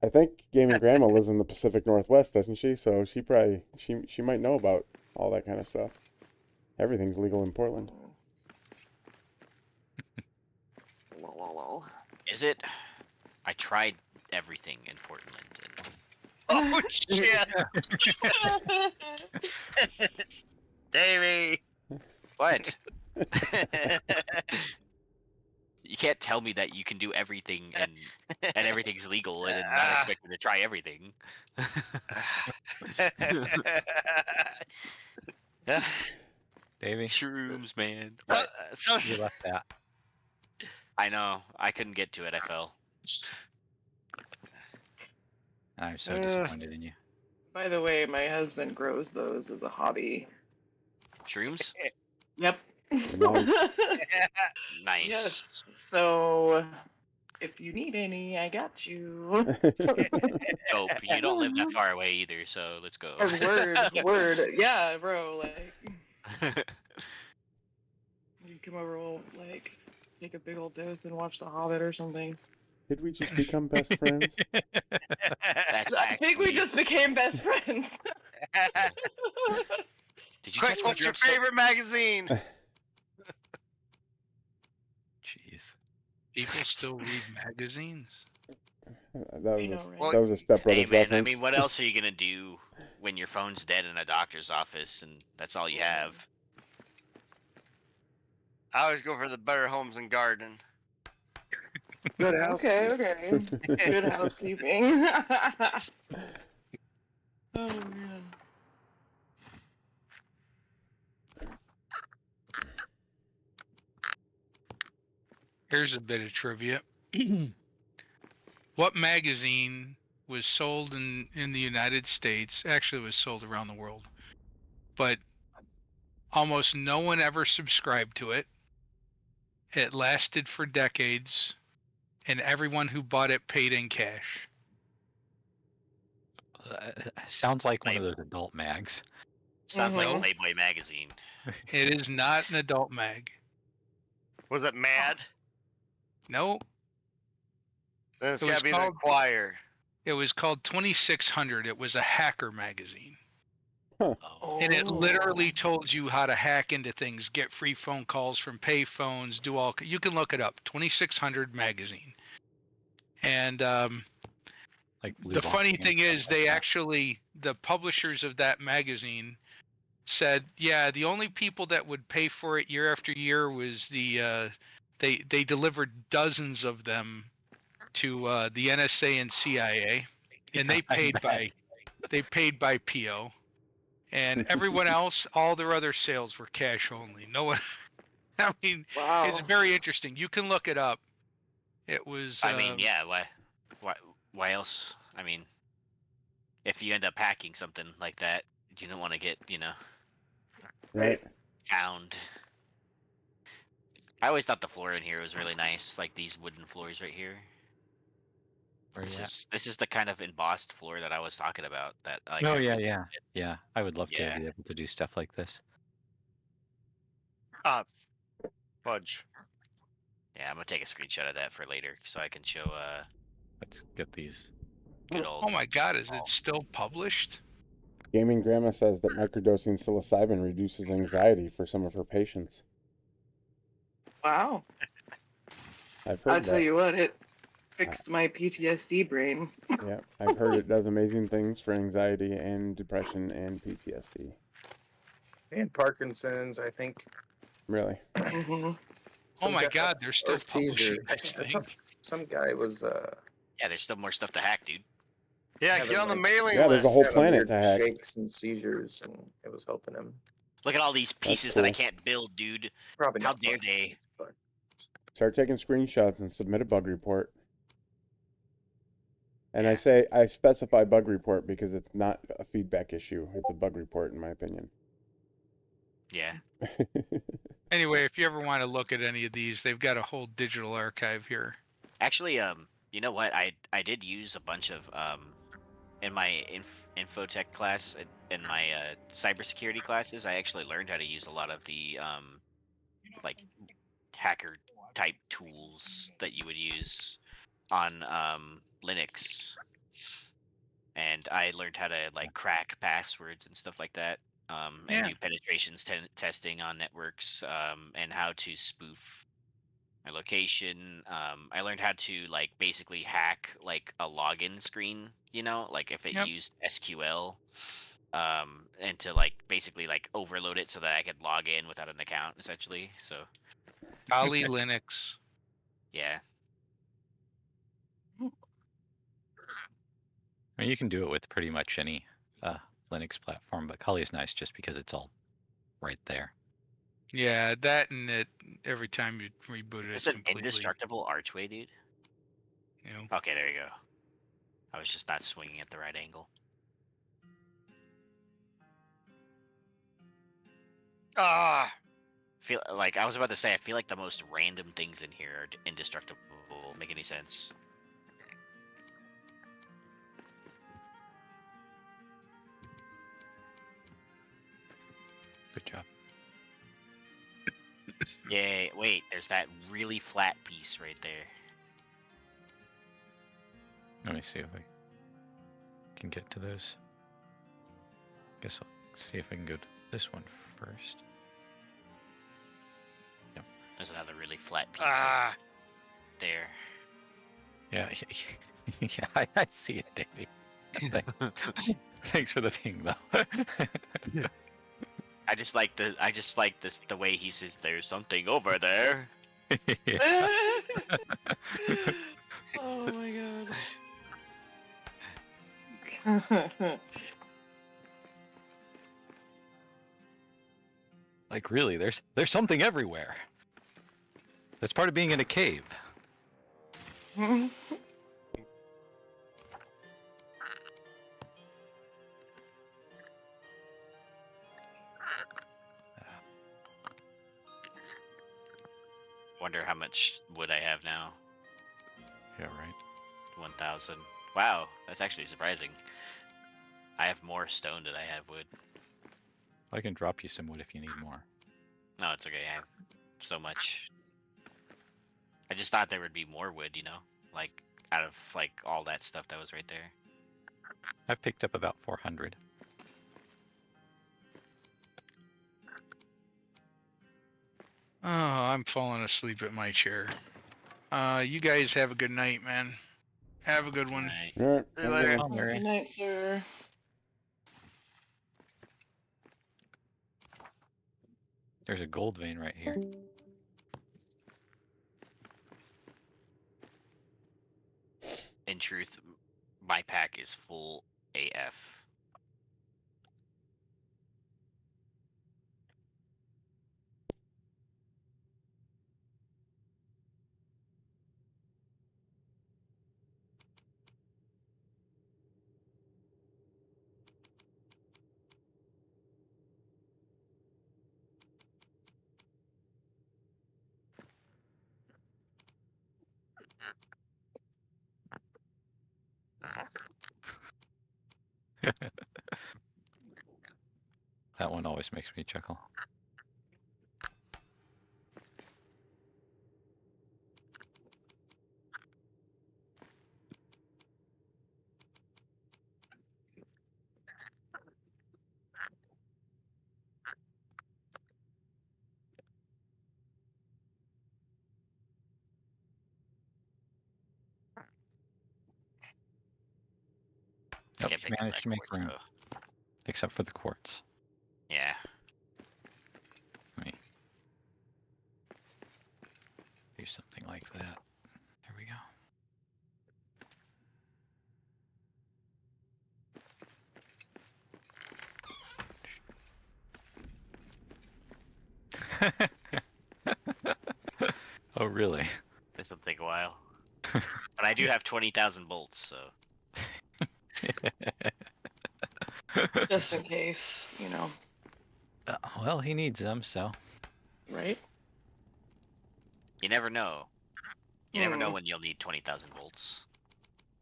I think Gaming Grandma lives in the Pacific Northwest, doesn't she? So she probably she might know about all that kind of stuff. Everything's legal in Portland. Lol. Is it? I tried everything in Portland. Oh shit. Davey. What? You can't tell me that you can do everything and everything's legal and not expect me to try everything. Davey, Shrooms, man. So you left that. I know. I couldn't get to it. I fell. I'm so disappointed in you. By the way, my husband grows those as a hobby. Shrooms? Yep. Nice. Yes. So, if you need any, I got you. Dope. You don't live that far away either, so let's go. Word. Yeah, bro. Like, you come over, we'll like take a big old dose and watch The Hobbit or something. Did we just become best friends? That's I think we actually. just became best friends. Did you Quick, catch my what's your drug favorite magazine? Jeez. People still read magazines. I know, right? That was a Step Hey Brothers man, reference. I mean, what else are you gonna do when your phone's dead in a doctor's office and that's all you have? I always go for the Better Homes and Garden. Good house. Okay. Good housekeeping. Oh man. Here's a bit of trivia. What magazine was sold in the United States? Actually, it was sold around the world, but almost no one ever subscribed to it. It lasted for decades, and everyone who bought it paid in cash. Sounds like one of those adult mags. Sounds like Mhm. Playboy magazine. It is not an adult mag. Was it Mad? No, Then it's It gotta was be the called- Inquirer. it was called 2600. It was a hacker magazine. Oh. And it Oh. literally told you how to hack into things, get free phone calls from pay phones, do all. You can look it up. 2600 magazine. And Like blue the funny bonking and thing stuff is, like they that. actually, the publishers of that magazine said, yeah, the only people that would pay for it year after year was they delivered dozens of them to the NSA and CIA, and they I paid by PO. And everyone else, all their other sales were cash only. No one. I mean, Wow. it's very interesting. You can look it up. It was. I mean, yeah. Why else? I mean, if you end up hacking something like that, you don't want to get, Right. found. I always thought the floor in here was really nice, like these wooden floors right here. Where you at? This is the kind of embossed floor that I was talking about. That like. Oh I yeah, really- yeah, yeah. I would love Yeah. to be able to do stuff like this. Fudge. Yeah, I'm gonna take a screenshot of that for later so I can show Let's get these. good old. Oh my God! Is it still published? Gaming Grandma says that microdosing psilocybin reduces anxiety for some of her patients. Wow. I've heard I'll tell that. you what, it fixed my PTSD brain. Yeah, I've heard it does amazing things for anxiety and depression and PTSD. And Parkinson's, I think. Really? Mhm. Oh Some my guy- God! They're still or seizure. publishing this Some, thing. some guy was Yeah, there's still more stuff to hack, dude. Yeah, Having, get on the like- mailing Yeah, there's list. a whole having planet weird to hack. shakes and seizures, and it was helping him. Look at all these pieces that I cool. can't build, dude. Probably How not dare they? Parkinson's, but Start taking screenshots and submit a bug report. And Yeah. I specify bug report because it's not a feedback issue. It's a bug report, in my opinion. Yeah. Anyway, if you ever want to look at any of these, they've got a whole digital archive here. Actually, you know what? I did use a bunch of in my infotech class in my cybersecurity classes. I actually learned how to use a lot of the like hacker type tools that you would use on Linux, and I learned how to like crack passwords and stuff like that. And Yeah. do penetrations testing on networks, and how to spoof my location. I learned how to like basically hack like a login screen, like if it Yep. used SQL, and to like basically like overload it so that I could log in without an account, essentially. So Kali Linux. yeah, I mean, you can do it with pretty much any Linux platform, but Kali is nice just because it's all right there. Yeah, that and it. Every time you reboot it, it's it's an completely. indestructible archway, dude. You know. Okay, there you go. I was just not swinging at the right angle. Ah, Feel like I was about to say, I feel like the most random things in here are indestructible. Make any sense? Good job. Yay! Wait, there's that really flat piece right there. Let me see if I can get to those. Guess I'll see if I can go to this one first. There's another really flat piece Ah, there. Yeah, yeah, I see it, Davey. Thanks for the ping, though. I just like the way he says there's something over there. Yeah. Oh my god. Like, really, there's something everywhere. That's part of being in a cave. Wonder how much wood I have now. Yeah, right. 1,000. Wow, that's actually surprising. I have more stone than I have wood. I can drop you some wood if you need more. No, it's okay. I have so much. I just thought there would be more wood, you know, like out of like all that stuff that was right there. I've picked up about 400. Oh, I'm falling asleep at my chair. You guys have a good night, man. Have a good one. Right. All right. See you have a later. good one. Good night, sir. There's a gold vein right here. In truth, my pack is full AF. That one always makes me chuckle. Yep, Can't you pick up managed that to make quartz, room, though. except for the quartz. Yeah. Let me do something like that. There we go. Oh, really? This will take a while. But I do have 20,000 bolts, so. Just in case, you know, Well, he needs them, so. right? You never know. You never know Hmm. when you'll need 20,000 bolts.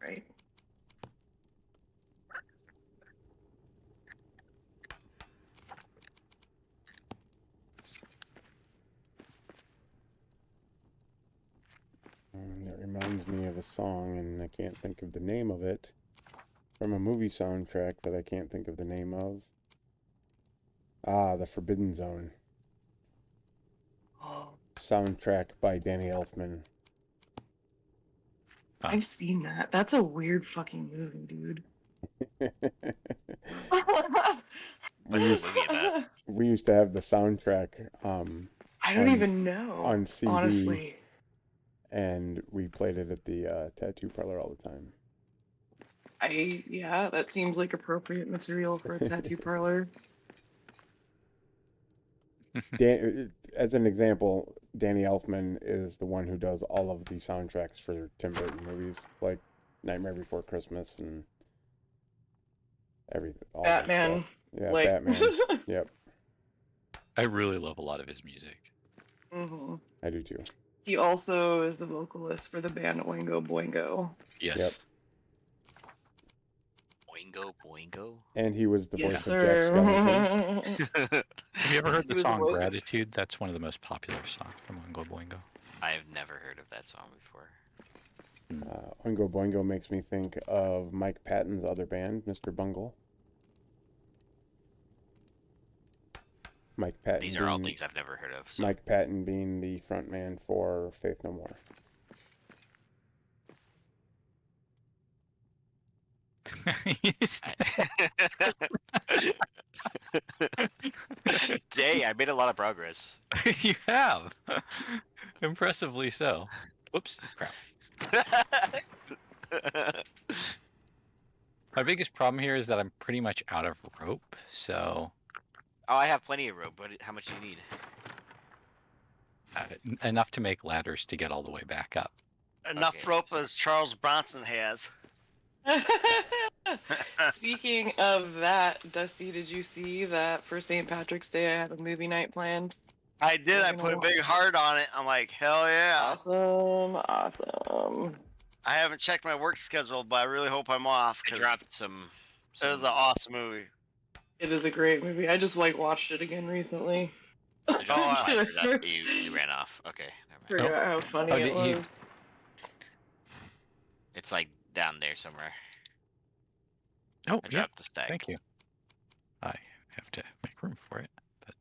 Right. That reminds me of a song, and I can't think of the name of it, from a movie soundtrack that I can't think of the name of. Ah, The Forbidden Zone. Oh, Soundtrack by Danny Elfman. Huh. I've seen that. That's a weird fucking movie, dude. What's the movie about? We used to have the soundtrack I don't on- even know. on CD. Honestly. and we played it at the tattoo parlor all the time. Yeah, that seems like appropriate material for a tattoo parlor. As an example, Danny Elfman is the one who does all of the soundtracks for Tim Burton movies, like Nightmare Before Christmas and everything. All that Batman. stuff. Yeah, Like... Batman. Yep, I really love a lot of his music. hmm I do too. He also is the vocalist for the band Oingo Boingo. Yes. Boingo, boingo. And he was the Yes, voice of Jack Skellington. sir. Have you ever heard He the was the song voice- Gratitude? That's one of the most popular songs from Oingo Boingo. I've never heard of that song before. Oingo Boingo makes me think of Mike Patton's other band, Mr. Bungle. Mike Patton. These are all things I've never heard of. So. Mike Patton being the front man for Faith No More. Jay, I made a lot of progress. You have. Impressively so. Whoops. Crap. My biggest problem here is that I'm pretty much out of rope, so... Oh, I have plenty of rope, but how much do you need? Enough to make ladders to get all the way back up. Enough Okay. rope as Charles Bronson has. Speaking of that, Dusty, did you see that for St. Patrick's Day I have a movie night planned? I did. I put a big heart on it. I'm like, hell yeah. Awesome. I haven't checked my work schedule, but I really hope I'm off. I 'cause dropped some. It was an awesome movie. It is a great movie. I just watched it again recently. You ran off. Okay, never mind. Forgot how funny it was. It's like down there somewhere. Oh, I yeah. dropped the stack. Thank you. I have to make room for it, but...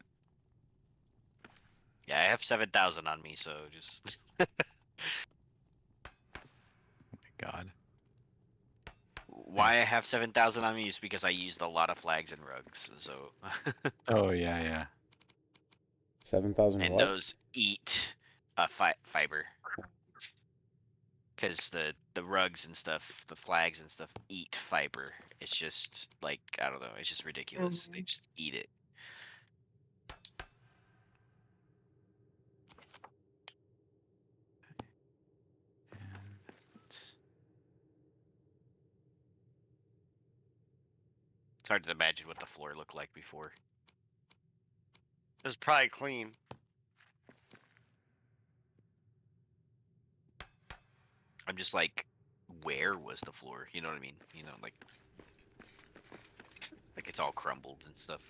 Yeah, I have 7,000 on me, so just. Oh my god. Why I have 7,000 on me is because I used a lot of flags and rugs, so. Oh, yeah. 7,000 And what? those eat fiber. Because the rugs and stuff, the flags and stuff eat fiber. It's just like, I don't know, it's just ridiculous. They just eat it. It's hard to imagine what the floor looked like before. It was probably clean. I'm just like, where was the floor? You know what I mean? You know, like it's all crumbled and stuff.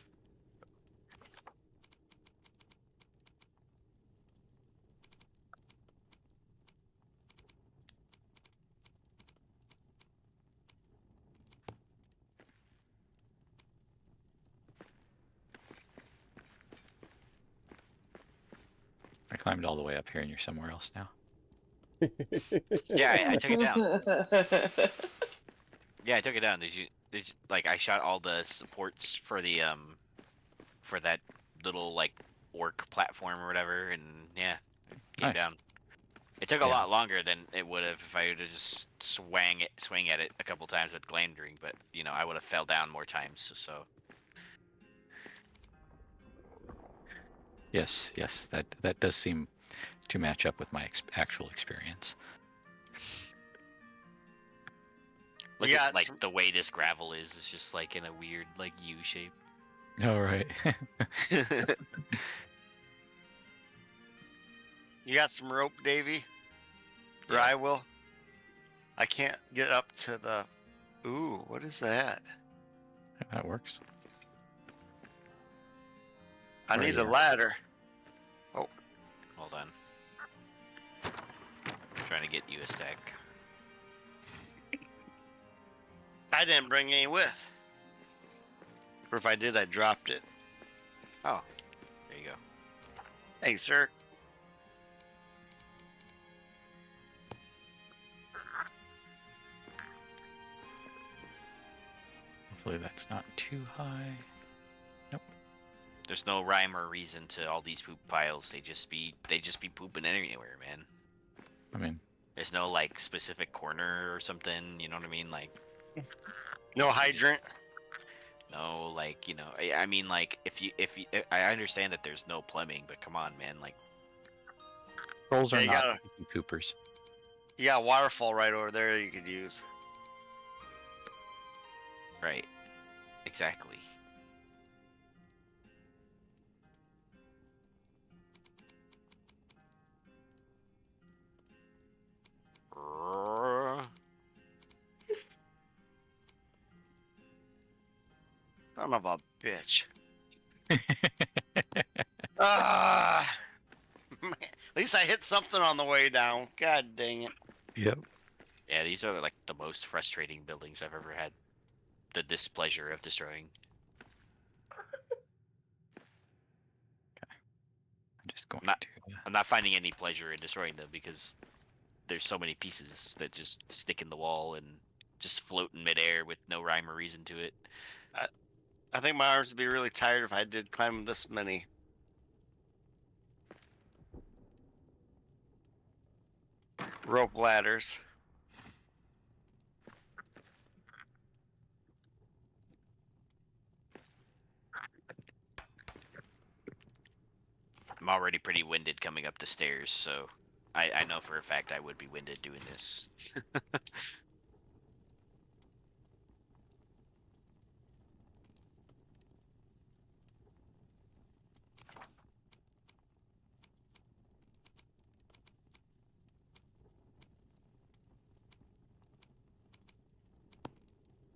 I climbed all the way up here and you're somewhere else now. Yeah, I took it down. Yeah, I took it down. There's like I shot all the supports for the for that little like orc platform or whatever, and yeah, it came Nice. down. It took a lot longer than it would have if I would have just swing at it a couple times with Glamdring, but you know I would have fell down more times. So Yes, that does seem to match up with my actual experience. look You at got like some- the way this gravel is. It's just like in a weird like U shape. All right. You got some rope, Davey? Or Yeah. I will. I can't get up to the. Ooh, what is that? That works. I Right need a here. ladder. Hold on. Trying to get you a stack. I didn't bring any with. Or if I did, I dropped it. Oh, there you go. Hey, sir. Hopefully that's not too high. There's no rhyme or reason to all these poop piles. They just be pooping anywhere, man. I mean, There's no like specific corner or something. You know what I mean? Like No hydrant. no, like you know. I mean, like if you, I understand that there's no plumbing, but come on, man. Like trolls are Yeah, you not gotta- picky poopers. You got a waterfall right over there you could use. right, exactly. Son of a bitch. Ah, man. At least I hit something on the way down. God dang it. Yep. Yeah, these are like the most frustrating buildings I've ever had the displeasure of destroying. I'm just going Not- to. I'm not finding any pleasure in destroying them because there's so many pieces that just stick in the wall and just float in midair with no rhyme or reason to it. I think my arms would be really tired if I did climb this many. Rope ladders. I'm already pretty winded coming up the stairs, so I know for a fact I would be winded doing this.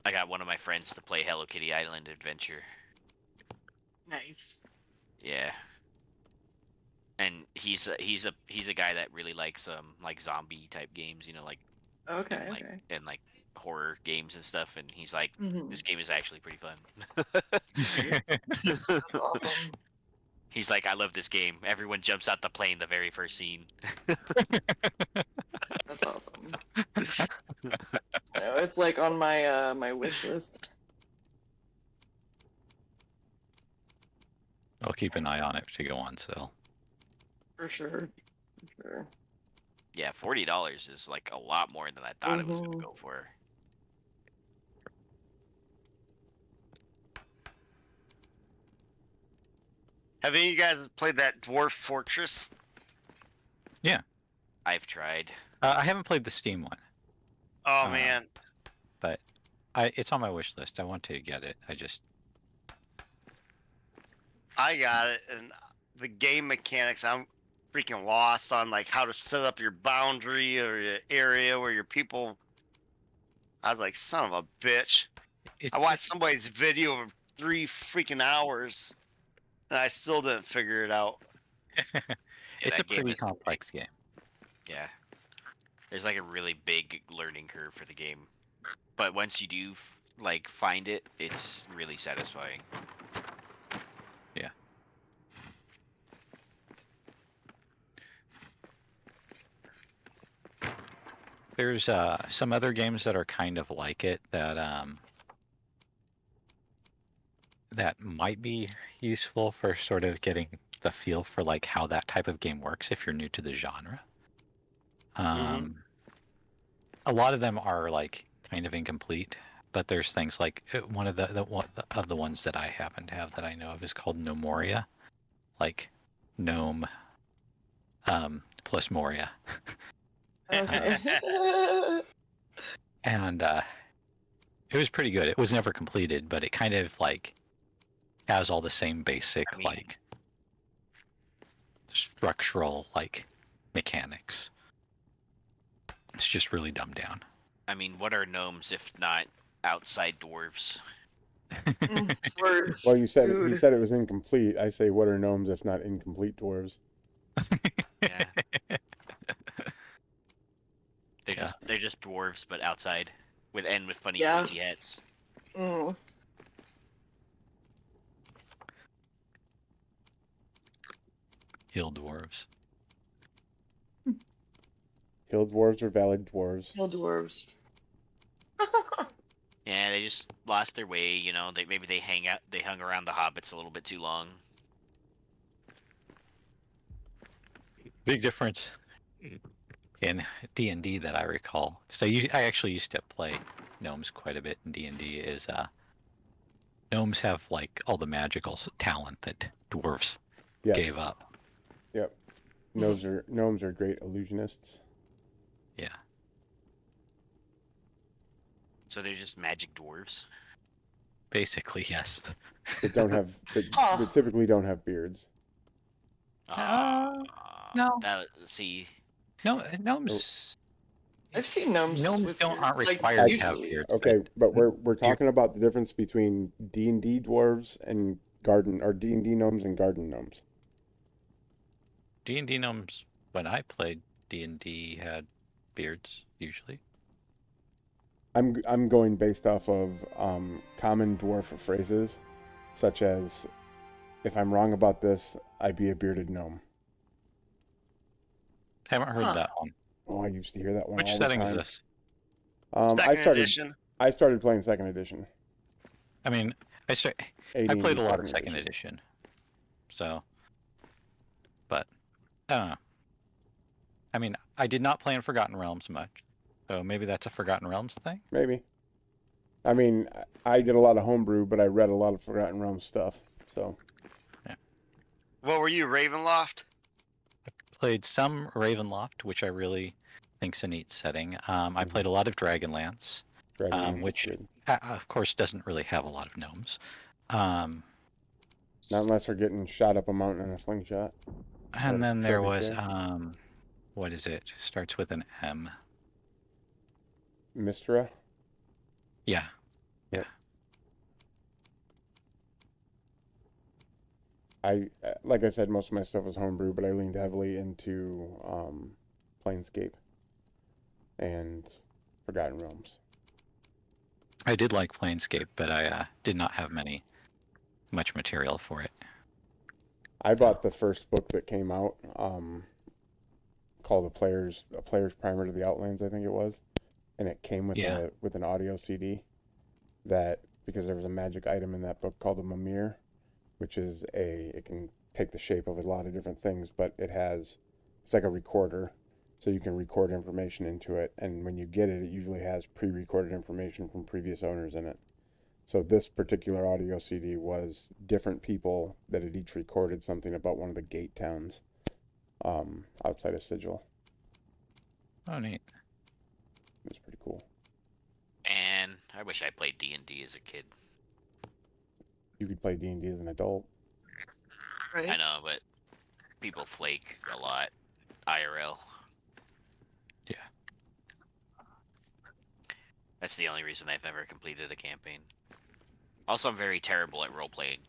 I got one of my friends to play Hello Kitty Island Adventure. Nice. Yeah. And he's a guy that really likes like zombie type games, you know, like Okay. like Okay. and like horror games and stuff, and he's like, Mhm. this game is actually pretty fun. That's awesome. He's like, I love this game. Everyone jumps out the plane the very first scene. That's awesome. I know, it's like on my my wish list. I'll keep an eye on it to go on sale. For sure. For sure. Yeah, $40 is like a lot more than I thought it was going to Mhm. go for. Have any of you guys played that Dwarf Fortress? I've tried. I haven't played the Steam one, Oh Uh, man, but it's on my wish list. I want to get it. I got it, and the game mechanics, I'm freaking lost on like how to set up your boundary or your area where your people. I was like, son of a bitch. It's I watched somebody's video of 3 freaking hours, and I still didn't figure it out. Yeah, it's a that game pretty is complex game. Yeah. There's like a really big learning curve for the game. But once you do like find it, it's really satisfying. Yeah. There's some other games that are kind of like it that might be useful for sort of getting the feel for like how that type of game works if you're new to the genre. A lot of them are like kind of incomplete, but there's things like one of the ones that I happen to have that I know of is called Moria, like gnome plus Moria. Okay. And it was pretty good. It was never completed, but it kind of like has all the same basic I mean- like structural like mechanics. It's just really dumbed down. I mean, what are gnomes if not outside dwarves? Word. Well, you said he Dude. said it was incomplete. I say, what are gnomes if not incomplete dwarves? Yeah. They're Yeah. they're just dwarves but outside with funny Yeah. pointy hats. Mm. Hill dwarves. Hill dwarves are valid dwarves. Hill dwarves. Yeah, they just lost their way, you know. They hung around the hobbits a little bit too long. Big difference in D&D that I recall. So I actually used to play gnomes quite a bit in D&D. Is gnomes have like all the magical talent that dwarves Yes. gave up. Yep. Gnomes are great illusionists. Yeah. So they're just magic dwarves. Basically, yes. That don't have that typically don't have beards. No. See, No, gnomes. I've seen gnomes. Gnomes with aren't beards, like, required to have usually. beards. Okay, but we're talking about the difference between D&D dwarves and garden or D&D gnomes and garden gnomes. D&D gnomes. When I played D&D, had beards usually. I'm going based off of common dwarf phrases, such as, "If I'm wrong about this, I be a bearded gnome." Haven't heard Huh. that one. Oh, I used to hear that one Which all setting the is time. this? Second edition. I started playing second edition. I mean, I played a lot of second edition. So, but I don't know. I mean, I did not play in Forgotten Realms much, so maybe that's a Forgotten Realms thing. Maybe. I mean, I did a lot of homebrew, but I read a lot of Forgotten Realms stuff. So. Yeah. What were you, Ravenloft? I played some Ravenloft, which I really think's a neat setting. I played a lot of Dragonlance, which of course doesn't really have a lot of gnomes. Not unless they're getting shot up a mountain in a slingshot. And then there was what is it? Starts with an M. Mystra? Yeah. Yep. Like I said, most of my stuff was homebrew, but I leaned heavily into Planescape and Forgotten Realms. I did like Planescape, but I did not have much material for it. I bought the first book that came out, called A Player's Primer to the Outlands, I think it was, and it came with with an audio CD. That because there was a magic item in that book called a Mimir, which is it can take the shape of a lot of different things, but it's like a recorder, so you can record information into it, and when you get it, it usually has pre-recorded information from previous owners in it. So this particular audio CD was different people that had each recorded something about one of the gate towns outside of Sigil. Oh, neat. It was pretty cool. And I wish I played D&D as a kid. You could play D&D as an adult. Right. I know, but people flake a lot. IRL. Yeah. That's the only reason I've ever completed a campaign. Also, I'm very terrible at role-playing.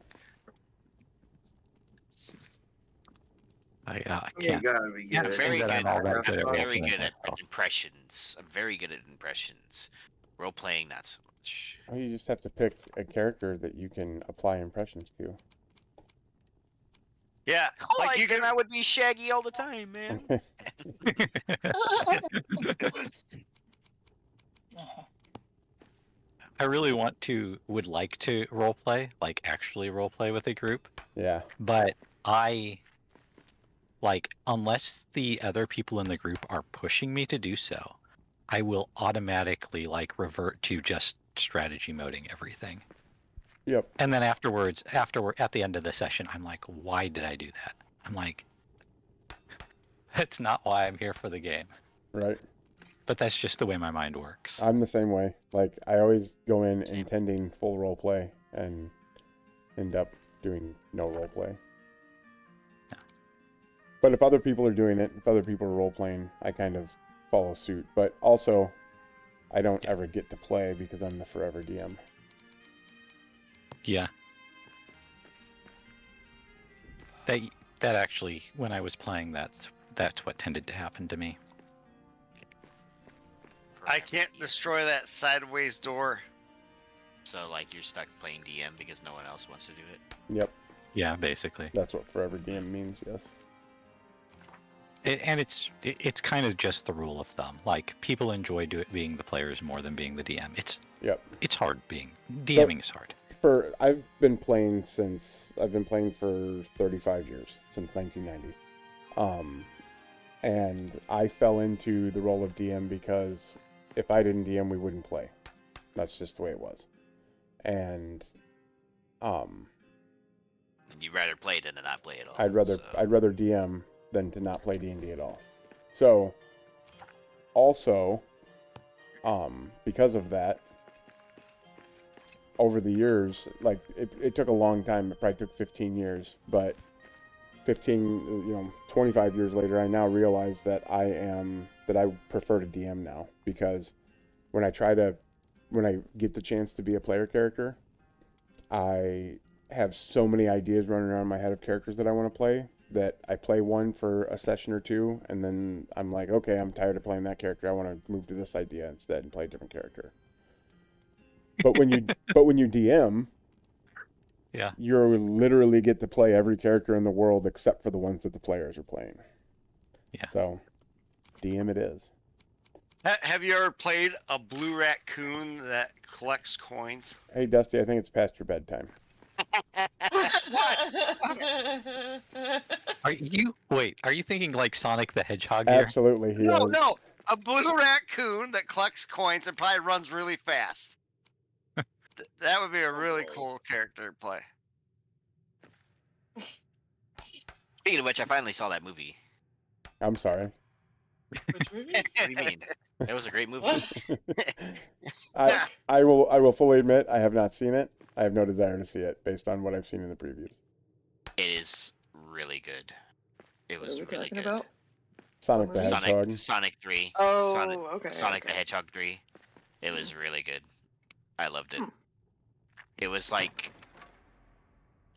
I You can't. gotta be Yeah, good. very good. I'm very good at impressions. I'm very good at impressions. Role-playing, not so much. Well, you just have to pick a character that you can apply impressions to. Yeah, Like you can. I would be Shaggy all the time, man. I really would like to roleplay, like actually roleplay with a group. Yeah. But unless the other people in the group are pushing me to do so, I will automatically revert to just strategy moding everything. Yep. And then at the end of the session, I'm like, why did I do that? I'm like, that's not why I'm here for the game. Right. But that's just the way my mind works. I'm the same way. Like, I always go in intending full role play and end up doing no role play. Yeah. But if other people are doing it, if other people are role playing, I kind of follow suit. But also, I don't ever get to play because I'm the forever DM. Yeah. That actually, when I was playing, that's what tended to happen to me. I can't destroy that sideways door. So you're stuck playing DM because no one else wants to do it. Yep. Yeah, basically. That's what forever DM means. Yes. And it's kind of just the rule of thumb. Like, people enjoy being the players more than being the DM. It's hard DMing is hard. I've been playing for 35 years, since 1990. And I fell into the role of DM because if I didn't DM, we wouldn't play. That's just the way it was. And you'd rather play than to not play at all. I'd rather DM than to not play D&D at all. So also, because of that, over the years, it took a long time. It probably took 15 years, but 25 years later, I now realize that I prefer to DM now, because when I get the chance to be a player character, I have so many ideas running around my head of characters that I want to play, that I play one for a session or two, and then I'm like, okay, I'm tired of playing that character. I want to move to this idea instead and play a different character. But when you DM, Yeah. you literally get to play every character in the world except for the ones that the players are playing. Yeah. So, DM it is. Have you ever played a blue raccoon that collects coins? Hey, Dusty, I think it's past your bedtime. Are you thinking like Sonic the Hedgehog here? Absolutely, he is. No, a blue raccoon that collects coins and probably runs really fast. That would be a really cool character to play. Speaking of which, I finally saw that movie. I'm sorry. Which movie? What do you mean? That was a great movie. What? I will fully admit I have not seen it. I have no desire to see it based on what I've seen in the previews. It is really good. It What was are we really talking good. about? Sonic the movie? Hedgehog. Sonic 3. Oh, Sonic okay. the Hedgehog 3. It was really good. I loved it. Hmm. It was like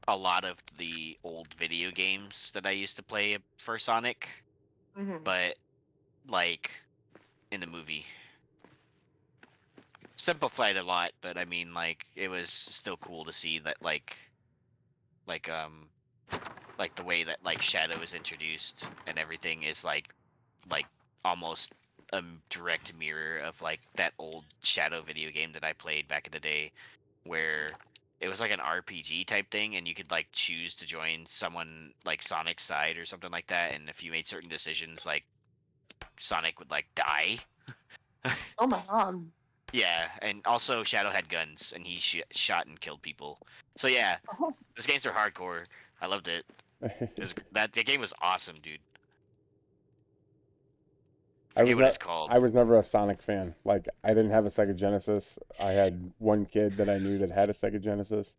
a lot of the old video games that I used to play for Sonic, Mhm. but like in the movie. Simplified a lot, but I mean, like, it was still cool to see that like the way that like Shadow is introduced and everything is like almost a direct mirror of like that old Shadow video game that I played back in the day, where it was like an RPG type thing, and you could like choose to join someone like Sonic's side or something like that, and if you made certain decisions, like Sonic would like die. Oh my god. Yeah, and also Shadow had guns, and he shot and killed people. So yeah, Oh, those games are hardcore. I loved it. The game was awesome, dude. I forget what it's called. I was never a Sonic fan. Like, I didn't have a Sega Genesis. I had one kid that I knew that had a Sega Genesis,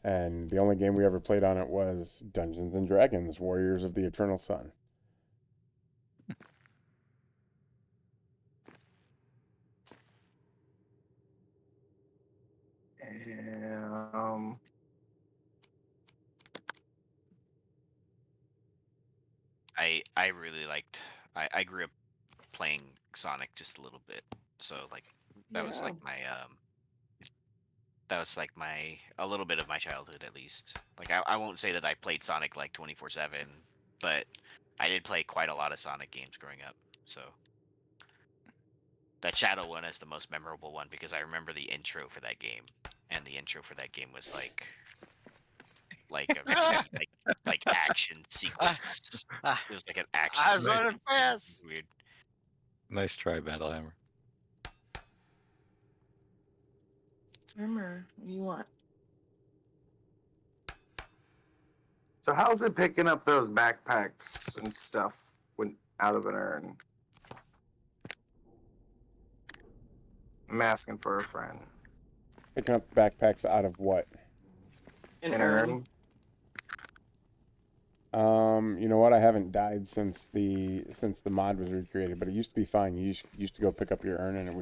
and the only game we ever played on it was Dungeons and Dragons: Warriors of the Eternal Sun. Yeah, I really liked. I grew up playing Sonic just a little bit, so like that was yeah. like my a little bit of my childhood at least. Like I won't say that I played Sonic like 24/7, but I did play quite a lot of Sonic games growing up. So that Shadow one is the most memorable one because I remember the intro for that game, and the intro for that game was like a like action sequence. It was like an action. I was sequence. running fast. Weird. Nice try, Battle Hammer. Remember, what do you want? So how's it picking up those backpacks and stuff when out of an urn? I'm asking for a friend. Picking up backpacks out of what? An urn? You know what? I haven't died since the mod was recreated, but it used to be fine. You used to go pick up your urn, and it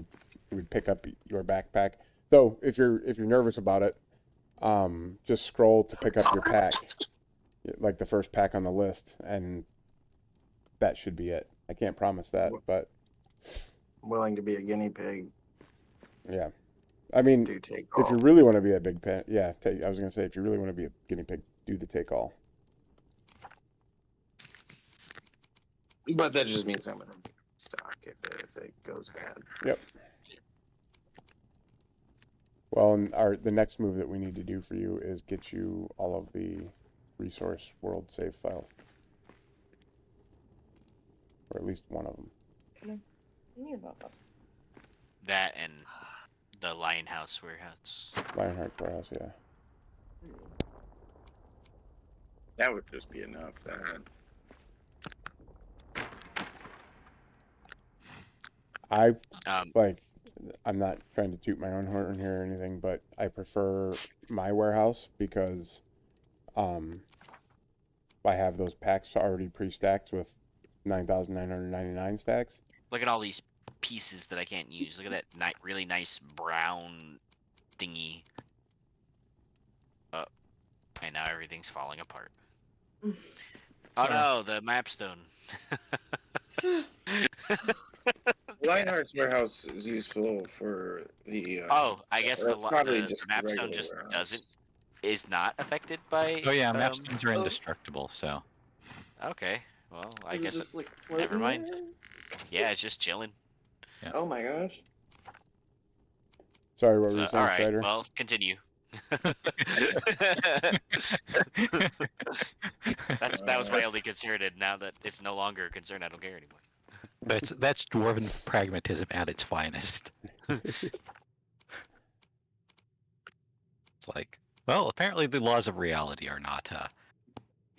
would pick up your backpack. So if you're nervous about it, just scroll to pick up your pack, like the first pack on the list, and that should be it. I can't promise that, but I'm willing to be a guinea pig. yeah. I mean, Do take if all. you really want to be a big pan, yeah. I was gonna say if you really want to be a guinea pig, do the take all. But that just means I'm gonna be stuck if it goes bad. Yep. Well, and the next move that we need to do for you is get you all of the resource world save files, or at least one of them. That and the Lionhouse warehouse. Lionheart warehouse, yeah. That would just be enough. That I Um, like. I'm not trying to toot my own horn here or anything, but I prefer my warehouse because I have those packs already pre-stacked with 9,999 stacks. Look at all these pieces that I can't use. Look at that really nice brown thingy. And now everything's falling apart. Oh no, the map stone. Lionheart's warehouse is useful for the. Oh, I guess that's probably the just the mapstone regular just warehouse. is not affected by. Oh yeah, mapstones are Oh. indestructible, so Okay, well, I Is it guess just like floating never mind. there? Yeah, it's just chilling. Yeah. Oh my gosh. Sorry, what were So, you all saying, right, Strider? well, continue. That was my only concern, and now that it's no longer a concern, I don't care anymore. that's dwarven pragmatism at its finest. It's like, well, apparently the laws of reality are not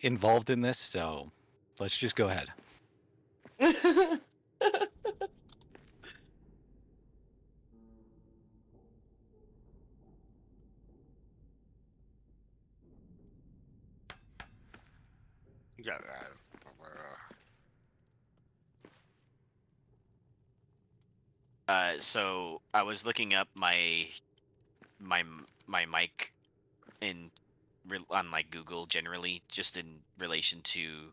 involved in this, so let's just go ahead. Yeah. So I was looking up my mic on like Google generally, just in relation to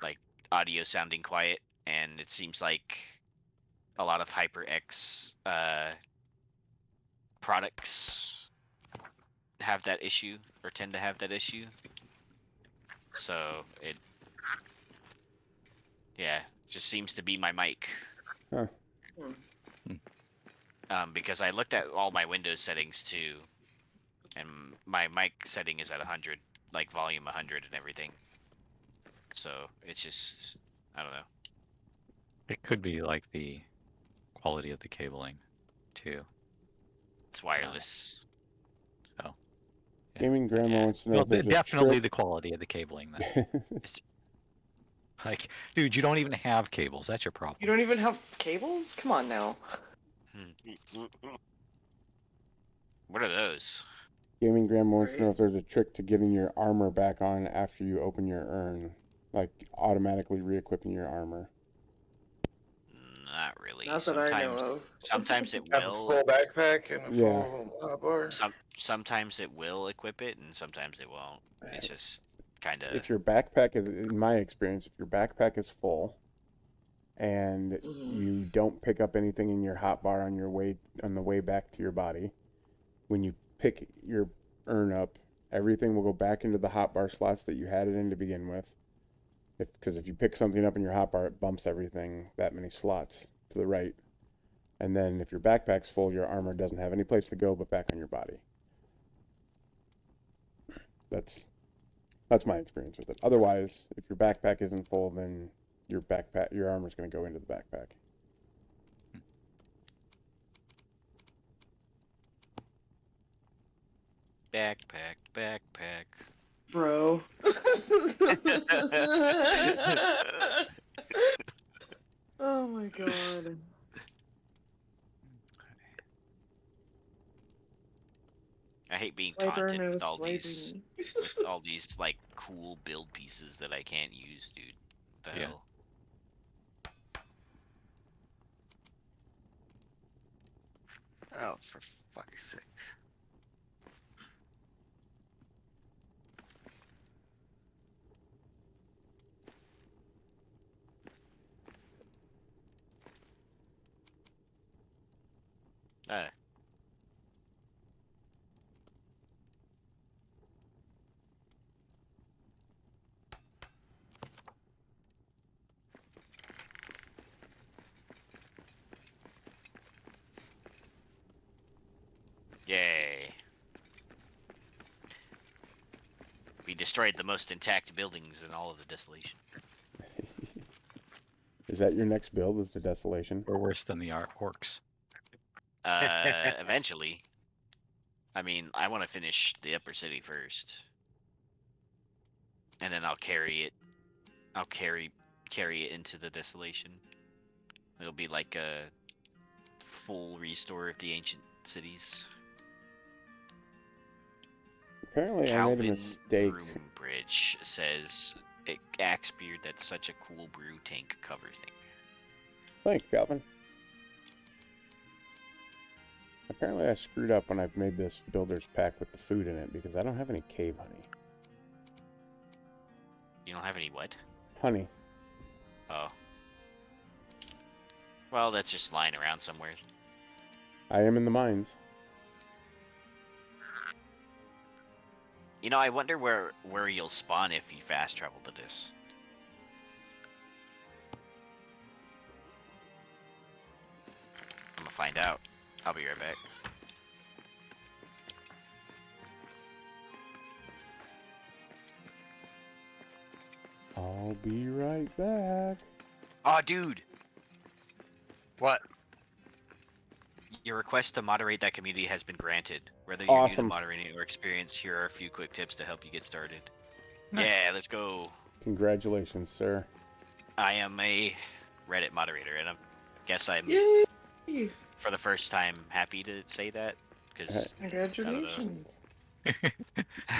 like audio sounding quiet, and it seems like a lot of HyperX products have that issue or tend to have that issue. So it, yeah, just seems to be my mic. Huh. Because I looked at all my Windows settings too, and my mic setting is at 100, like volume 100 and everything. So it's just, I don't know. It could be like the quality of the cabling, too. It's wireless. So. Yeah. Gaming Grandma Yeah. wants to know Well, if there's definitely a the quality of the cabling. Then, trick. like, dude, you don't even have cables. That's your problem. You don't even have cables? Come on now. What are those? Gaming Grandma wants to know Right. if there's a trick to getting your armor back on after you open your urn, like automatically re-equipping your armor. Not really. Not that I know of. Sometimes it Have a will. full backpack and a Yeah. full bar. Sometimes it will equip it, and sometimes it won't. It's just kind of. If your backpack is, in my experience, if your backpack is full and Mhm. you don't pick up anything in your hotbar on the way back to your body, when you pick your urn up, everything will go back into the hotbar slots that you had it in to begin with. Because if you pick something up in your hotbar, it bumps everything that many slots to the right. And then if your backpack's full, your armor doesn't have any place to go but back on your body. That's my experience with it. Otherwise, if your backpack isn't full, then your armor's going to go into the backpack. Backpack. Bro. Oh my god. I hate being Swiper, taunted no with all swiping. these like cool build pieces that I can't use, dude. The Yeah. hell. Oh, for fuck's sake. Yay. We destroyed the most intact buildings in all of the desolation. Is that your next build, is the Desolation? We're worse than the orcs. Eventually. I mean, I want to finish the upper city first. And then I'll carry it. I'll carry it into the desolation. It'll be like a full restore of the ancient cities. Apparently, I made a Calvin mistake. Broombridge says, Axebeard, that's such a cool brew tank cover thing. Thanks, Calvin. Apparently, I screwed up when I've made this builder's pack with the food in it because I don't have any cave honey. You don't have any what? Honey. Oh. Well, that's just lying around somewhere. I am in the mines. You know, I wonder where you'll spawn if you fast travel to this. I'm gonna find out. I'll be right back. I'll be right back. Oh, dude! What? Your request to moderate that community has been granted. Whether you're new to Awesome. moderating or experienced, here are a few quick tips to help you get started. Nice. Yeah, let's go. Congratulations, sir. I am a Reddit moderator, and I guess I'm, Yay! for the first time, happy to say that. Because, Congratulations.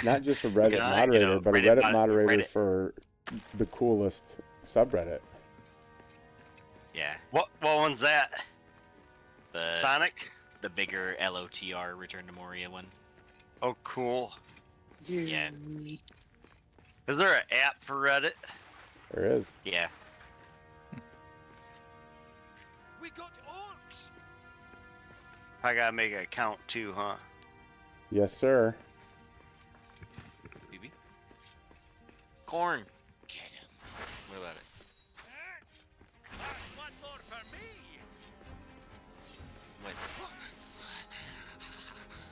Not just a Reddit Because, moderator, but a Reddit Reddit moderator Reddit. for the coolest subreddit. Yeah, What one's that? the Sonic? the bigger LOTR Return to Moria one. Oh, cool. Yeah. Is there an app for Reddit? There is. Yeah. We got orcs. I gotta make an account too, huh? Yes, sir. BB. Corn. Get him. What about it? One more for me. What?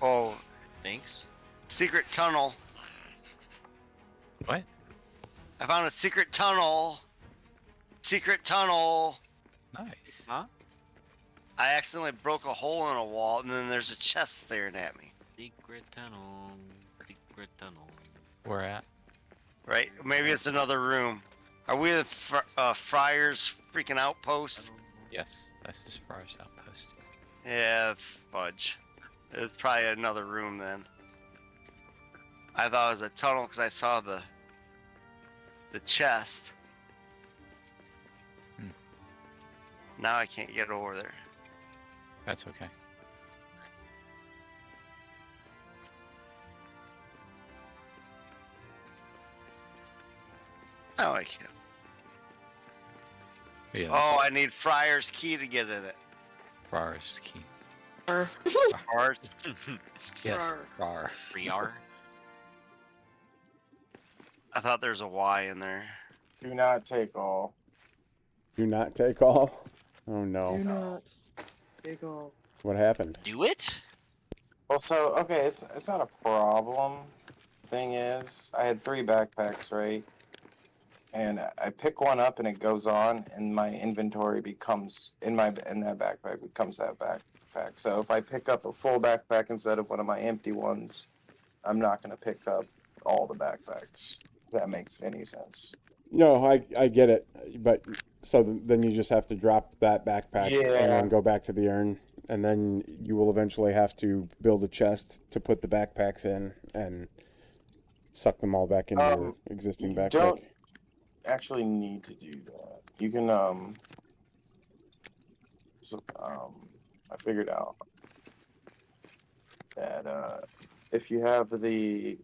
Oh, Thanks. secret tunnel. What? I found a secret tunnel. Secret tunnel. Nice. Huh? I accidentally broke a hole in a wall, and then there's a chest staring at me. Secret tunnel. Secret tunnel. Where at? Right? Maybe it's another room. Are we at Friar's freaking outpost? Yes, this is Far's outpost. Yeah, fudge. It's probably another room then. I thought it was a tunnel because I saw the chest. Hmm. Now I can't get over there. That's okay. Oh, I can't. But yeah, Oh, I need Friar's key to get in it. Far's key. Hearts. Yes, Far. Friar. I thought there was a Y in there. Do not take all. Do not take all. Oh Do no. not take all. What happened? Do it? Well, so okay, it's not a problem. Thing is, I had 3 backpacks, right? And I pick one up and it goes on, and my inventory becomes in that backpack becomes that backpack. So if I pick up a full backpack instead of one of my empty ones, I'm not gonna pick up all the backpacks. If that makes any sense. No, I get it, but so then you just have to drop that backpack and Yeah. then go back to the urn, and then you will eventually have to build a chest to put the backpacks in and suck them all back into your existing You backpack. don't actually need to do that. You can I figured out that if you have the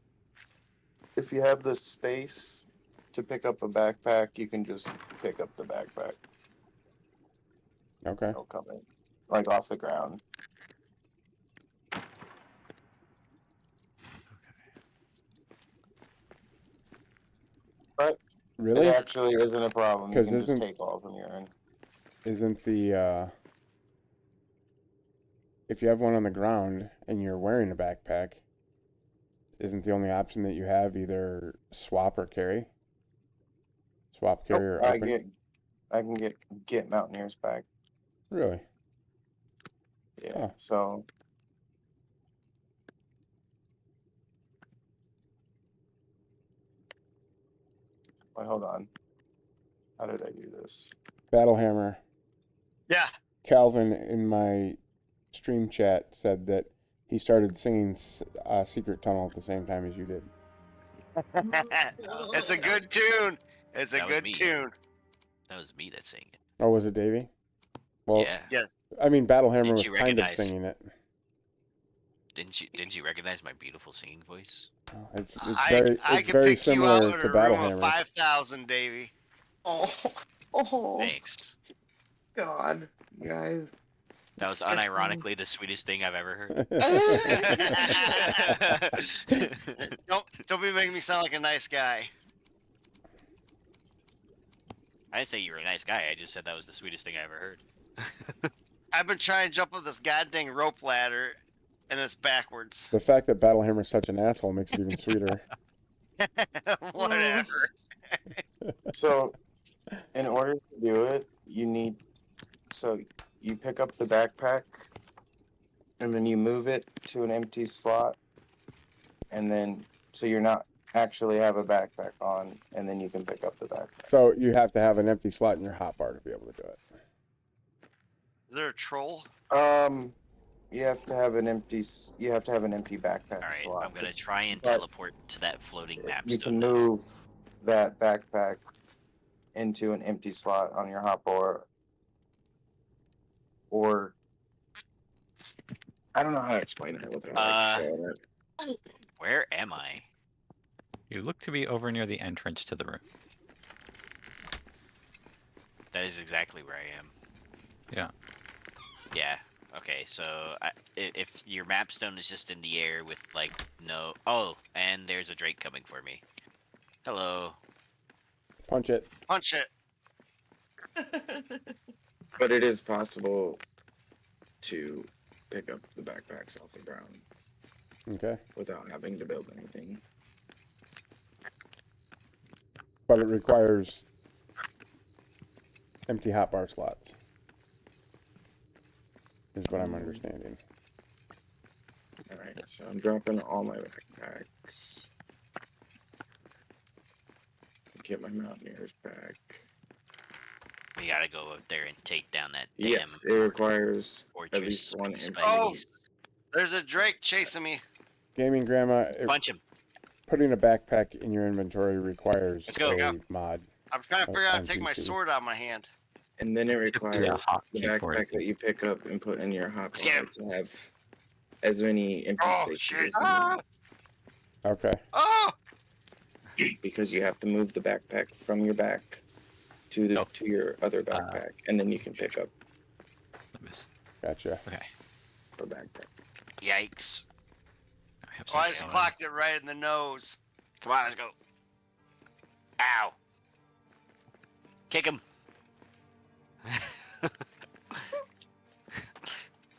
space to pick up a backpack, you can just pick up the backpack. Okay. It'll come in like off the ground. But Really? it actually isn't a problem. You 'Cause can just isn't- take all from your end. Isn't the if you have one on the ground and you're wearing a backpack, isn't the only option that you have either swap or carry? Swap, carry, or I open? can get Mountaineers back. Really? Yeah. Huh. So wait, hold on. How did I do this? Battlehammer. Yeah. Calvin in my stream chat said that he started singing Secret Tunnel at the same time as you did. It's a good tune. It's a That was good me. tune. That was me that sang it. Oh, was it Davey? Well, Yeah. Yes. I mean, Battlehammer Didn't was you kind of recognize- singing it. Didn't you recognize my beautiful singing voice? It's I it's can very pick you out similar in to a room of Battlehammer. 5,000, Davey. Oh. Thanks. God, you guys. That was Disgusting. unironically the sweetest thing I've ever heard. Don't be making me sound like a nice guy. I didn't say you were a nice guy. I just said that was the sweetest thing I ever heard. I've been trying to jump up this goddamn rope ladder, and it's backwards. The fact that Battlehammer's such an asshole makes it even sweeter. Whatever. So, in order to do it, you pick up the backpack, and then you move it to an empty slot, and then so you're not actually have a backpack on, and then you can pick up the backpack. So you have to have an empty slot in your hotbar to be able to do it. Is there a troll? You have to have an empty backpack All right, slot. I'm gonna try and But teleport to that floating map. You can move that backpack into an empty slot on your hotbar, or I don't know how to explain it without showing it. Where am I? You look to be over near the entrance to the room. That is exactly where I am. Yeah. Yeah. Okay, so if your map stone is just in the air with like no... Oh, and there's a Drake coming for me. Hello. Punch it. Punch it. But it is possible to pick up the backpacks off the ground Okay. without having to build anything. But it requires empty hotbar slots. Is what I'm understanding. Alright, so I'm dropping all my backpacks. Get my mountaineers back. We gotta go up there and take down that damn Yes, it requires at fortress least one piece empty. by Oh. piece. There's a Drake chasing me. Gaming Grandma, Punch him. putting a backpack in your inventory requires Let's go. a mod. I'm trying to figure out how to take my NPC. sword out of my hand. And then it requires the hotkey for backpack it. that you pick up and put in your Yeah. hotbar to have as many empty Oh, spaces shit. as you need. Okay. Oh! Because you have to move the backpack from your back to the Oh. to your other backpack, and then you can pick up Gotcha. Okay. the backpack. Yikes. I have Oh, I some just salad. clocked it right in the nose. Come on, let's go. Ow. Kick him.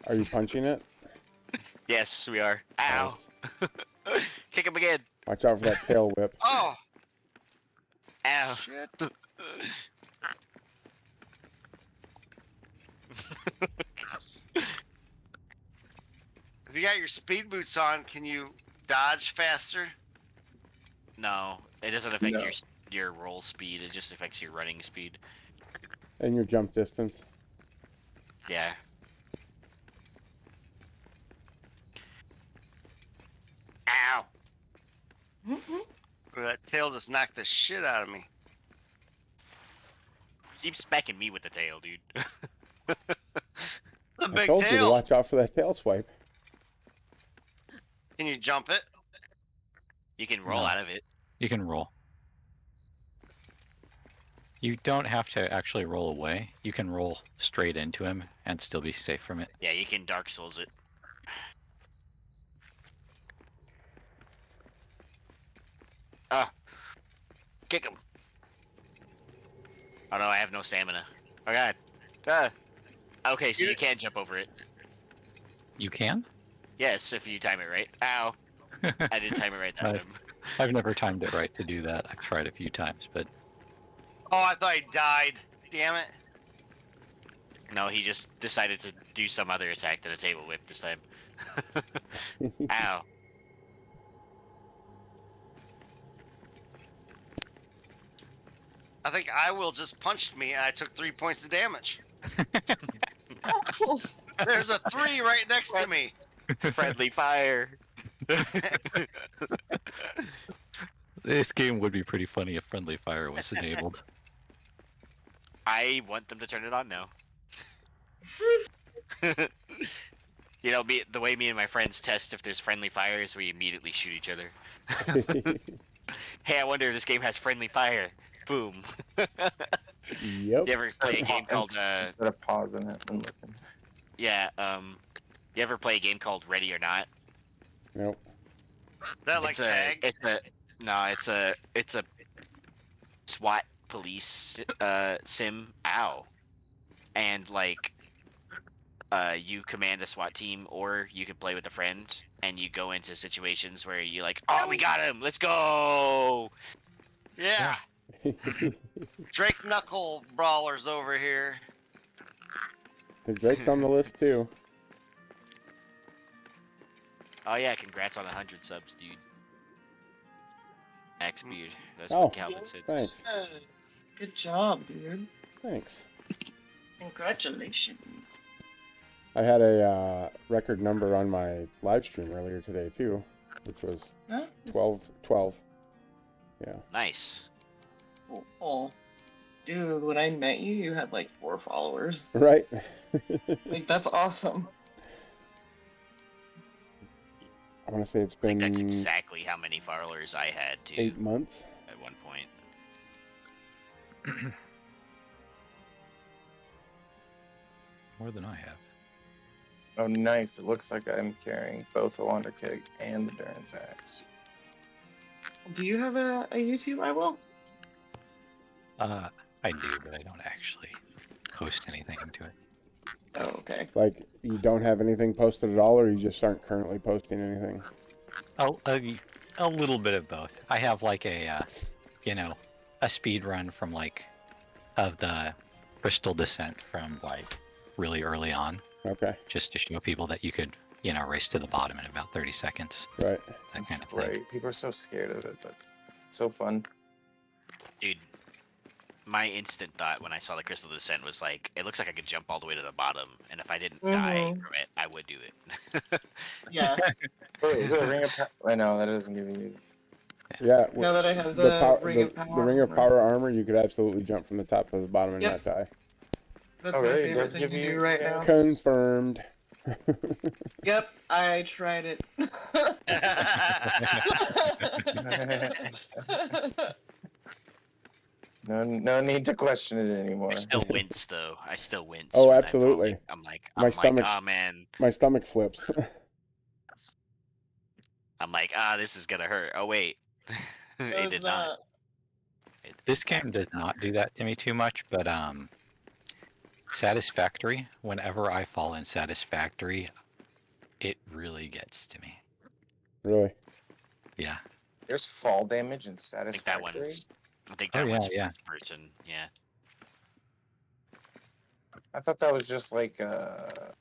Are you punching it? Yes, we are. Ow. Kick him again. Watch out for that tail whip. Oh! Ow. Shit. If you got your speed boots on, can you dodge faster? No, it doesn't affect No. your roll speed. It just affects your running speed. And your jump distance. Yeah. Ow. Or that tail just knocked the shit out of me. Keep smacking me with the tail, dude. The I big told you to tail. watch out for that tail swipe. Can you jump it? You can roll No. out of it. You can roll. You don't have to actually roll away. You can roll straight into him and still be safe from it. Yeah, you can Dark Souls it. Ah. Kick him. Oh no, I have no stamina. Oh god. Ah. Okay, so you can jump over it. You can? Yes, if you time it right. Ow. I didn't time it right that Nice. time. I've never timed it right to do that. I've tried a few times, but Oh, I thought he died. Damn it. No, he just decided to do some other attack than a table whip this time. Ow. I think I will just punched me and I took 3 points of damage. There's a 3 right next to me. Friendly fire. this game would be pretty funny if friendly fire was enabled. I want them to turn it on now. You know, the way me and my friends test if there's friendly fire is we immediately shoot each other. Hey, I wonder if this game has friendly fire. Boom. Yep. You ever play a game called Instead of pausing it and looking. yeah, you ever play a game called Ready or Not? Nope. That like It's a tag? it's a SWAT police sim. Ow. And like you command a SWAT team, or you can play with a friend, and you go into situations where you like, oh, we got him, let's go. Yeah. Drake Knuckle Brawlers over here. Drake's on the list too. Oh yeah, congrats on 100 subs, dude. X-Beard. That's Oh, what Calvin said. Thanks. Good job, dude. Thanks. Congratulations. I had a record number on my live stream earlier today too, which was Huh? 12. Yeah. Nice. Oh, dude, when I met you, you had like 4 followers. Right. Like, that's awesome. I want to say it's I think been that's exactly how many followers I had too 8 months. at one point. More than I have. Oh, nice. It looks like I'm carrying both the Wonder Keg and the Duran's axe. Do you have a YouTube, I will? I do, but I don't actually post anything to it. Oh, okay. Like, you don't have anything posted at all, or you just aren't currently posting anything? Oh, a little bit of both. I have like a, a speed run from like, of the Crystal Descent from like really early on, Okay. just to show people that you could, race to the bottom in about 30 seconds. Right. That That's kind of thing. great. People are so scared of it, but it's so fun. Dude, my instant thought when I saw the Crystal Descent was like, it looks like I could jump all the way to the bottom, and if I didn't die from it, I would do it. Yeah. I know that doesn't give you. Yeah. Now that I have the Ring of Power. The Ring of Power armor, you could absolutely jump from the top to the bottom and Yep. not die. That's Oh, my really? It favorite does thing give to you do right now. Confirmed. Yep, I tried it. No need to question it anymore. I still wince though. I still wince. Oh, when I'm absolutely. falling. I'm like, My stomach- oh man. My stomach flips. I'm like, this is gonna hurt. Oh wait, it Does did not. This game does not do that to me too much, but Satisfactory, whenever I fall in Satisfactory, it really gets to me. Really? Yeah. There's fall damage in I think Satisfactory. that Oh, one's yeah. first person. Yeah. I thought that was just like a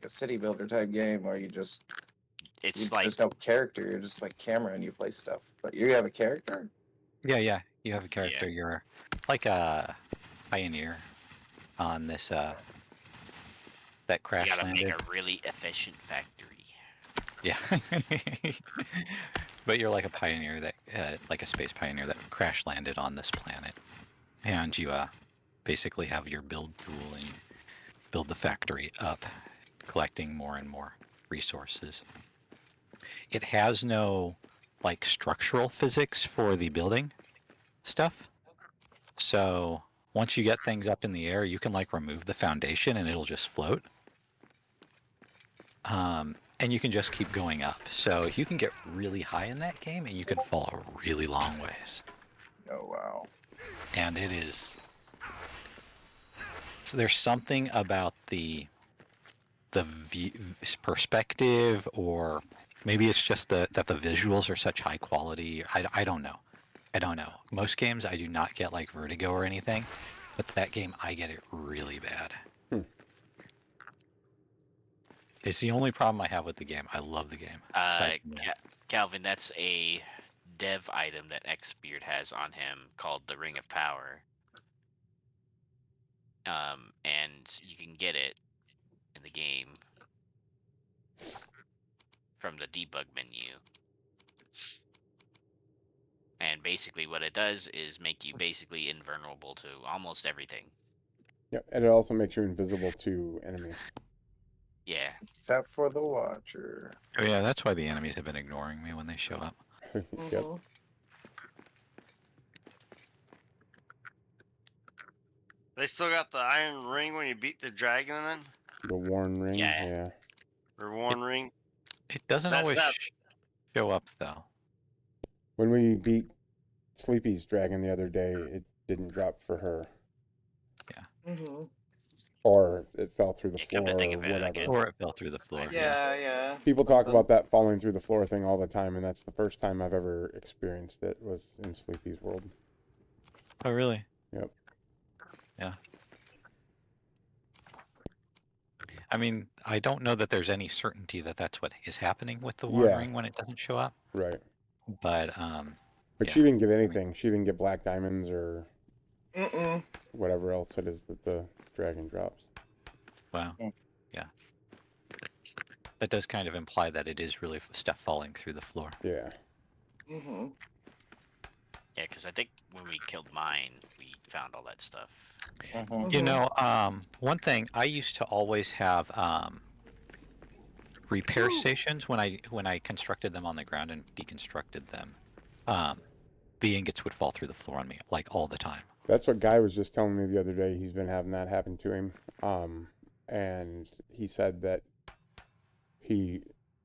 city builder type game where It's like there's no character. You're just like camera and you play stuff. But you have a character. Yeah. You have a character. You're like a pioneer on this that you crash gotta landed. make a really efficient factory. Yeah. But you're like a pioneer that, like a space pioneer that crash landed on this planet. And you basically have your build tool and you build the factory up, collecting more and more resources. It has no like structural physics for the building stuff. So once you get things up in the air, you can like remove the foundation and it'll just float. And you can just keep going up. So you can get really high in that game and you can fall a really long ways. Oh wow. And it is. So there's something about the perspective, or maybe it's just that the visuals are such high quality. I don't know. Most games I do not get like vertigo or anything, but that game I get it really bad. It's the only problem I have with the game. I love the game. Calvin, that's a dev item that Xbeard has on him called the Ring of Power. And you can get it in the game from the debug menu. And basically what it does is make you basically invulnerable to almost everything. Yeah, and it also makes you invisible to enemies. Yeah. Except for the Watcher. Oh yeah, that's why the enemies have been ignoring me when they show up. Yep. They still got the iron ring when you beat the dragon, then, The worn ring. Yeah. Yeah. or one ring. It doesn't That's always not- show up though. When we beat Sleepy's dragon the other day, it didn't drop for her, Mm-hmm. or it fell through the Yeah, come floor to think or of it, I whatever. get- Or it fell through the floor. Yeah. People talk something. about that falling through the floor thing all the time, and that's the first time I've ever experienced it was in Sleepy's world. Oh, really? Yep. Yeah. I mean, I don't know that there's any certainty that that's what is happening with the Worn Yeah. Ring when it doesn't show up. Right. But But yeah. she didn't get anything. She didn't get black diamonds or Mm-mm. whatever else it is that the dragon drops. Wow. Yeah. Yeah. That does kind of imply that it is really stuff falling through the floor. Yeah. Mm-hmm. Yeah, because I think when we killed mine, we found all that stuff. Mhm. You know, one thing I used to always have repair stations when I constructed them on the ground and deconstructed them. The ingots would fall through the floor on me like all the time. That's what Guy was just telling me the other day. He's been having that happen to him. And he said that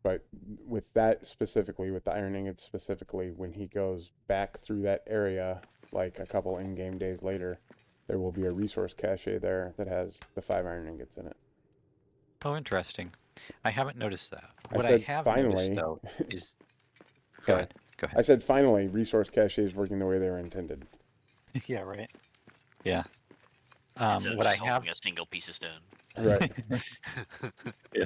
but with that specifically, with the iron ingots specifically, when he goes back through that area, like a couple in-game days later, there will be a resource cache there that has the 5 iron ingots in it. Oh, interesting. I haven't noticed that. I What I said have finally. noticed though is go Sorry. ahead. Go ahead. I said finally, resource cache is working the way they were intended. Yeah, right. Yeah. Instead of What I just have holding a single piece of stone. Right. Yeah.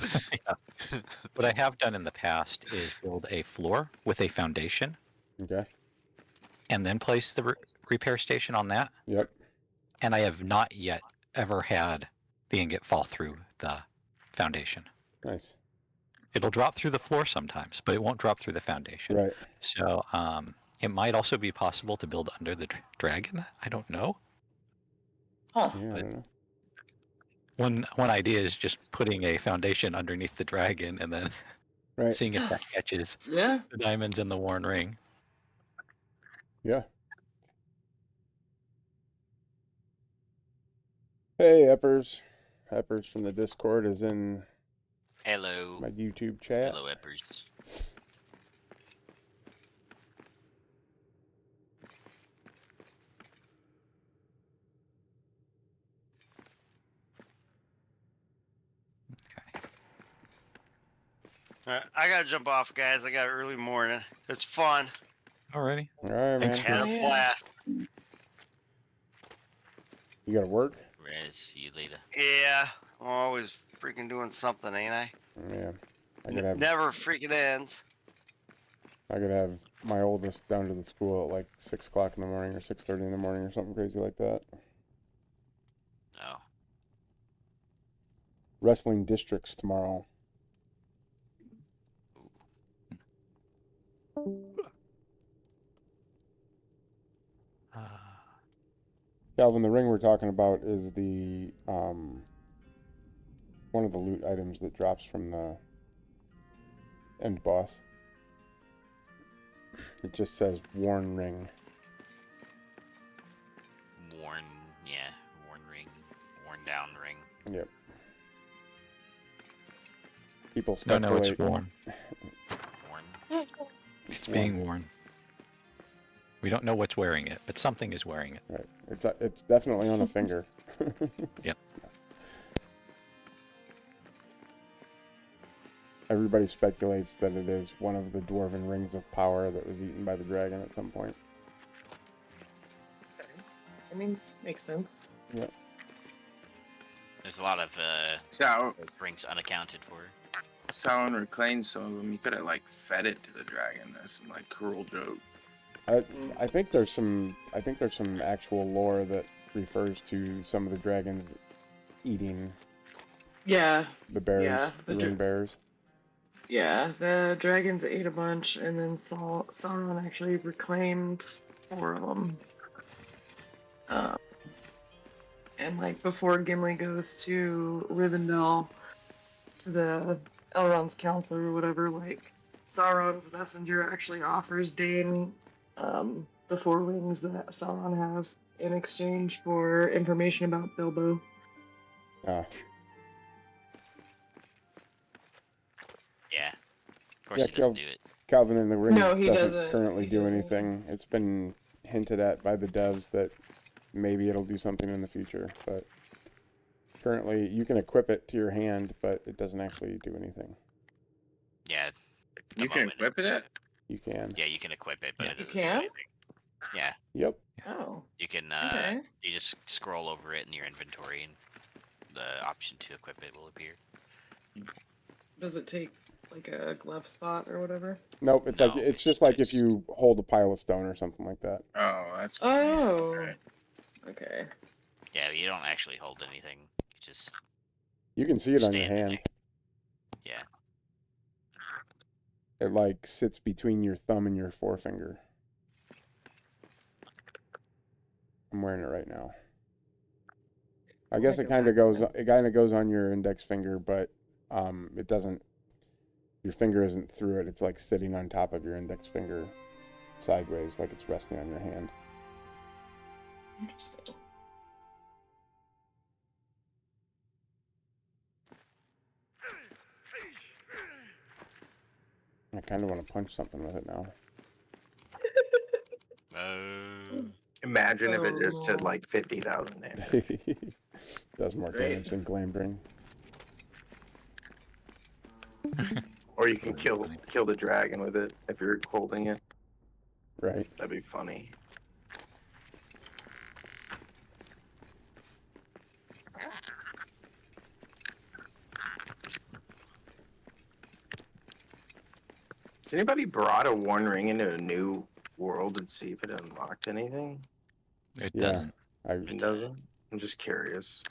What I have done in the past is build a floor with a foundation Okay. and then place the repair station on that. Yep. And I have not yet ever had the ingot fall through the foundation. Nice. It'll drop through the floor sometimes, but it won't drop through the foundation. Right. So it might also be possible to build under the dragon. I don't know. Huh. Yeah, I don't know. One idea is just putting a foundation underneath the dragon and then Right. seeing if that catches Yeah. the diamonds in the worn ring. Yeah. Hey, Eppers. Eppers from the Discord is in Hello. my YouTube chat. Hello, Eppers. Okay. All right, I gotta jump off, guys. I got early morning. It's fun. Alrighty. All right, man. Thanks Had a Yeah. blast. You gotta work? See you later. Yeah, I'm always freaking doing something, ain't I? Yeah. I gotta have Never freaking ends. my oldest down to the school at like 6 o'clock in the morning or 6:30 in the morning or something crazy like that. Oh. Wrestling districts tomorrow. Calvin, the ring we're talking about is the one of the loot items that drops from the end boss. It just says worn ring. Worn, yeah. Worn ring. Worn down ring. Yep. People No, speculate. it's worn. Worn. It's worn. being worn. We don't know what's wearing it, but something is wearing it. Right. It's definitely on a finger. Yep. Everybody speculates that it is one of the dwarven rings of power that was eaten by the dragon at some point. I mean, makes sense. There's a lot of So rings unaccounted for. sound reclaimed some of them. You could have like fed it to the dragon. That's some like cruel joke. I think there's some actual lore that refers to some of the dragons eating Yeah. the bears, Yeah, the the ring dra- bears. Yeah, the dragons ate a bunch, and then Sauron actually reclaimed 4 of them. And like before Gimli goes to Rivendell, to the Elrond's council or whatever, like Sauron's messenger actually offers Dane the 4 rings that Sauron has. in exchange for information about Bilbo. Ah, Yeah. Of course Yeah, he doesn't do it. Calvin and the Ring No, he doesn't doesn't. currently He do doesn't. anything. It's been hinted at by the devs that maybe it'll do something in the future, but currently you can equip it to your hand, but it doesn't actually do anything. Yeah. the You can moment equip it's- it? You can. Yeah, you can equip it, but Yeah. it You doesn't do can? anything. Yeah. Yep. Oh, You can okay. you just scroll over it in your inventory and the option to equip it will appear. Does it take like a glove spot or whatever? Nope. It's No, like it's it's just like if just- you hold a pile of stone or something like that. Oh, that's Oh. okay. Okay. Yeah, you don't actually hold anything. You just You can see it on your stand in hand. there. Yeah. It like sits between your thumb and your forefinger. I'm wearing it right now. I guess Like it a kind of goes. backside. It kind of goes on your index finger, but it doesn't. Your finger isn't through it. It's like sitting on top of your index finger, sideways, like it's resting on your hand. Interesting. I kind of want to punch something with it now. Imagine if it just Oh, did no. like 50,000 damage. Does more Great. damage than Glambring. Or you can Really kill funny. kill the dragon with it if you're holding it. Right. That'd be funny. Has anybody brought a One Ring into a new world and see if it unlocked anything? It Yeah. doesn't. It doesn't? I'm just curious.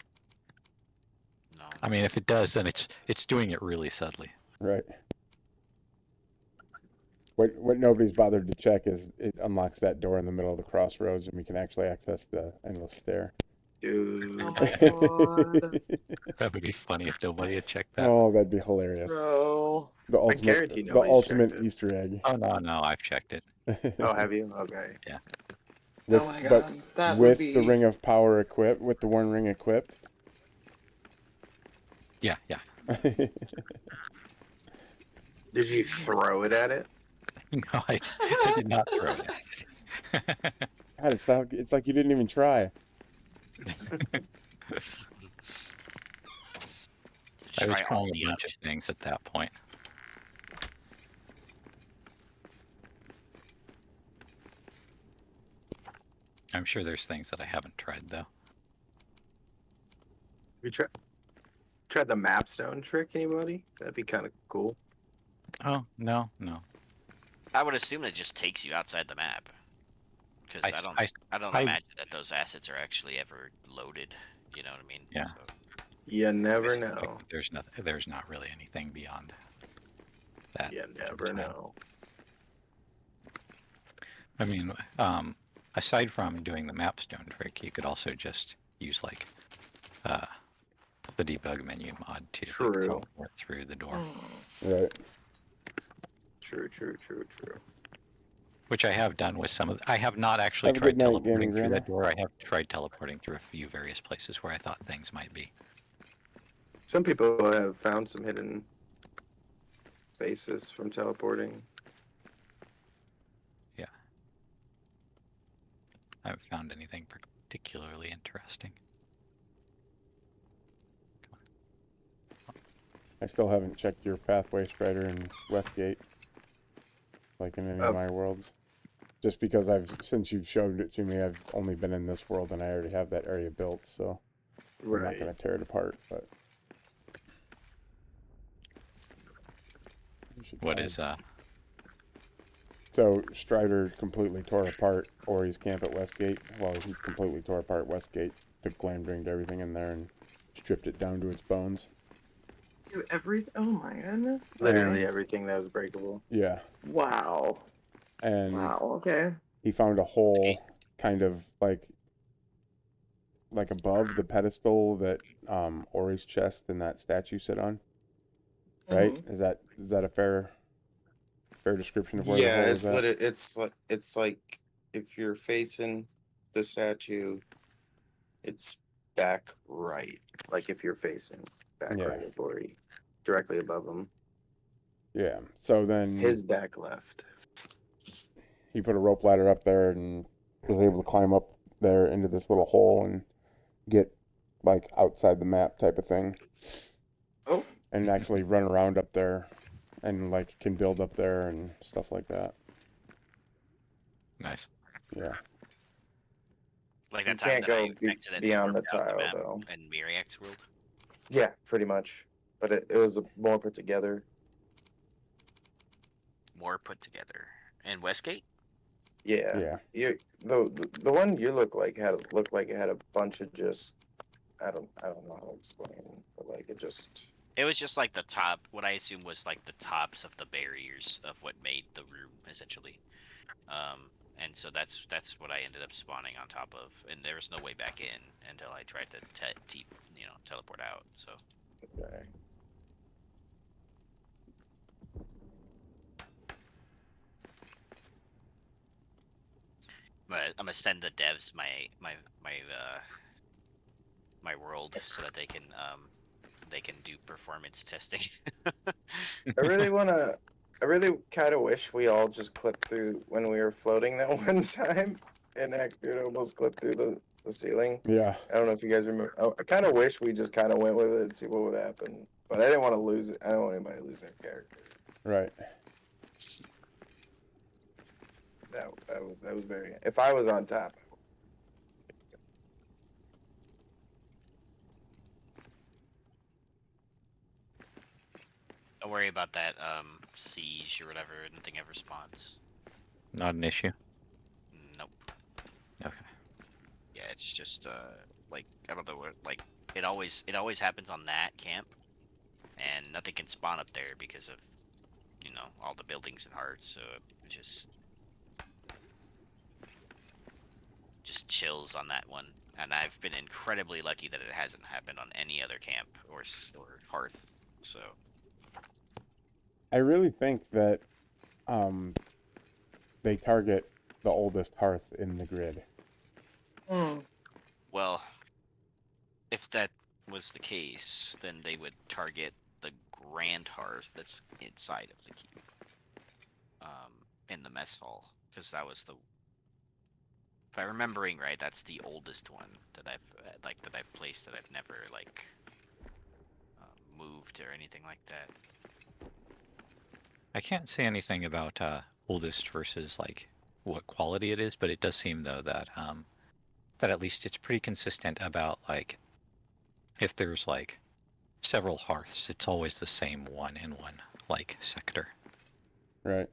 No. I mean, if it does, then it's doing it really subtly. Right. What nobody's bothered to check is it unlocks that door in the middle of the crossroads, and we can actually access the endless stair. Dude. Oh my god. That would be funny if nobody had checked that. Oh, that'd be hilarious. Bro. The guarantee ultimate, the nobody's ultimate checked it. Easter egg. Oh no, I've checked it. Oh, have you? Okay. With, Oh my but god. That with would be. the Ring of Power equipped, with the One Ring equipped. Yeah. Did you throw it at it? No, I did not throw it. God, it's like you didn't even try. I was Try all trying the a bunch of things at that point. I'm sure there's things that I haven't tried though. You tried the map stone trick, anybody? That'd be kind of cool. Oh no. I would assume it just takes you outside the map. Because I I s- don't I- I don't I- imagine that those assets are actually ever loaded. You know what I mean? Yeah. So, You never There's- know. There's not really anything beyond that. You never time. know. I mean, aside from doing the mapstone trick, you could also just use like the debug menu mod to like, True. teleport through the door, Right. True. which I have done with some of. I have not actually Have a tried good night, teleporting Gaming through that Grandma. door. I have tried teleporting through a few various places where I thought things might be. Some people have found some hidden spaces from teleporting. I haven't found anything particularly interesting. I still haven't checked your pathway, Strider, in Westgate, like in any Oh. of my worlds. Just because since you've showed it to me, I've only been in this world and I already have that area built, so I'm not Right. gonna tear it apart. But you should What try. is So Strider completely tore apart Ori's camp at Westgate. Well, he completely tore apart Westgate, took Glamdringed everything in there and stripped it down to its bones. Do everything. Oh my goodness. Literally Okay. everything that was breakable. Yeah, Wow. and Wow. Okay. he found a hole kind of like above the pedestal that Ori's chest and that statue sit on. Right? Mhm. Is that a fair description of where the Yeah, hole it's is at? it's like if you're facing the statue, it's back right. Like if you're facing back Yeah. right of Ori, directly above him. Yeah. So then His back left. he put a rope ladder up there and was able to climb up there into this little hole and get like outside the map type of thing. Oh. And actually run around up there and like can build up there and stuff like that. Nice. Yeah. Like You that time can't that I go exited beyond the warped out tile map though. in Miriak's world. Yeah, pretty much. But it was more put together. More put together. And Westgate? Yeah. Yeah. The one you looked like it had a bunch of just I don't know how to explain, but like it just It was just like the top, what I assume was like the tops of the barriers of what made the room, essentially. And so that's what I ended up spawning on top of, and there was no way back in until I tried to teleport out. So okay. but I'm gonna send the devs my world so that they can do performance testing. I really kind of wish we all just clipped through when we were floating that one time, and Axbeard almost clipped through the ceiling. Yeah. I don't know if you guys remember. I kind of wish we just kind of went with it and see what would happen. But I didn't want to lose it. I don't want anybody to lose their character. Right. That was very. If I was on top. Don't worry about that siege or whatever. Nothing ever spawns. Not an issue. Nope. Okay. Yeah, it's just like I don't know what like it always happens on that camp, and nothing can spawn up there because of all the buildings and hearts. So it just chills on that one. And I've been incredibly lucky that it hasn't happened on any other camp or hearth. So I really think that they target the oldest hearth in the grid. well, if that was the case, then they would target the grand hearth that's inside of the cube, in the mess hall, because that was the. If I'm remembering right, that's the oldest one that I've placed that I've never moved or anything like that. I can't say anything about oldest versus like what quality it is, but it does seem though that that at least it's pretty consistent about like if there's like several hearths, it's always the same one in one like sector. Right.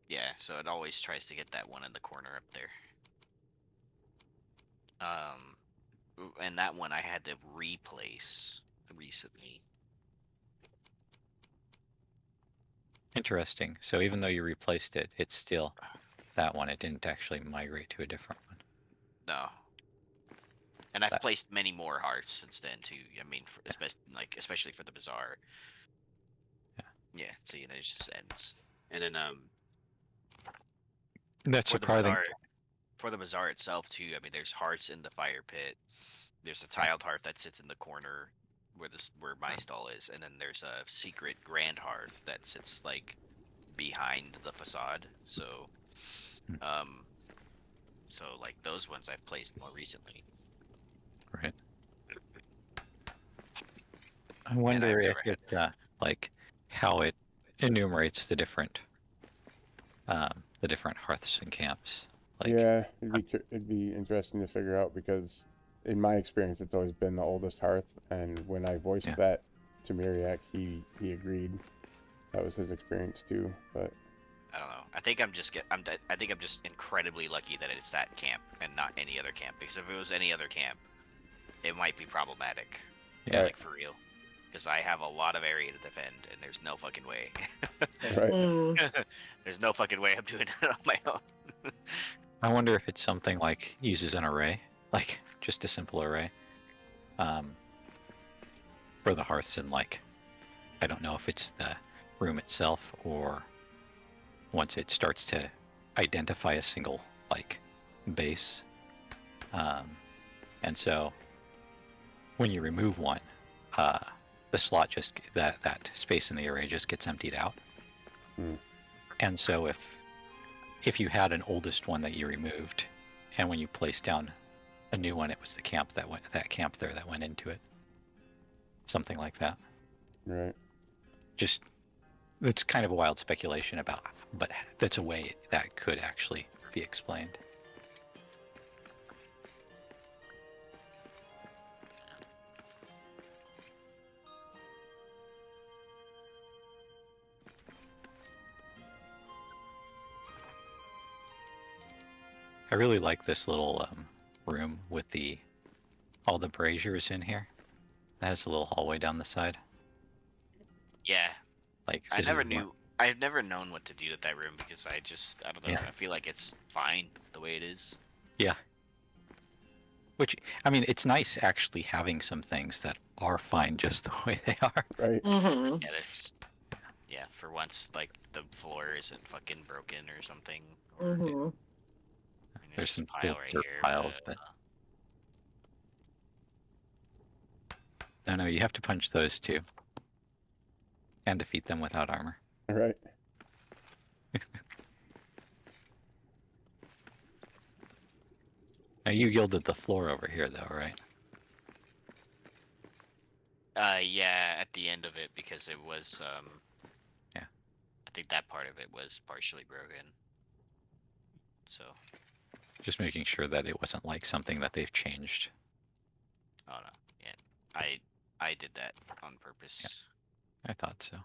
Yeah, so it always tries to get that one in the corner up there. And that one I had to replace recently. Interesting. So even though you replaced it, it's still that one. It didn't actually migrate to a different one. No. And I've placed many more hearts since then too. I mean, especially for the bazaar. Yeah. So it just ends. And then That's surprising. For the bazaar itself too, I mean, there's hearts in the fire pit. There's a tiled hearth that sits in the corner where my stall is, and then there's a secret grand hearth that sits like behind the facade. So, so like those ones I've placed more recently. Right. I wonder if it's like how it enumerates the different hearths and camps. Like, yeah, it'd be interesting to figure out because in my experience, it's always been the oldest hearth, and when I voiced that to Miriak, he agreed. That was his experience too. But I don't know. I think I'm just incredibly lucky that it's that camp and not any other camp. Because if it was any other camp, it might be problematic. Yeah, like for real. Because I have a lot of area to defend, and there's no fucking way. right. There's no fucking way I'm doing it on my own. I wonder if it's something like uses an array, like just a simple array, for the hearths, and like, I don't know if it's the room itself or once it starts to identify a single like base, and so when you remove one, the slot just that space in the array just gets emptied out. And so if you had an oldest one that you removed, and when you placed down a new one, it was the camp that went into it. Something like that. Right. Just, it's kind of a wild speculation about, but that's a way that could actually be explained. I really like this little room with all the braziers in here. It has a little hallway down the side. Yeah. Like I've never known what to do with that room because I don't know. Yeah. I feel like it's fine the way it is. Yeah. Which, I mean, it's nice actually having some things that are fine just the way they are. Right. Mm-hmm. Yeah, for once, like the floor isn't fucking broken or something. Or, Mm-hmm. I mean, There's just some a pile right dirt here. piles, but no, you have to punch those too, and defeat them without armor. All right. Now you yielded the floor over here, though, right? Yeah, at the end of it because it was Yeah. I think that part of it was partially broken. So. Just making sure that it wasn't like something that they've changed. Oh no, yeah, I did that on purpose. Yeah. I thought so.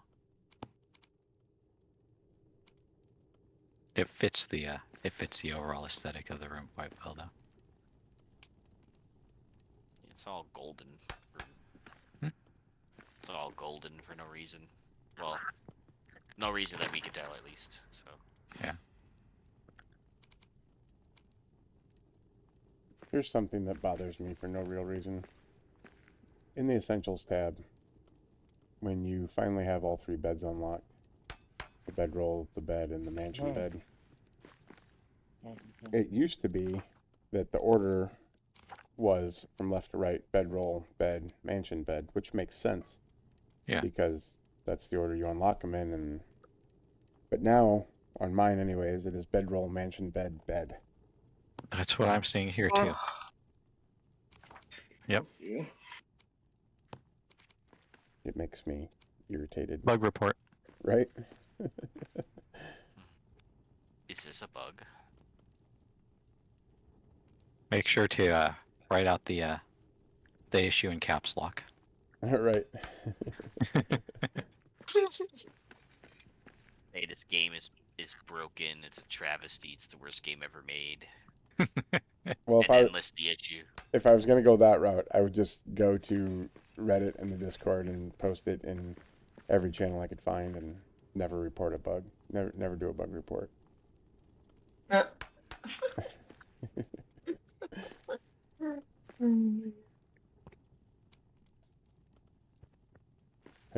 It fits the overall aesthetic of the room quite well, though. It's all golden. Hmm? It's all golden for no reason. Well, no reason that we could tell, at least. So. Yeah. Here's something that bothers me for no real reason. In the Essentials tab, when you finally have all 3 beds unlocked, the bedroll, the bed, and the mansion bed, it used to be that the order was from left to right: bedroll, bed, mansion, bed, which makes sense. Yeah. Because that's the order you unlock them in. But now, on mine anyways, it is bedroll, mansion, bed, bed. That's what I'm seeing here too. Yep. Let's see. It makes me irritated. Bug report. Right? Is this a bug? Make sure to write out the issue in caps lock. Right. Hey, this game is broken. It's a travesty. It's the worst game ever made. Well, And then list the issue. if I was going to go that route, I would just go to Reddit and the Discord and post it in every channel I could find and never report a bug. Never do a bug report. I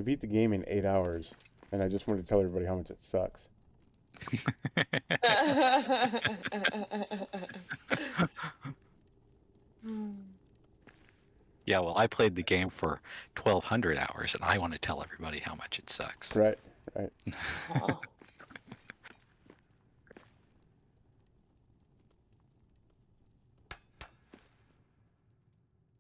beat the game in 8 hours, and I just wanted to tell everybody how much it sucks. Yeah, well, I played the game for 1,200 hours, and I want to tell everybody how much it sucks. Right. Oh.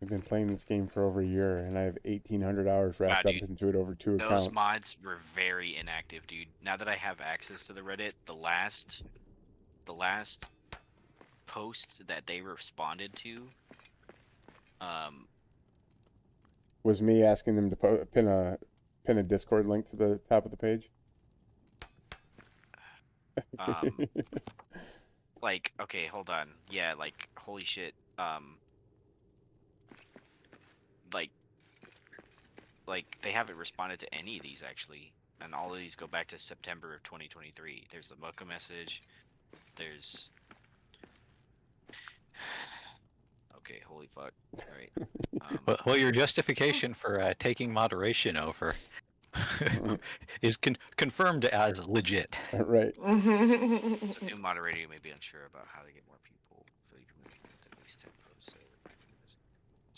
I've been playing this game for over a year, and I have 1,800 hours wrapped Wow, up dude. into it over 2 Those accounts. mods were very inactive, dude. Now that I have access to the Reddit, the last post that they responded to, Was me asking them to pin a Discord link to the top of the page? like, okay, hold on. Yeah, like, holy shit. Like they haven't responded to any of these actually, and all of these go back to September of 2023. There's the Mocha message. There's. Okay, holy fuck. All right. Well, your justification for taking moderation over is confirmed as legit. Right. So new moderator, you may be unsure about how to get more people. So you can at least 10 posts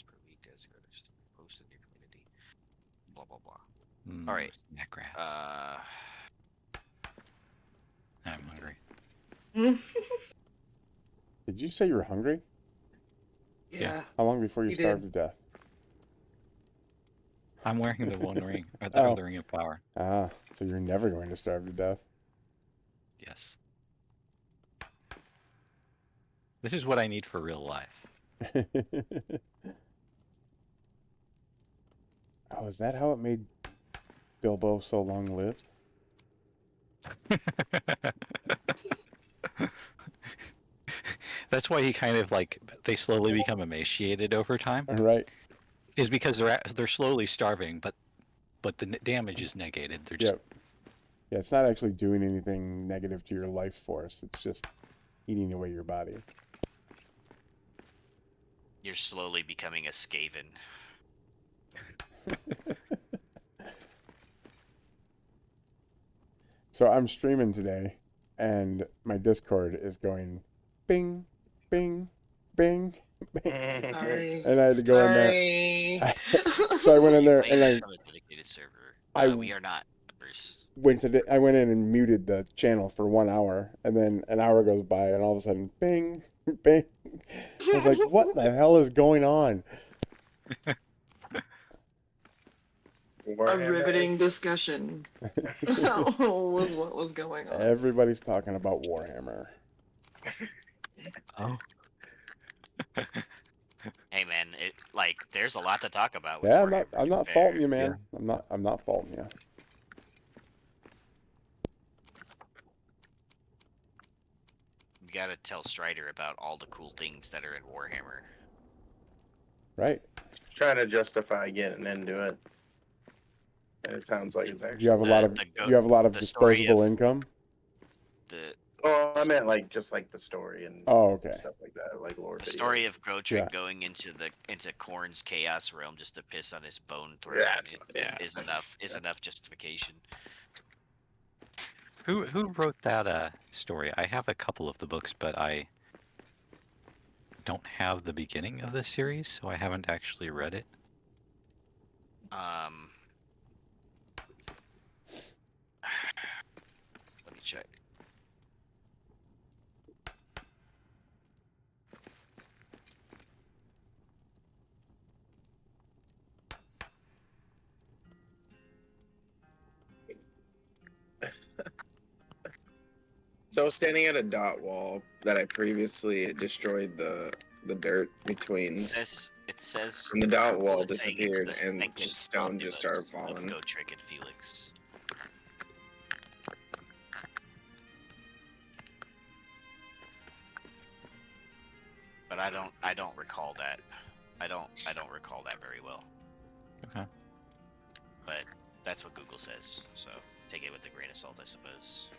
per week as others post in your community. Blah blah blah. All right. Snack rats. I'm hungry. Did you say you were hungry? Yeah. How long before you You starved did. to death? I'm wearing the one ring, or the other ring of power. Ah, so you're never going to starve to death. Yes. This is what I need for real life. Oh, is that how it made Bilbo so long-lived? That's why he kind of like, they slowly become emaciated over time. Right. Is because they're slowly starving, but the damage is negated. They're just Yeah, it's not actually doing anything negative to your life force. It's just eating away your body. You're slowly becoming a Skaven. So I'm streaming today, and my Discord is going bing, bing, bing, bing. Sorry. And I had to go in there. Sorry. So I went in there Playing and this on a dedicated server. We are not members. I went in and muted the channel for 1 hour, and then an hour goes by, and all of a sudden, bing, bing. I was like, what the hell is going on? A riveting discussion was what was going on. Everybody's talking about Warhammer. Oh. Hey man, there's a lot to talk about. Yeah, Warhammer, I'm not faulting you, man. Yeah. I'm not faulting you. You gotta tell Strider about all the cool things that are in Warhammer. Right. Trying to justify getting into it. And it sounds like it's actually. You have a lot of disposable income. Oh, I meant just like the story and stuff like that, like lore. The story of Gotrek going into Khorne's chaos realm just to piss on his bone throne is enough justification. Who wrote that story? I have a couple of the books, but I don't have the beginning of the series, so I haven't actually read it. Let me check. So I was standing at a dot wall that I previously destroyed the dirt between. It says and the dot wall it's saying disappeared it's the and second just stone just started omnibus falling. of Gotrek and Felix. But I don't recall that. I don't recall that very well. Okay. But that's what Google says, so take it with a grain of salt, I suppose.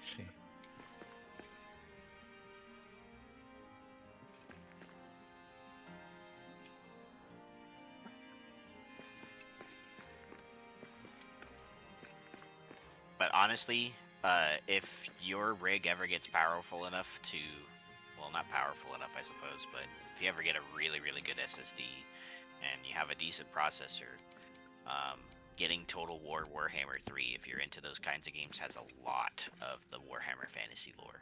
Let's see. But honestly, if your rig ever gets powerful enough to, well, not powerful enough, I suppose, but if you ever get a really, really good SSD and you have a decent processor, getting Total War Warhammer 3, if you're into those kinds of games, has a lot of the Warhammer fantasy lore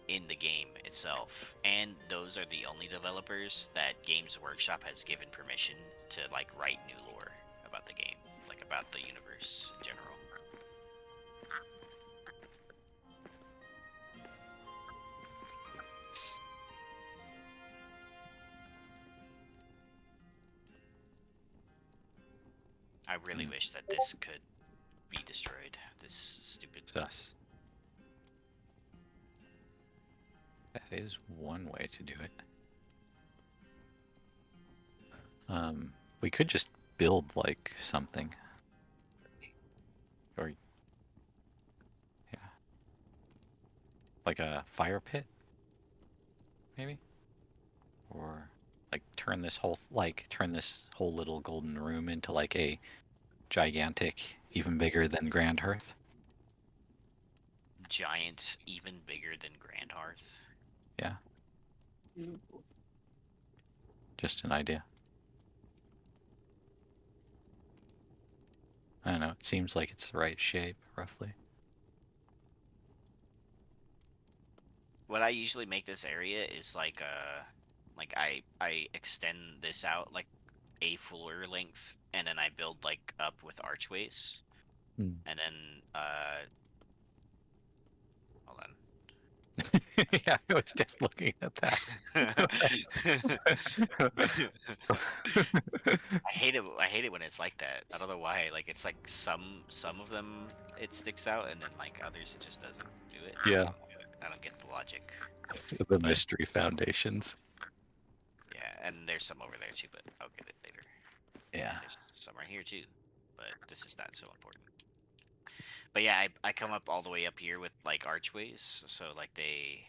in the game itself. And those are the only developers that Games Workshop has given permission to write new lore about the game, about the universe in general. I really wish that this could be destroyed. This stupid Sus. That is one way to do it. We could just build something. Or yeah. Like a fire pit? Maybe? Or like turn this whole little golden room into like a gigantic, even bigger than Grand Hearth. Giant, even bigger than Grand Hearth. Yeah. Just an idea. I don't know. It seems like it's the right shape, roughly. What I usually make this area is like I extend this out like a fuller length, and then I build like up with archways, Hmm. and then hold on. Yeah, I was just looking at that. I hate it. I hate it when it's like that. I don't know why. Like it's like some of them it sticks out, and then like others it just doesn't do it. Yeah. I don't get the logic. The mystery foundations. Yeah, and there's some over there too, but I'll get it later. Yeah. There's some right here too, but this is not so important. But yeah, I come up all the way up here with like archways, so like they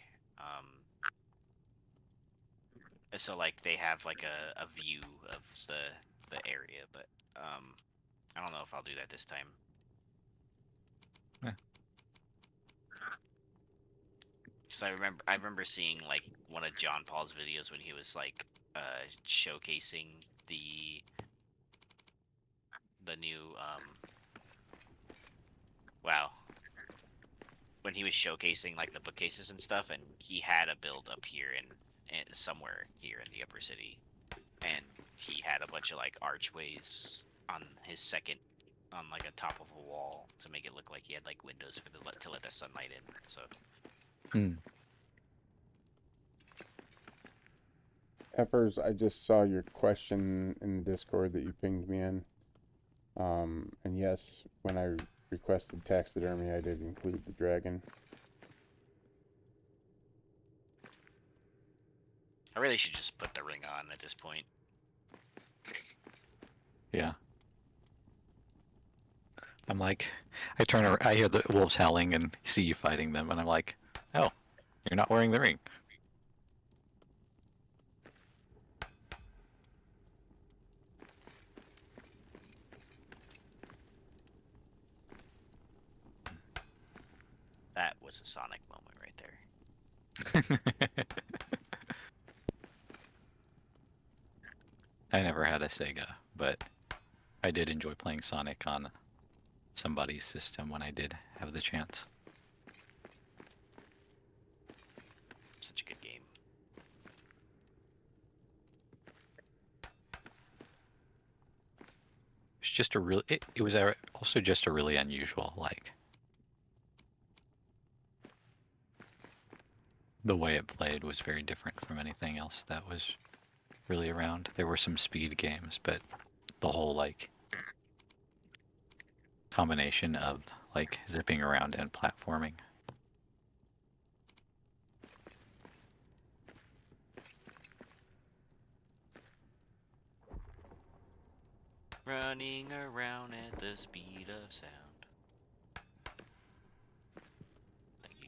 so like they have like a view of the area, but I don't know if I'll do that this time. Yeah. Because I remember seeing like one of John Paul's videos when he was like showcasing the new wow, when he was showcasing like the bookcases and stuff, and he had a build up here in somewhere here in the upper city, and he had a bunch of like archways on his second, on like a top of a wall to make it look like he had like windows for to let the sunlight in. So Peppers, I just saw your question in Discord that you pinged me in. And yes, when I requested taxidermy, I did include the dragon. I really should just put the ring on at this point. Yeah. I'm like, I turn around, I hear the wolves howling and see you fighting them, and I'm like, oh, you're not wearing the ring. That was a Sonic moment right there. I never had a Sega, but I did enjoy playing Sonic on somebody's system when I did have the chance. Such a good game. It's just a really, it was also just a really unusual, like, the way it played was very different from anything else that was really around. There were some speed games, but the whole like combination of like zipping around and platforming. Running around at the speed of sound. Thank you.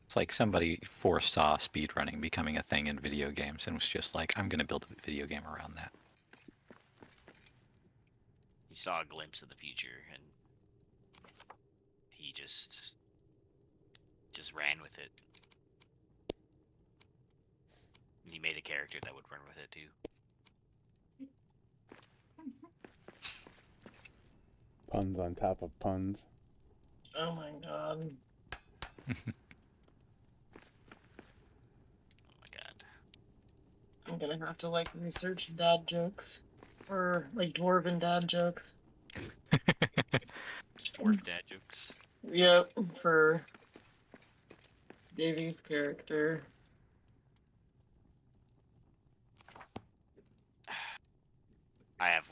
It's like somebody foresaw speedrunning becoming a thing in video games and was just like, I'm gonna build a video game around that. He saw a glimpse of the future, and he just ran with it. And he made a character that would run with it too. Puns on top of puns. Oh my god. Oh my god. I'm gonna have to like research dad jokes. Or like dwarven dad jokes. Dwarf dad jokes. Yep, for Davy's character. I have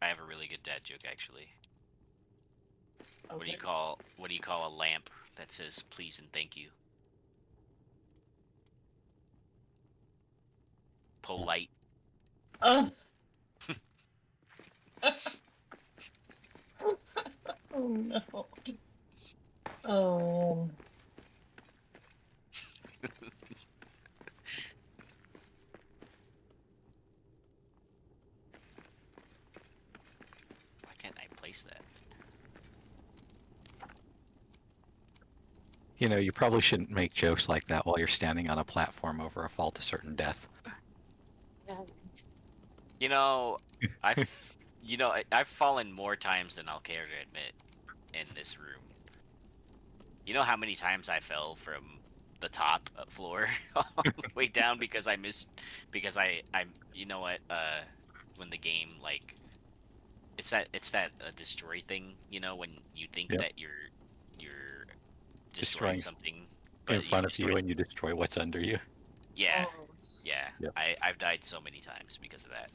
a really good dad joke actually. Okay. What do you call a lamp that says please and thank you? Polite. Oh. Oh no. Oh. Why can't I place that? You know, you probably shouldn't make jokes like that while you're standing on a platform over a fall to certain death. You know, I've fallen more times than I'll care to admit in this room. You know how many times I fell from the top floor all the way down because I missed, because I'm you know what, when the game, like, it's that destroy thing, you know, when you think Yep. that you're Destroying destroying something, in but front you of you destroy. and you destroy what's under you. Yeah, Oh. yeah. Yep. I've died so many times because of that.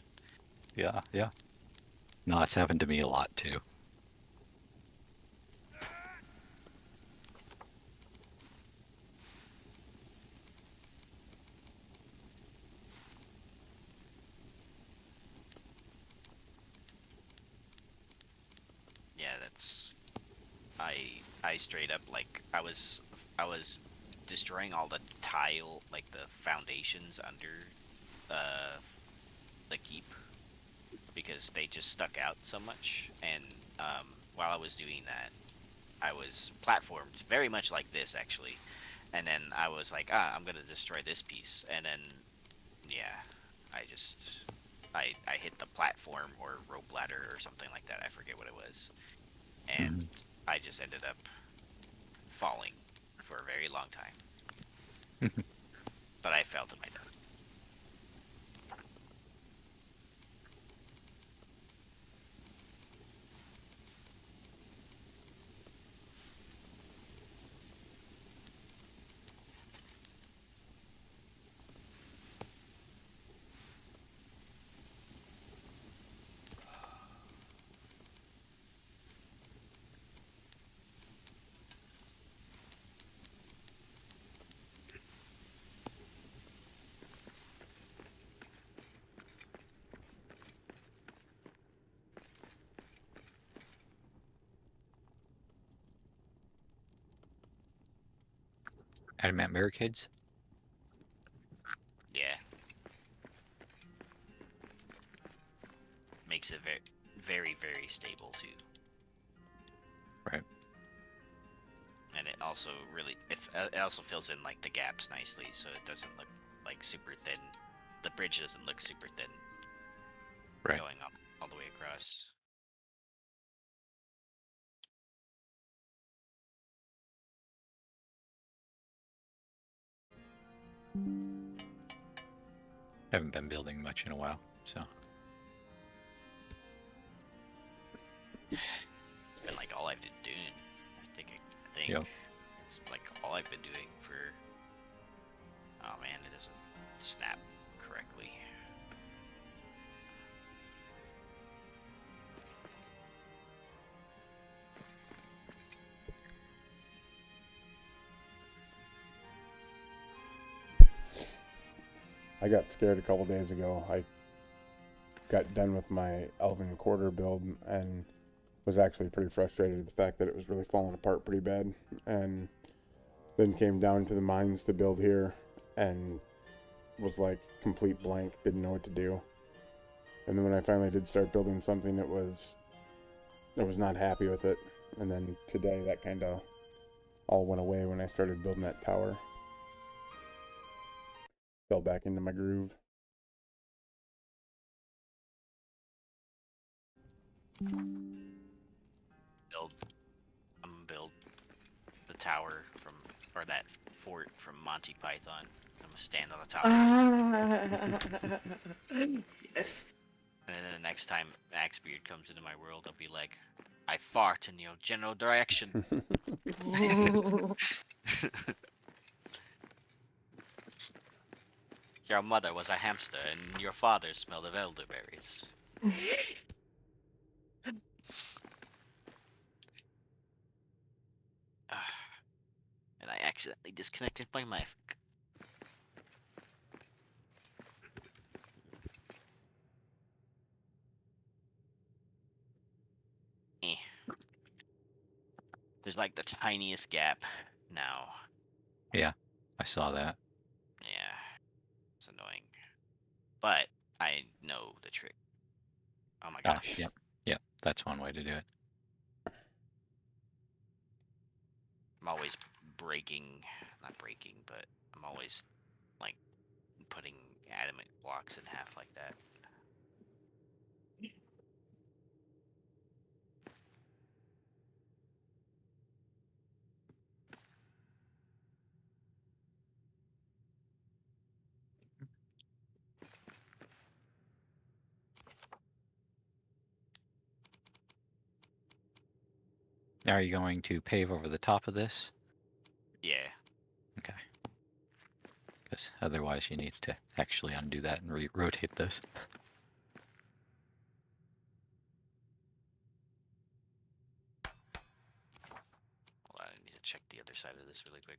Yeah, yeah. No, it's happened to me a lot too. Yeah, that's I straight up, like, I was destroying all the tile, like the foundations under uh the keep, because they just stuck out so much. And while I was doing that, I was platformed very much like this actually. And then I was like, I'm gonna destroy this piece, and then yeah, I just I hit the platform or rope ladder or something like that. I forget what it was, and Mhm. I just ended up falling for a very long time. But I fell to my death. Adamant barricades. Yeah, makes it very, very, very stable too. Right. And it also really, it also fills in like the gaps nicely, so it doesn't look like super thin. The bridge doesn't look super thin Right. going up all the way across. Haven't been building much in a while, so. It's been like all I've been doing. I think Yep. it's like all I've been doing for. Oh man, it doesn't snap correctly. I got scared a couple days ago. I got done with my Elven Quarter build and was actually pretty frustrated at the fact that it was really falling apart pretty bad. And then came down to the mines to build here and was like complete blank, didn't know what to do. And then when I finally did start building something, I was not happy with it. And then today that kind of all went away when I started building that tower. Fell back into my groove. I'm gonna build the tower from, or that fort from Monty Python. I'm gonna stand on the top of it. Yes. And then the next time Axebeard comes into my world, I'll be like, I fart in your general direction. Your mother was a hamster, and your father smelled of elderberries. And I accidentally disconnected my mic. Eh. There's like the tiniest gap now. Yeah, I saw that. Yeah, it's annoying. But I know the trick. Oh my gosh. Yep. Yep. That's one way to do it. I'm always not breaking, but I'm always like putting adamant blocks in half like that. Now, are you going to pave over the top of this? Yeah. Okay. Because otherwise you need to actually undo that and rotate this. Hold on, I need to check the other side of this really quick.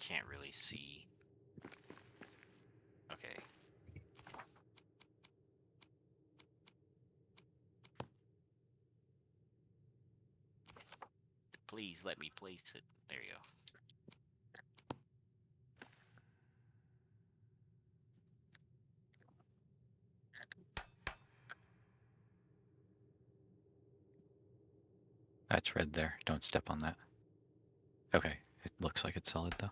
Can't really see. Okay. Please let me place it. There you go. That's red there. Don't step on that. Okay. It looks like it's solid though.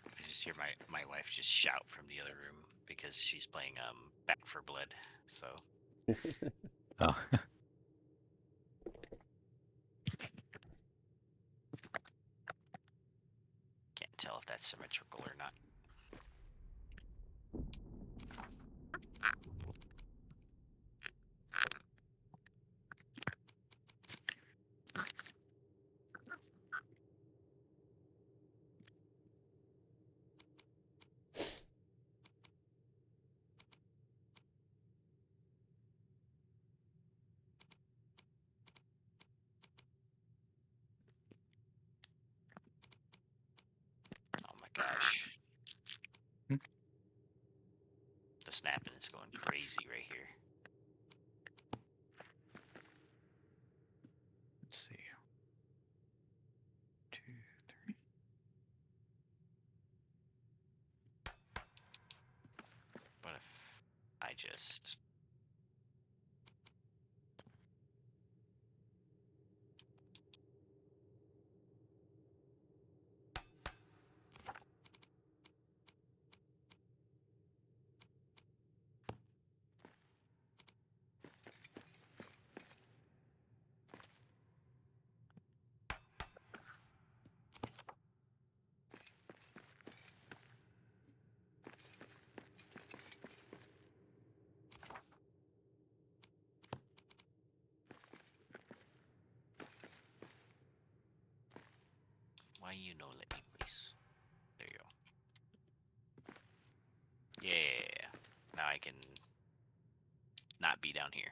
I just hear my wife just shout from the other room because she's playing Back for Blood. So Oh. can't tell if that's symmetrical or not. Oh my gosh. Hmm. The snapping is going crazy right here. Let's see. 2, 3. What if I just... Why you no let me place? There you go. Yeah. Now I can not be down here.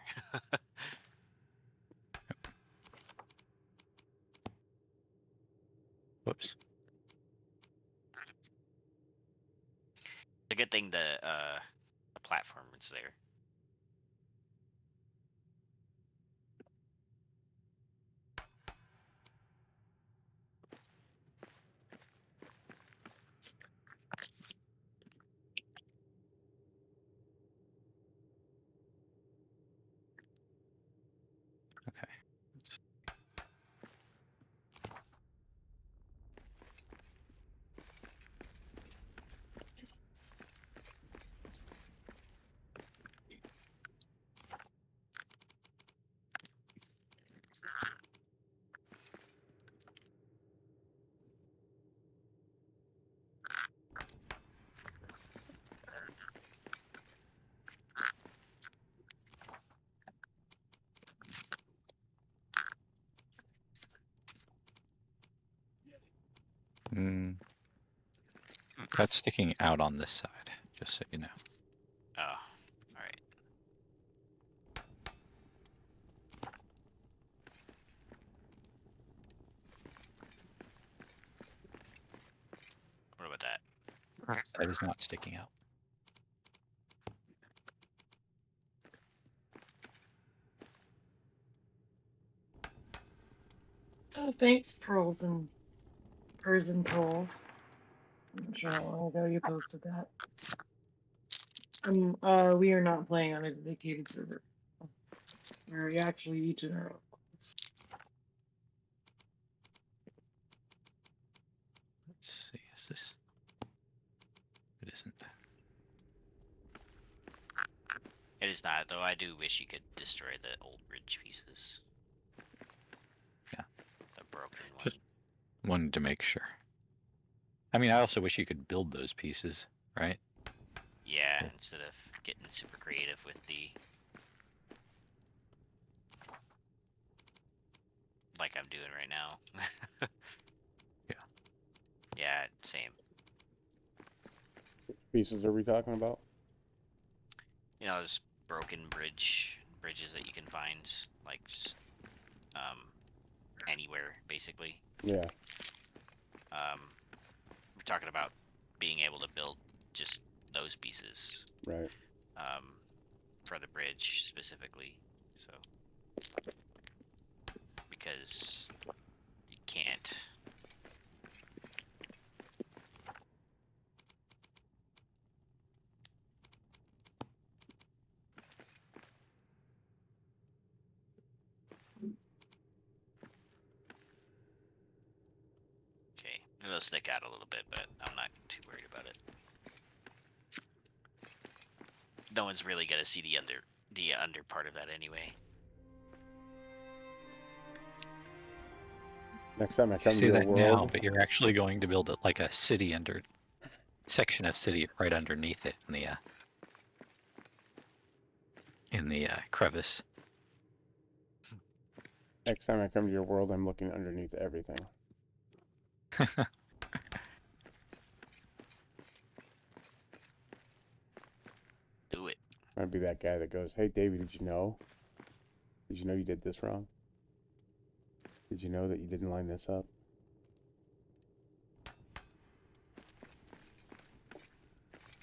Whoops. A good thing the platform is there. Okay. Mm. That's sticking out on this side, just so you know. Oh, all right. What about that? That is not sticking out. Oh, thanks, Pearls and Trolls. I'm not sure how long ago you posted that. We are not playing on a dedicated server. We're actually each in our own place. Let's see, is this? It isn't. It is not, though. I do wish you could destroy the old bridge pieces. Yeah. The broken one. Just wanted to make sure. I mean, I also wish you could build those pieces, right? Yeah, instead of getting super creative with the... like I'm doing right now. Yeah. Yeah, same. Which pieces are we talking about? You know, those broken bridges that you can find, like, just, anywhere, basically. Yeah. We're talking about being able to build just those pieces, Right. for the bridge specifically, so. Because you can't. Okay, it'll stick out a little bit, but I'm not too worried about it. No one's really gonna see the under part of that anyway. Next time I You come to say your that world, now, but you're actually going to build it like a city section of city right underneath it in the crevice. next time I come to your world, I'm looking underneath everything. Do it. I'd be that guy that goes, "Hey, Davey, did you know? Did you know you did this wrong? Did you know that you didn't line this up?"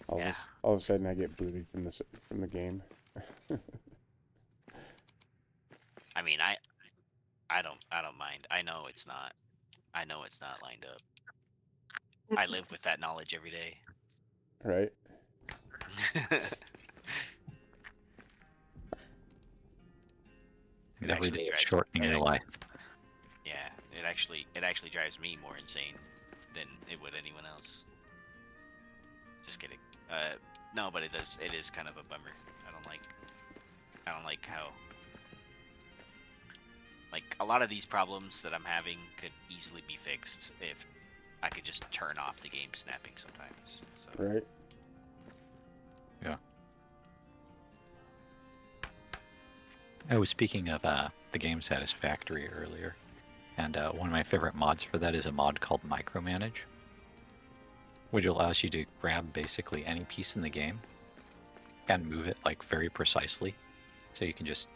All of a sudden, I get booted from the game. I mean, I don't mind. I know it's not lined up. I live with that knowledge every day. Right? Every day drives- shortening your life. Yeah, it actually drives me more insane than it would anyone else. Just kidding. No, but it is kind of a bummer. I don't like how, like, a lot of these problems that I'm having could easily be fixed if I could just turn off the game snapping sometimes. So. Right? Yeah. I was speaking of the game Satisfactory earlier, and one of my favorite mods for that is a mod called Micromanage, which allows you to grab basically any piece in the game and move it like very precisely. So you can just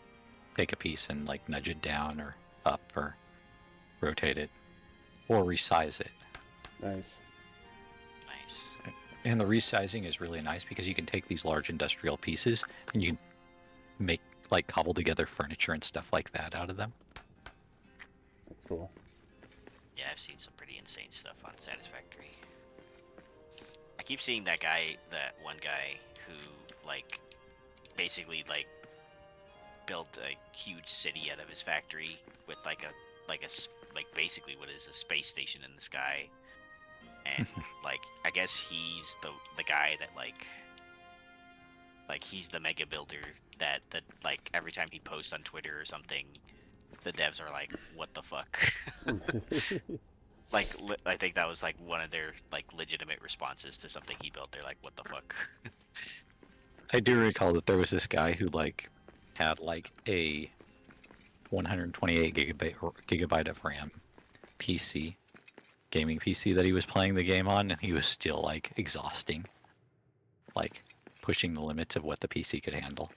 take a piece and like nudge it down or up or rotate it or resize it. Nice. Nice. And the resizing is really nice because you can take these large industrial pieces and you can make like cobble together furniture and stuff like that out of them. That's cool. Yeah, I've seen some pretty insane stuff on Satisfactory. I keep seeing that one guy who, like, basically, like, built a huge city out of his factory with, like, basically what is a space station in the sky. And, like, I guess he's the guy that, like, he's the mega builder that, like, every time he posts on Twitter or something, the devs are like, what the fuck? Like, I think that was, like, one of their, like, legitimate responses to something he built. They're like, what the fuck? I do recall that there was this guy who, like, had, like, a 128 gigabyte of RAM PC gaming PC that he was playing the game on, and he was still like exhausting, like pushing the limits of what the PC could handle.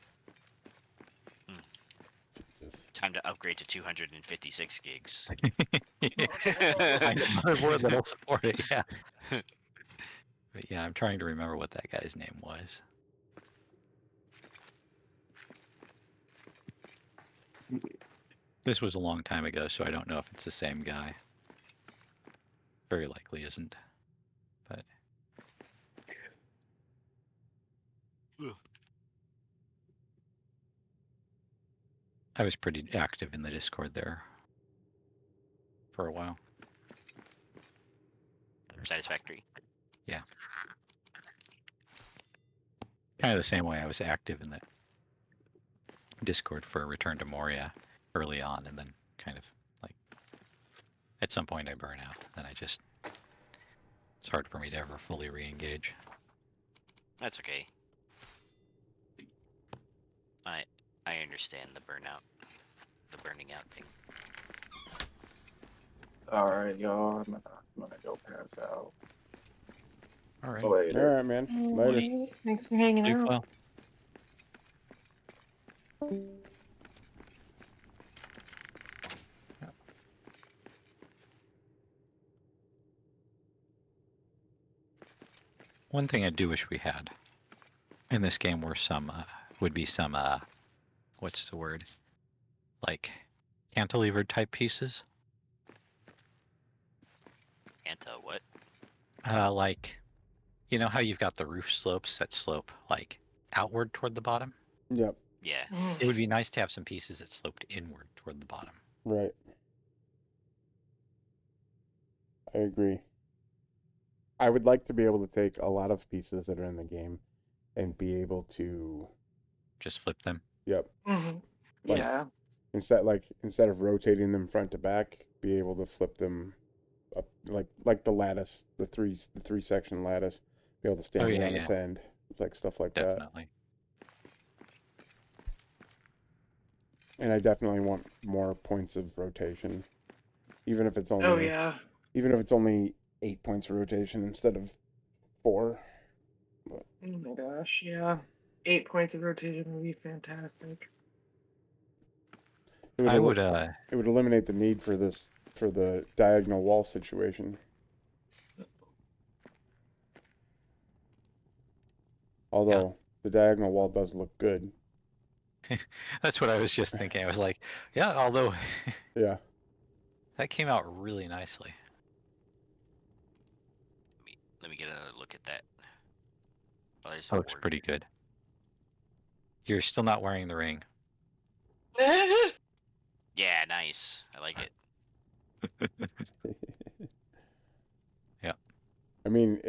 Jesus. Time to upgrade to 256 gigs. I get motherboard that'll support it, yeah. But yeah, I'm trying to remember what that guy's name was. This was a long time ago, so I don't know if it's the same guy. Very likely isn't. But I was pretty active in the Discord there for a while. Satisfactory. Yeah. Kind of the same way I was active in the Discord for Return to Moria early on, and then kind of like at some point I burn out. Then it's hard for me to ever fully re-engage. That's okay. I understand the burnout, the burning out thing. All right, y'all. I'm gonna go pass out. All right. All Later. right, man. Later. Alright, thanks for hanging Sleep out. well. One thing I do wish we had in this game were would be some what's the word? Like cantilever type pieces. What? Like, you know how you've got the roof slopes that slope like outward toward the bottom? Yep. Yeah. It would be nice to have some pieces that sloped inward toward the bottom. Right. I agree. I would like to be able to take a lot of pieces that are in the game and be able to, Just flip them. yep, Mhm. Like- Yeah. instead of rotating them front to back, be able to flip them up like the lattice, the three section lattice, be able to stand Oh, it yeah, on its end, like stuff like that. Definitely. And I definitely want more points of rotation, even if it's only Oh yeah. even if it's only 8 points of rotation instead of 4. Oh my gosh, yeah. 8 points of rotation would be fantastic. It would, I el- would it would eliminate the need for the diagonal wall situation. Although the diagonal wall does look good. that's what I was just thinking. I was like, yeah, although Yeah. that came out really nicely. Let me get a look at that. Oh, there's That looks board. pretty good. You're still not wearing the ring. Yeah, nice. I like it. Yeah. I mean,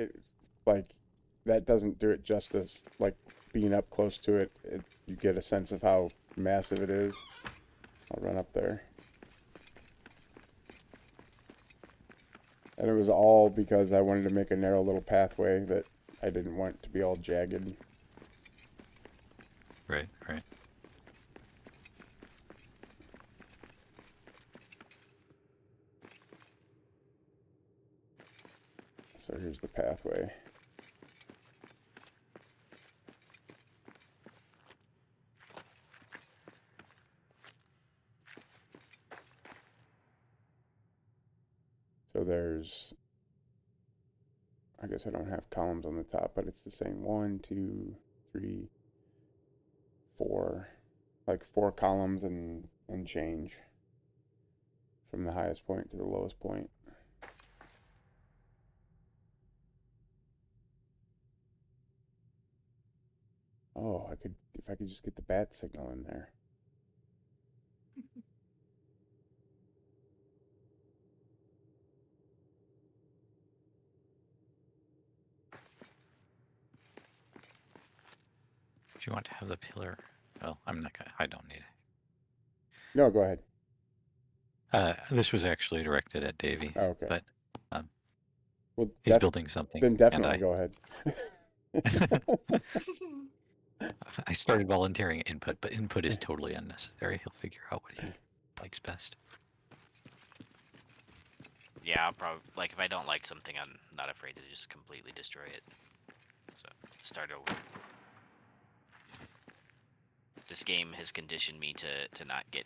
that doesn't do it justice. Like being up close to it, you get a sense of how massive it is. I'll run up there. And it was all because I wanted to make a narrow little pathway that I didn't want to be all jagged. Right. So here's the pathway. So there's, I guess I don't have columns on the top, but it's the same 1, 2, 3, 4, like 4 columns and change from the highest point to the lowest point. Oh, if I could just get the bat signal in there. Do you want to have the pillar? Well, I'm not gonna. I don't need it. No, go ahead. This was actually directed at Davey, Oh, okay. but Well, he's building something. then and definitely go ahead. I started volunteering input, but input is totally unnecessary. He'll figure out what he likes best. Yeah, I'll probably like if I don't like something, I'm not afraid to just completely destroy it. So start over. This game has conditioned me to not get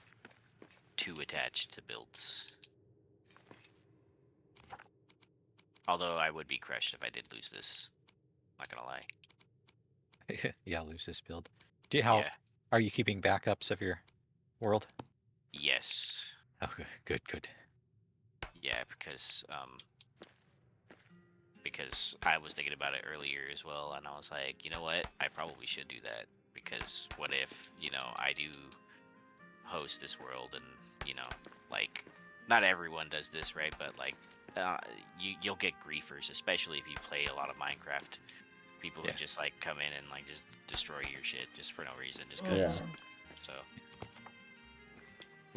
too attached to builds. Although I would be crushed if I did lose this. Not gonna lie. Yeah, lose this build. How Yeah. are you keeping backups of your world? Yes. Okay, good. Yeah, because I was thinking about it earlier as well, and I was like, you know what? I probably should do that, because what if, I do host this world, and, like, not everyone does this, right? But, like, you'll get griefers, especially if you play a lot of Minecraft. People who just, like, come in and, like, just destroy your shit just for no reason, just because. Yeah. So.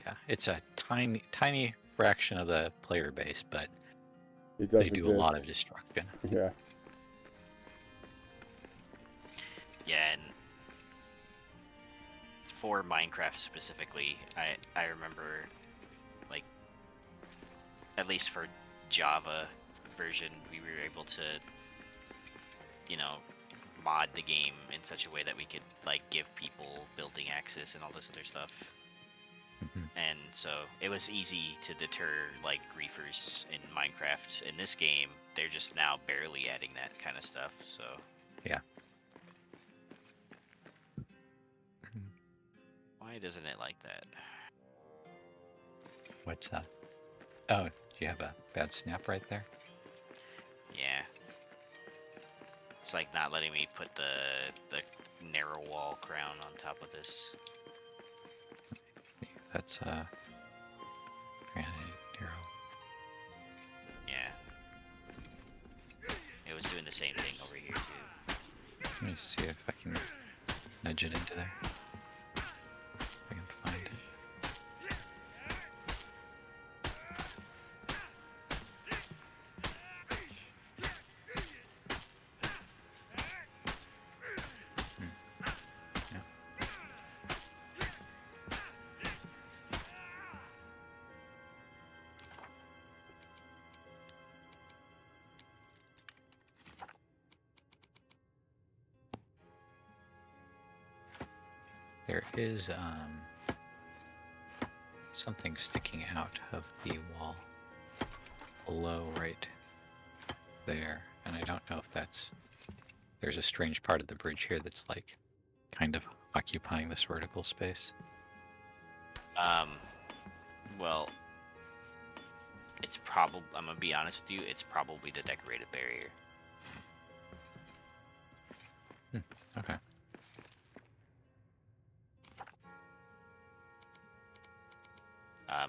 Yeah, it's a tiny fraction of the player base, but It does they do a lot of exist. destruction. Yeah. Yeah, and for Minecraft specifically, I remember, like, at least for Java version, we were able to, mod the game in such a way that we could, like, give people building access and all this other stuff. And so it was easy to deter, like, griefers in Minecraft. In this game, they're just now barely adding that kind of stuff, so. Yeah. Why doesn't it like that? What's that? Oh, do you have a bad snap right there? Yeah. It's like not letting me put the narrow wall crown on top of this. That's granite arrow. Yeah. It was doing the same thing over here too. Let me see if I can nudge it into there. If I can find it. Yeah. There is something sticking out of the wall below right there, and I don't know if there's a strange part of the bridge here that's like kind of occupying this vertical space. Well, it's probably, I'm gonna be honest with you, it's probably the decorated barrier. Okay.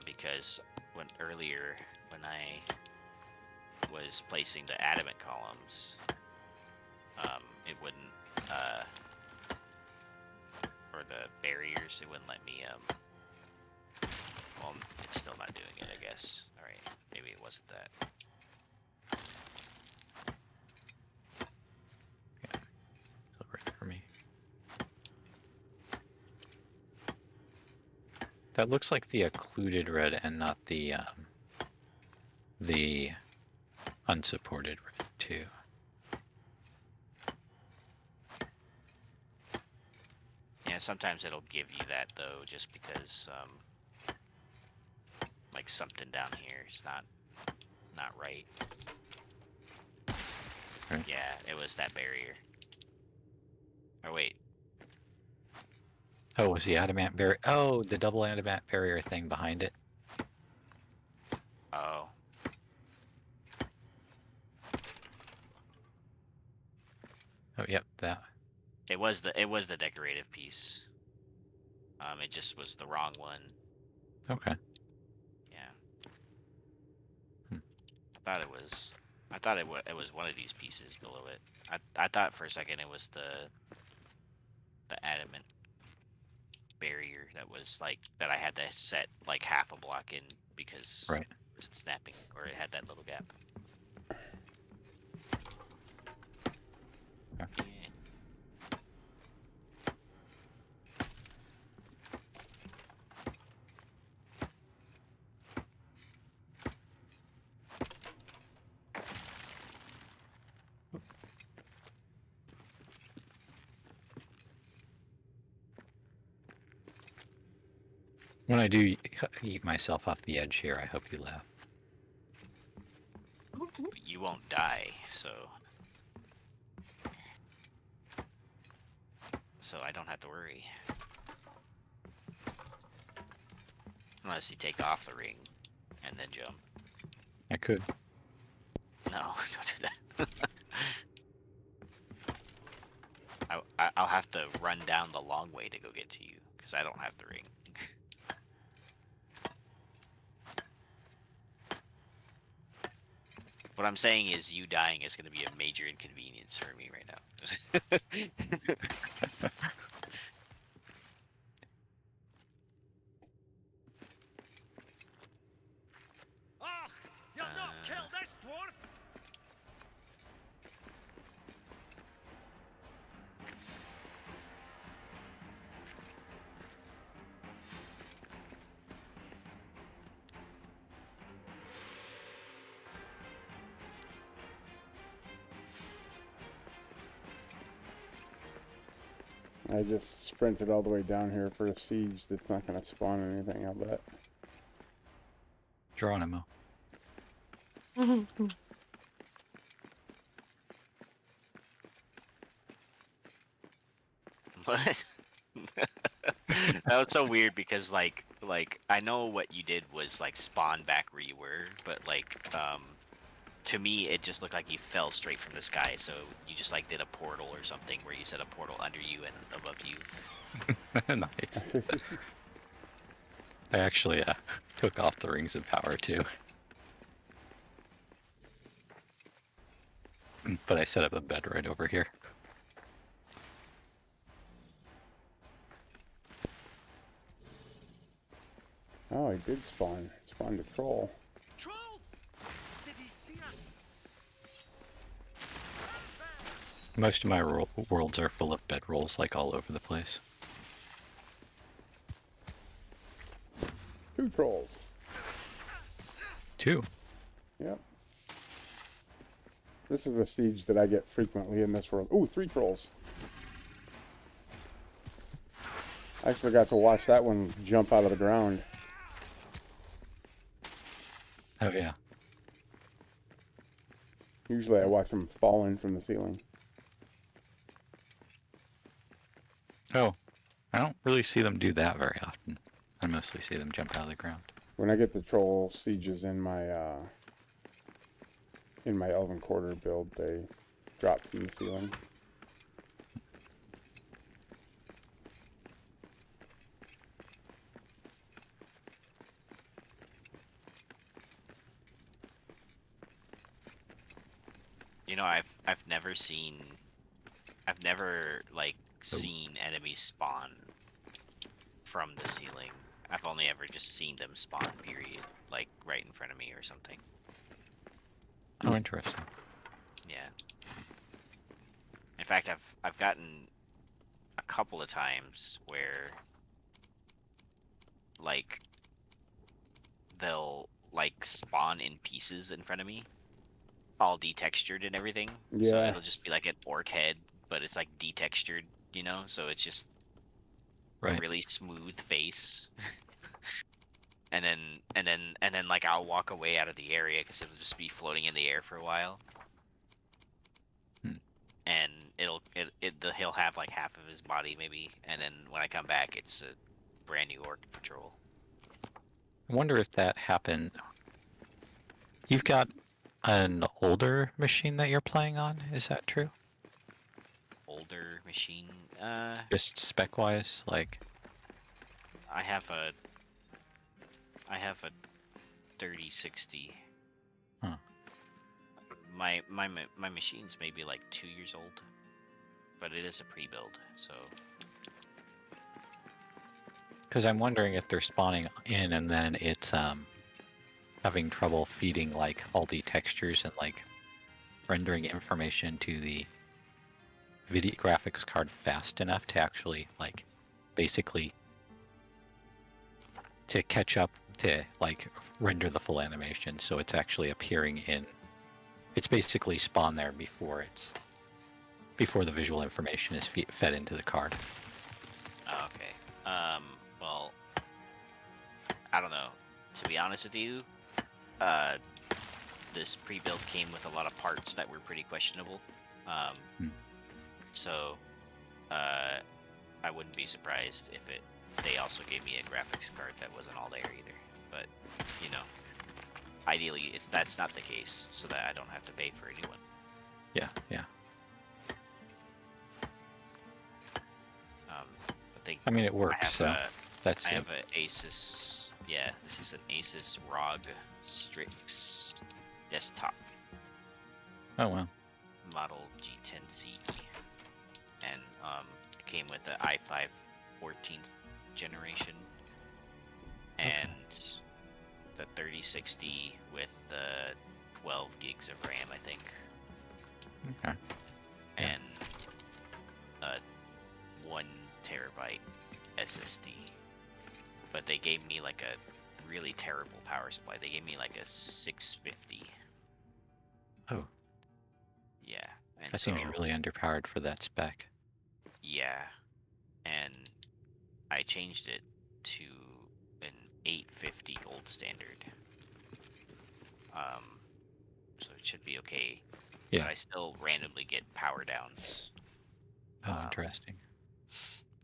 Because earlier when I was placing the adamant columns, it wouldn't, or the barriers, it wouldn't let me, well, it's still not doing it, I guess. Alright, maybe it wasn't that. Yeah. It's over for me. That looks like the occluded red and not the unsupported red too. Yeah, sometimes it'll give you that though, just because, like something down here is not right. Okay. Yeah, it was that barrier. Oh wait, Oh, was the adamant barrier? Oh, the double adamant barrier thing behind it. oh. Oh, yep, that. It was the decorative piece. It just was the wrong one. Okay. Yeah. Hmm. I thought it was one of these pieces below it. I thought for a second it was the adamant barrier that I had to set like half a block in because Right. it's snapping, or it had that little gap. Okay. Yeah. When I do eat myself off the edge here, I hope you laugh. But you won't die, so I don't have to worry. Unless you take off the ring and then jump. I could. No, don't do that. I'll have to run down the long way to go get to you, because I don't have the ring. What I'm saying is you dying is going to be a major inconvenience for me right now. Ach, you'll not kill this dwarf! I just sprinted all the way down here for a siege that's not going to spawn anything, I'll bet. Geronimo. What? That was so weird because like I know what you did was like spawn back where you were, but like to me it just looked like you fell straight from the sky, so you just like did a portal or something where you set a portal under you and above you. Nice. I actually took off the rings of power too. But I set up a bed right over here. Oh, he did spawn. Spawned a troll. Troll! Did he see us? Most of my worlds are full of bedrolls, like all over the place. 2 trolls. 2. Yep. This is a siege that I get frequently in this world. Ooh, 3 trolls. I actually got to watch that one jump out of the ground. Oh yeah. Usually I watch them fall in from the ceiling. Oh, I don't really see them do that very often. I mostly see them jump out of the ground. When I get the troll sieges in my Elven Quarter build, they drop from the ceiling. You know, I've never like seen enemies spawn from the ceiling. I've only ever just seen them spawn, period, like right in front of me or something. Oh, interesting. Yeah. In fact, I've gotten a couple of times where like they'll like spawn in pieces in front of me, all detextured and everything. So Yeah. it'll just be like an orc head, but it's like detextured, you know? So it's just a Right. really smooth face. and then like I'll walk away out of the area because it'll just be floating in the air for a while. And he'll have like half of his body maybe, and then when I come back, it's a brand new orc patrol. I wonder if that happened. You've got an older machine that you're playing on, is that true? Older machine? Just spec-wise, like... I have a 3060. Huh. My machine's maybe like 2 years old, but it is a pre-build, so... Because I'm wondering if they're spawning in and then it's having trouble feeding like all the textures and like rendering information to the video graphics card fast enough to actually like basically to catch up to like render the full animation, so it's actually appearing in, it's basically spawned there before the visual information is fed into the card. Okay. Well, I don't know. To be honest with you, this pre-build came with a lot of parts that were pretty questionable. So I wouldn't be surprised if they also gave me a graphics card that wasn't all there either. But you know, ideally that's not the case, so that I don't have to pay for a new one. Yeah. But they. I mean, it works. So that's I it. have an Asus. Yeah, this is an Asus ROG Strix desktop Oh wow. model G10CE, and it came with an i5 14th generation and the 3060 with the 12 gigs of RAM, I think, Okay. Yeah. and a 1 terabyte SSD. But they gave me like a really terrible power supply. They gave me like a 650. Oh, Yeah, and that so seems really underpowered for that spec. yeah, and I changed it to an 850 gold standard. So it should be okay. Yeah. But I still randomly get power downs. Oh, interesting.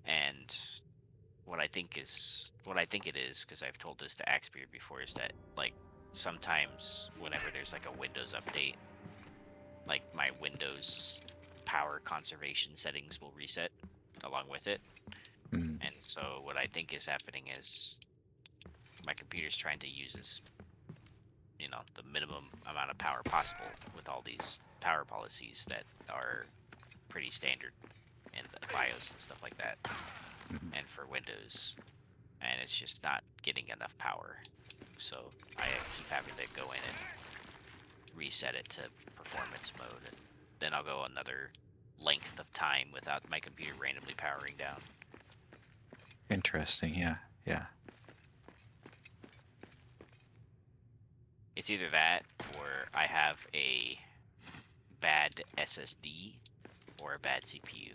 And what I think it is, because I've told this to Axebeard before, is that like sometimes whenever there's like a Windows update, like my Windows power conservation settings will reset along with it. Mm. And so what I think is happening is my computer's trying to use this, the minimum amount of power possible with all these power policies that are pretty standard in the BIOS and stuff like that, and for Windows, and it's just not getting enough power. So I keep having to go in and reset it to performance mode, and then I'll go another length of time without my computer randomly powering down. Interesting. Yeah. It's either that, or I have a bad SSD or a bad CPU.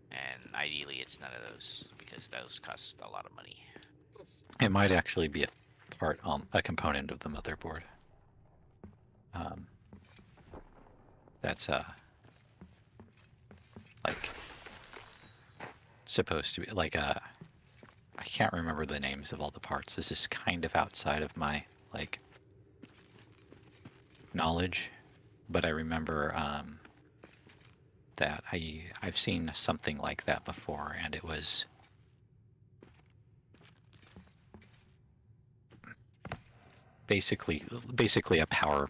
And ideally it's none of those, because those cost a lot of money. It might actually be a component of the motherboard. That's like supposed to be like I can't remember the names of all the parts. This is kind of outside of my like knowledge, but I remember that I've seen something like that before, and it was basically a power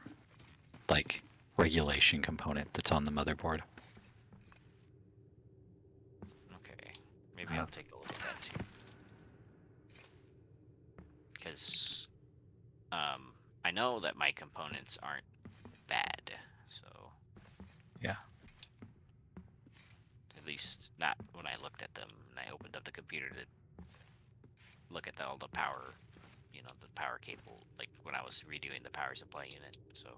like regulation component that's on the motherboard. Okay, maybe I'll take a look at that too. Because I know that my components aren't bad, so Yeah. at least not when I looked at them and I opened up the computer to look at all the power, the power cable, like when I was redoing the power supply unit. So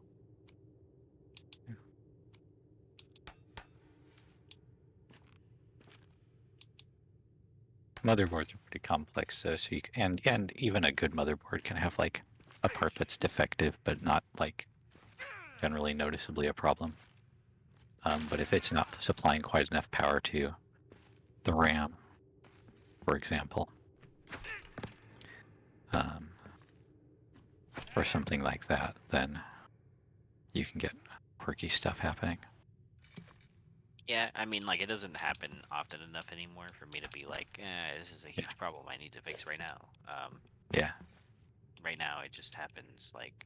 Motherboards are pretty complex, so you can, and even a good motherboard can have like a part that's defective, but not like generally noticeably a problem. But if it's not supplying quite enough power to the RAM, for example, or something like that, then you can get quirky stuff happening. yeah, I mean, like, it doesn't happen often enough anymore for me to be like, this is a huge problem I need to fix right now. Yeah. Right now it just happens like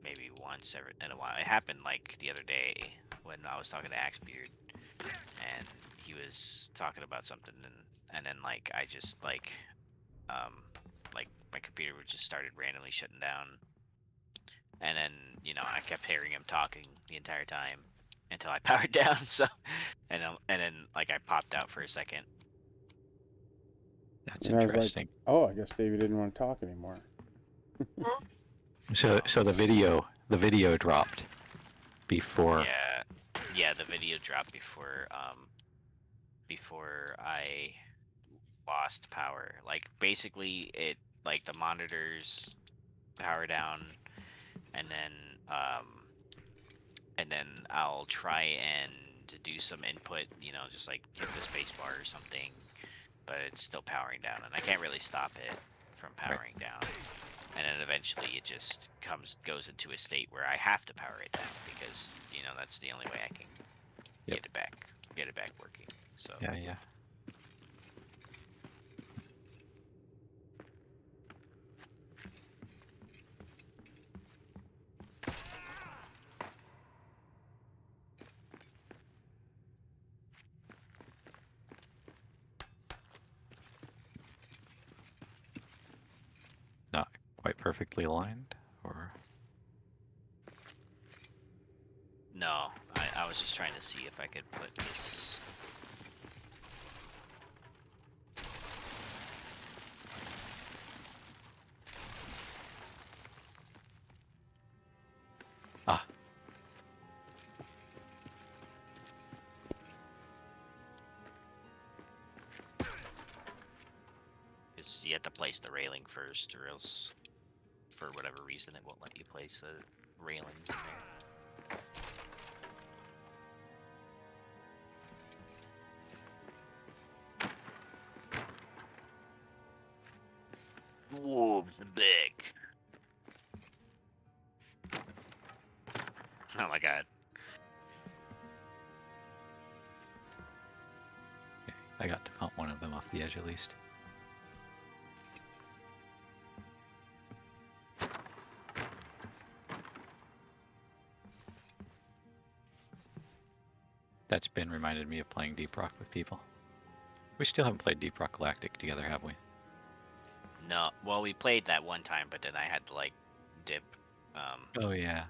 maybe once in a while. It happened like the other day when I was talking to Axebeard, and he was talking about something, and then like I just like my computer would just started randomly shutting down, and then I kept hearing him talking the entire time until I powered down. So and then like I popped out for a second. That's And interesting. I was like, oh, I guess David didn't want to talk anymore. So the video dropped before. Yeah, the video dropped before I lost power. Like basically, it like the monitors power down, and then I'll try and do some input. You know, just like hit the space bar or something, but it's still powering down, and I can't really stop it from powering down. And then eventually it just goes into a state where I have to power it down because that's the only way I can get it back working. So Yeah. Not quite perfectly aligned, or no, I was just trying to see if I could put this. ah, You have to place the railing first, or else, for whatever reason, it won't let you place the railings in there. Wolves big. Oh my god. okay. I got to mount one of them off the edge at least. That spin reminded me of playing Deep Rock with people. We still haven't played Deep Rock Galactic together, have we? No, well, we played that one time, but then I had to like dip. Oh yeah.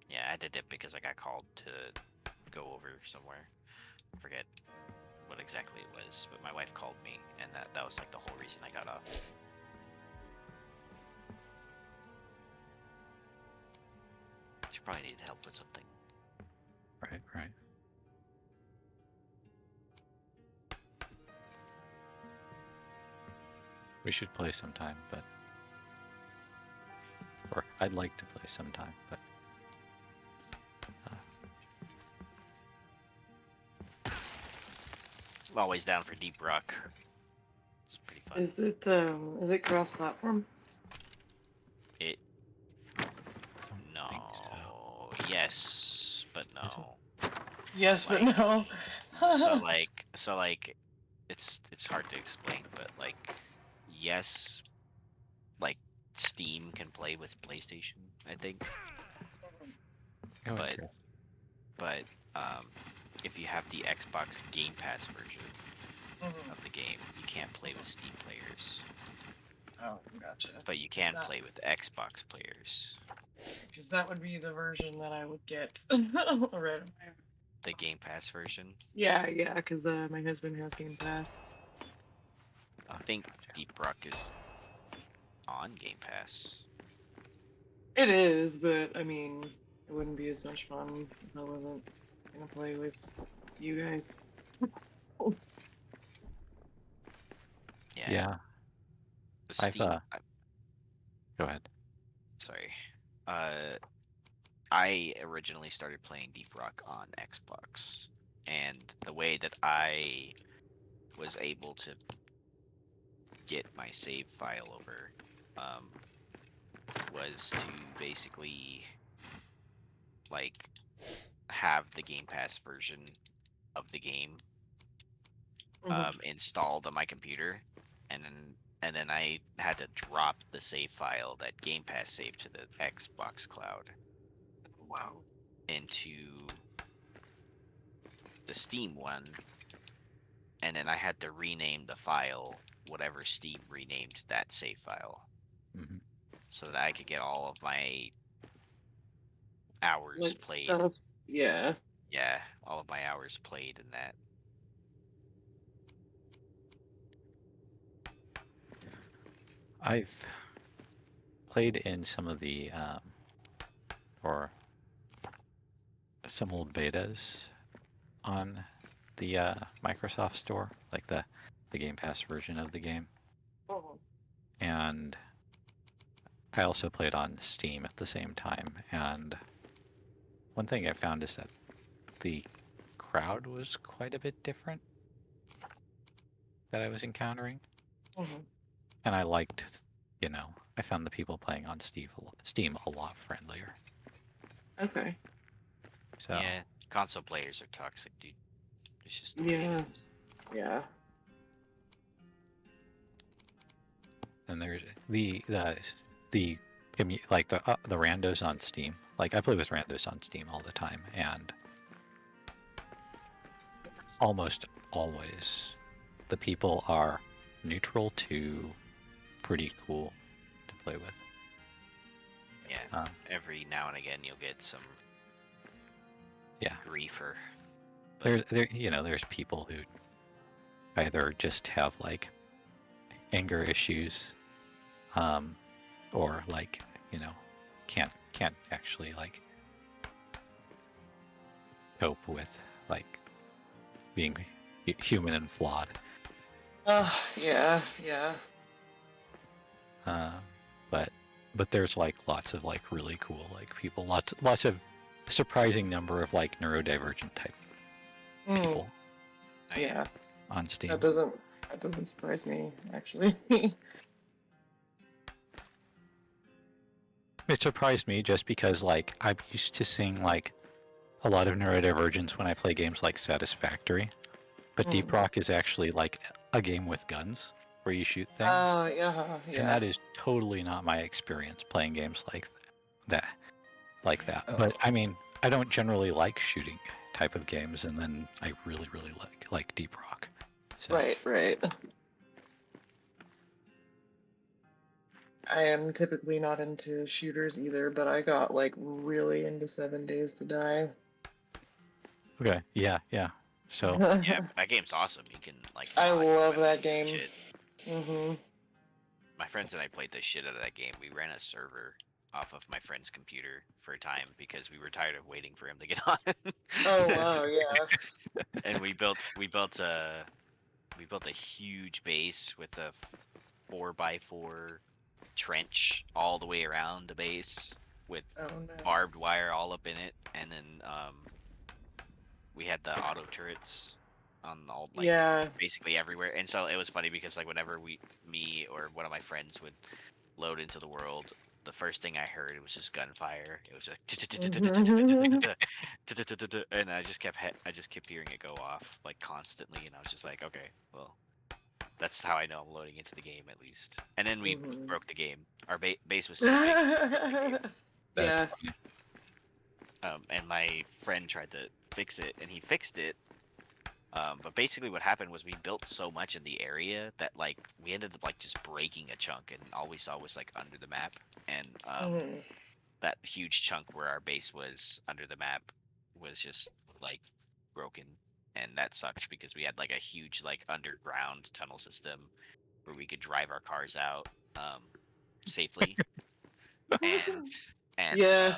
Yeah, I had to dip because I got called to go over somewhere. I forget what exactly it was, but my wife called me, and that was like the whole reason I got off. She probably needed help with something. Right. We should play sometime, or I'd like to play sometime, but I'm always down for Deep Rock. It's pretty fun. Is it cross-platform? It don't think so. Yes, but Is it? no. Yes, Like, but no. so like, it's hard to explain, but like, yes, like Steam can play with PlayStation, I think, Oh, but interesting. but if you have the Xbox Game Pass version Mhm. of the game, you can't play with Steam players, Oh, gotcha. but you can That- play with Xbox players. Because that would be the version that I would get. Right. The Game Pass version. Yeah, because my husband has Game Pass. I think Deep Rock is on Game Pass. It is, but I mean, it wouldn't be as much fun if I wasn't gonna play with you guys. Yeah. The I've Steam. Go ahead. Sorry. I originally started playing Deep Rock on Xbox, and the way that I was able to get my save file over was to basically like have the Game Pass version of the game installed on my computer, and then I had to drop the save file that Game Pass saved to the Xbox cloud. Wow. Into the Steam one, and then I had to rename the file whatever Steam renamed that save file, so that I could get all of my hours Like played. stuff. Yeah. Yeah, all of my hours played in that. I've played in some of the or some old betas on the Microsoft Store, like the the Game Pass version of the game. Oh. And I also played on Steam at the same time. And one thing I found is that the crowd was quite a bit different that I was encountering. And I liked, I found the people playing on Steam a lot friendlier. Okay. So Yeah, console players are toxic, dude. It's just the way it Yeah. is. Yeah. and there's the like the randos on Steam. Like I play with randos on Steam all the time, and almost always the people are neutral to pretty cool to play with. Yeah, every now and again you'll get some griefer. There's people who either just have like anger issues, or like can't actually like cope with like being human and flawed. Yeah. But there's like lots of like really cool like people, lots of surprising number of like neurodivergent type people Yeah. on Steam. That doesn't surprise me, actually. It surprised me just because like I'm used to seeing like a lot of neurodivergence when I play games like Satisfactory, but Deep Rock is actually like a game with guns where you shoot things. Yeah. And that is totally not my experience playing games like that. Oh. But I mean, I don't generally like shooting type of games, and then I really like Deep Rock. So. Right. I am typically not into shooters either, but I got like really into 7 Days to Die. Okay. Yeah. So. Yeah, that game's awesome. You can like. I mod your love that weapons and game. shit. My friends and I played the shit out of that game. We ran a server off of my friend's computer for a time because we were tired of waiting for him to get on. Oh wow, yeah. And we built a huge base with a 4x4 trench all the way around the base with barbed wire all up in it, and then we had the auto turrets on all basically everywhere. And so it was funny because like whenever me or one of my friends would load into the world, the first thing I heard was just gunfire. It was like and I just kept hearing it go off like constantly, and I was just like, okay, well, that's how I know I'm loading into the game at least. And then we broke the game. Our base was so big. That's funny. And my friend tried to fix it, and he fixed it. But basically what happened was we built so much in the area that like we ended up like just breaking a chunk, and all we saw was like under the map. And that huge chunk where our base was under the map was just like broken. And that sucked because we had like a huge like underground tunnel system where we could drive our cars out safely. and yeah,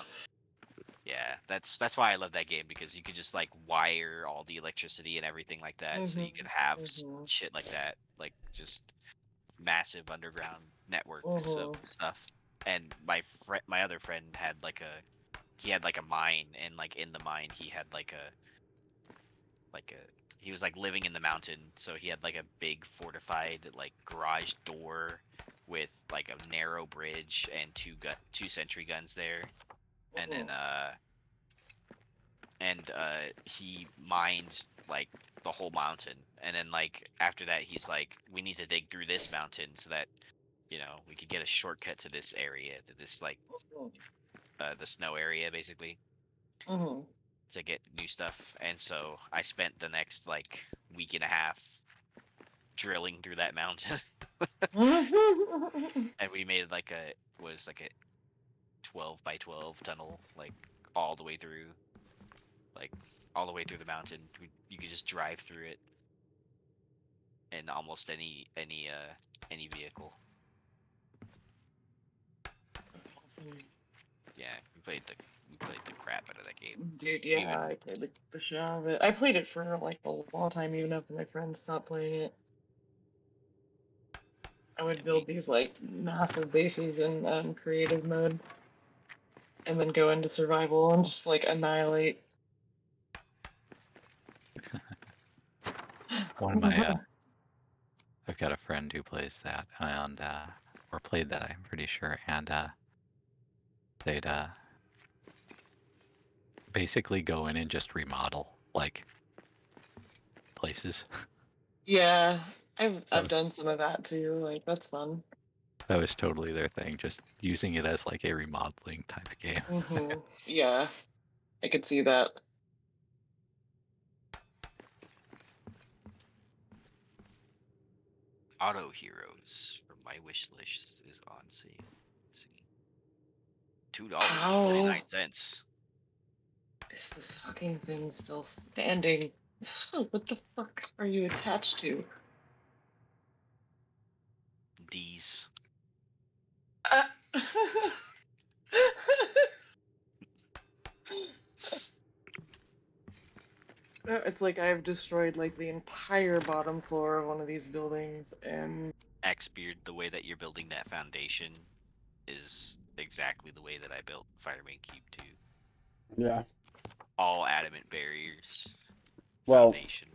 that's why I love that game, because you could just like wire all the electricity and everything like that, so you could have shit like that, like just massive underground networks of stuff. And my other friend had like a mine, and like in the mine he had he was like living in the mountain, so he had like a big fortified like garage door with like a narrow bridge and two sentry guns there. And then he mined like the whole mountain, and then like after that he's like, we need to dig through this mountain so that we could get a shortcut to this area, to this like the snow area basically, to get new stuff. And so I spent the next like week and a half drilling through that mountain. And we made like a 12x12 tunnel, like all the way through the mountain. You could just drive through it in almost any vehicle. Awesome. Yeah, we played the crap out of that game. Dude, yeah, I played the shit out of it. I played it for like a long time, even after my friends stopped playing it. I would Yeah, build these like massive bases in creative mode, and then go into survival and just like annihilate. One of my I've got a friend who plays that, and or played that, I'm pretty sure, and they'd basically go in and just remodel like places. Yeah, I've So done some of that too. Like that's fun. that was totally their thing, just using it as like a remodeling type of game. Yeah, I could see that. Auto Heroes from my wish list is on sale. Let's see. $2.49. Is this fucking thing still standing? So what the fuck are you attached to? D's. Uh, it's like I've destroyed like the entire bottom floor of one of these buildings, and Axbeard, the way that you're building that foundation is exactly the way that I built Fireman Cube 2. Yeah. All adamant barriers. Well, Foundation.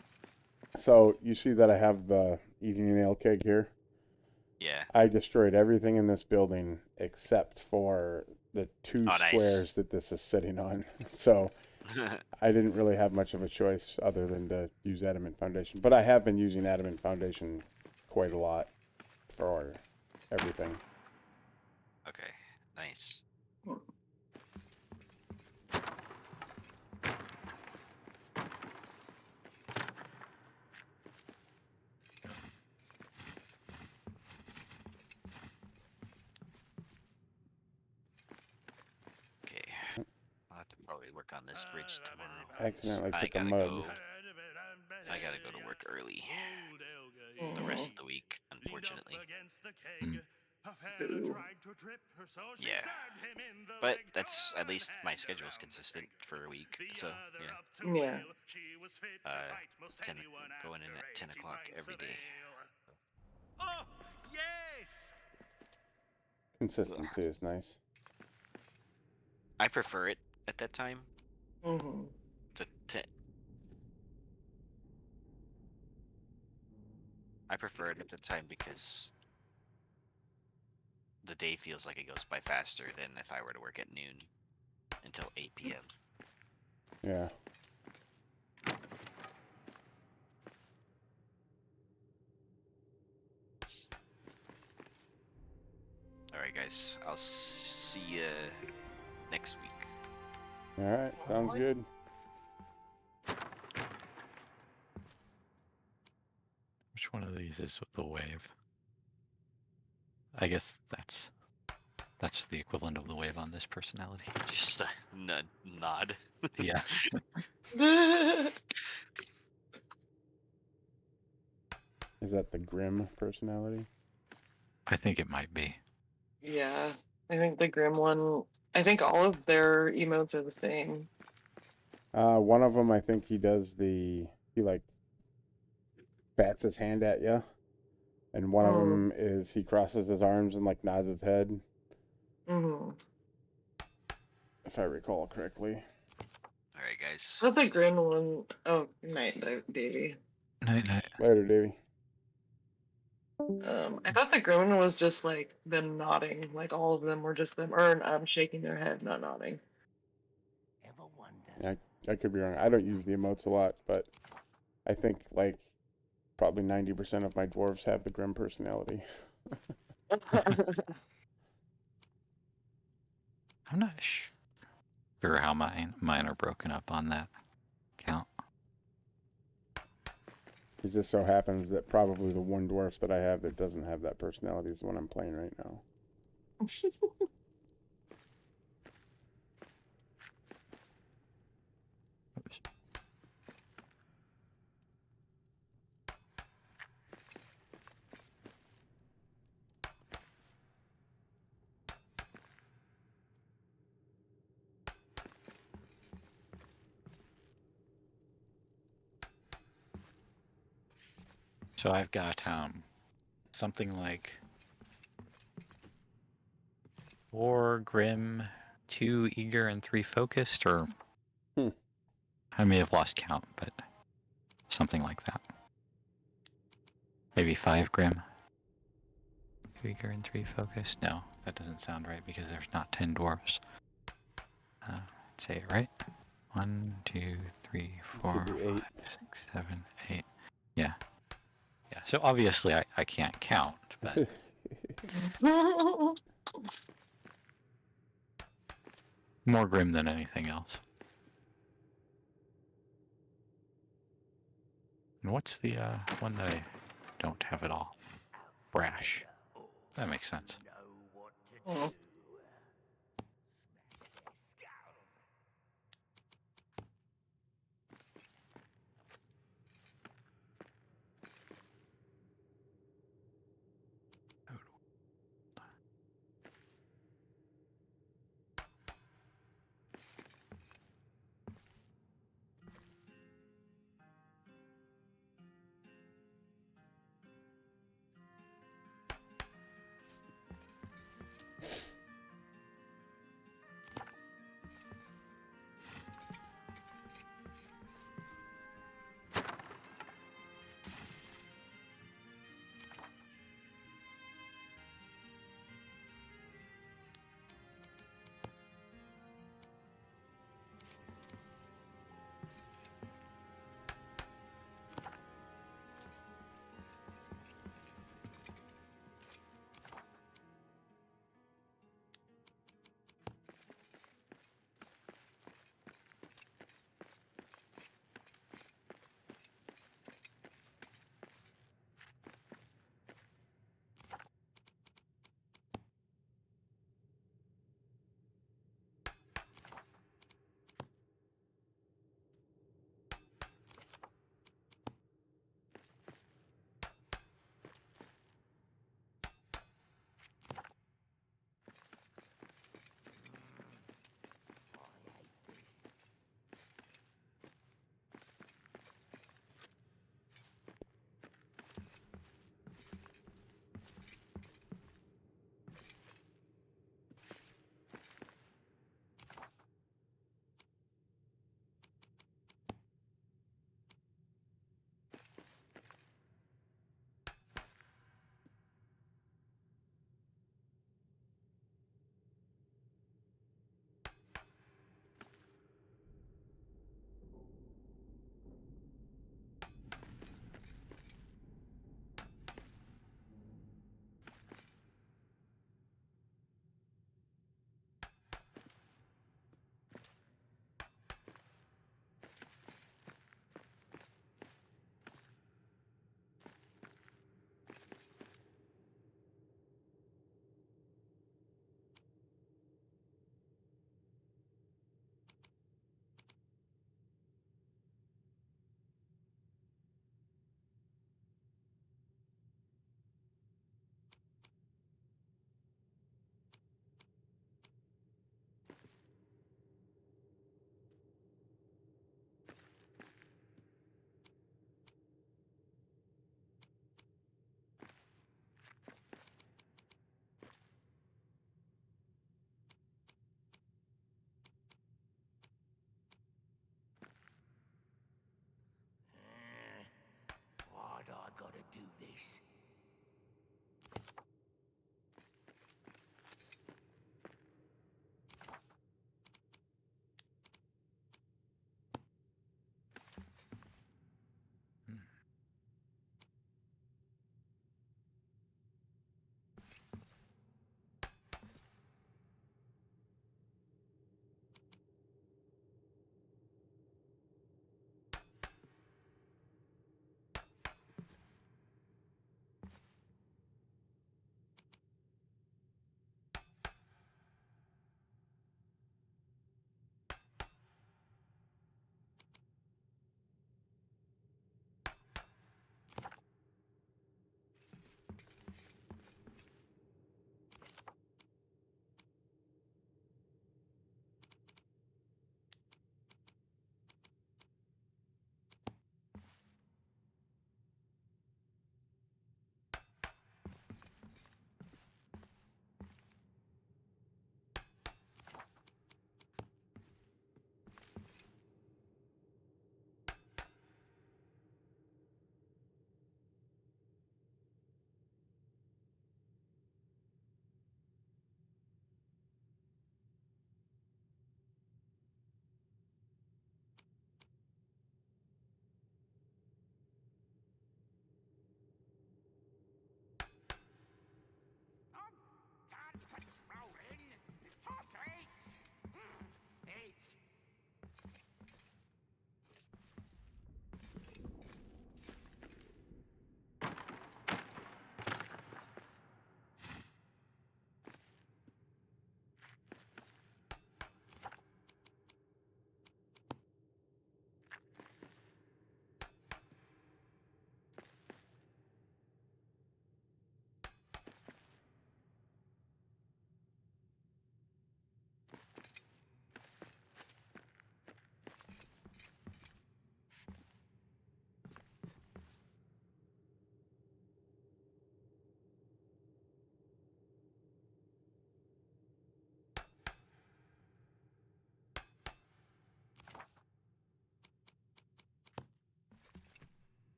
so you see that I have the eating an ale keg here? Yeah. I destroyed everything in this building except for the two Oh, nice. squares that this is sitting on. So I didn't really have much of a choice other than to use adamant foundation. But I have been using adamant foundation quite a lot for everything. Okay, nice. Okay, I'll have to probably work on this bridge tomorrow. I accidentally I took a gotta mud. go. I gotta go to work early. The rest of the week, unfortunately. Yeah, but that's at least my schedule's consistent for a week. So yeah. 10, going in at 10 o'clock every day. Oh, yes! Consistency is nice. I prefer it at that time. Mm-hmm. I prefer it at the time because the day feels like it goes by faster than if I were to work at noon until 8 p.m. Yeah. Alright guys, I'll see you next week. Alright, sounds good. Which one of these is with the wave? I guess that's the equivalent of the wave on this personality. Just a nod. Yeah. Is that the grim personality? I think it might be. Yeah, I think the Grim one. I think all of their emotes are the same. One of them, I think he does he like bats his hand at you, and one of them is he crosses his arms and like nods his head. Mm-hmm. If I recall correctly. Alright guys. Not the Grim one. Oh, night, Davey. Night, night. Later, Davey. I thought the Grim one was just like them nodding, like all of them were just them, or shaking their head, not nodding. Ever wonder? I could be wrong. I don't use the emotes a lot, but I think like probably 90% of my dwarves have the grim personality. I'm not sure how mine are broken up on that count. It just so happens that probably the one dwarf that I have that doesn't have that personality is the one I'm playing right now. Oops. So I've got something like 4 Grim, 2 Eager, and 3 Focused, or Hmm. I may have lost count, but something like that. Maybe 5 Grim, 2 Eager, and 3 Focused. No, that doesn't sound right because there's not 10 dwarves. Say it right. 1, 2, 3, 4, could do 5, 8. 6, 7, 8. Yeah. Yeah. So obviously I can't count, but more Grim than anything else. And what's the one that I don't have at all? Brash. That makes sense. Oh.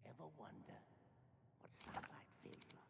Ever wonder what sunlight feels like?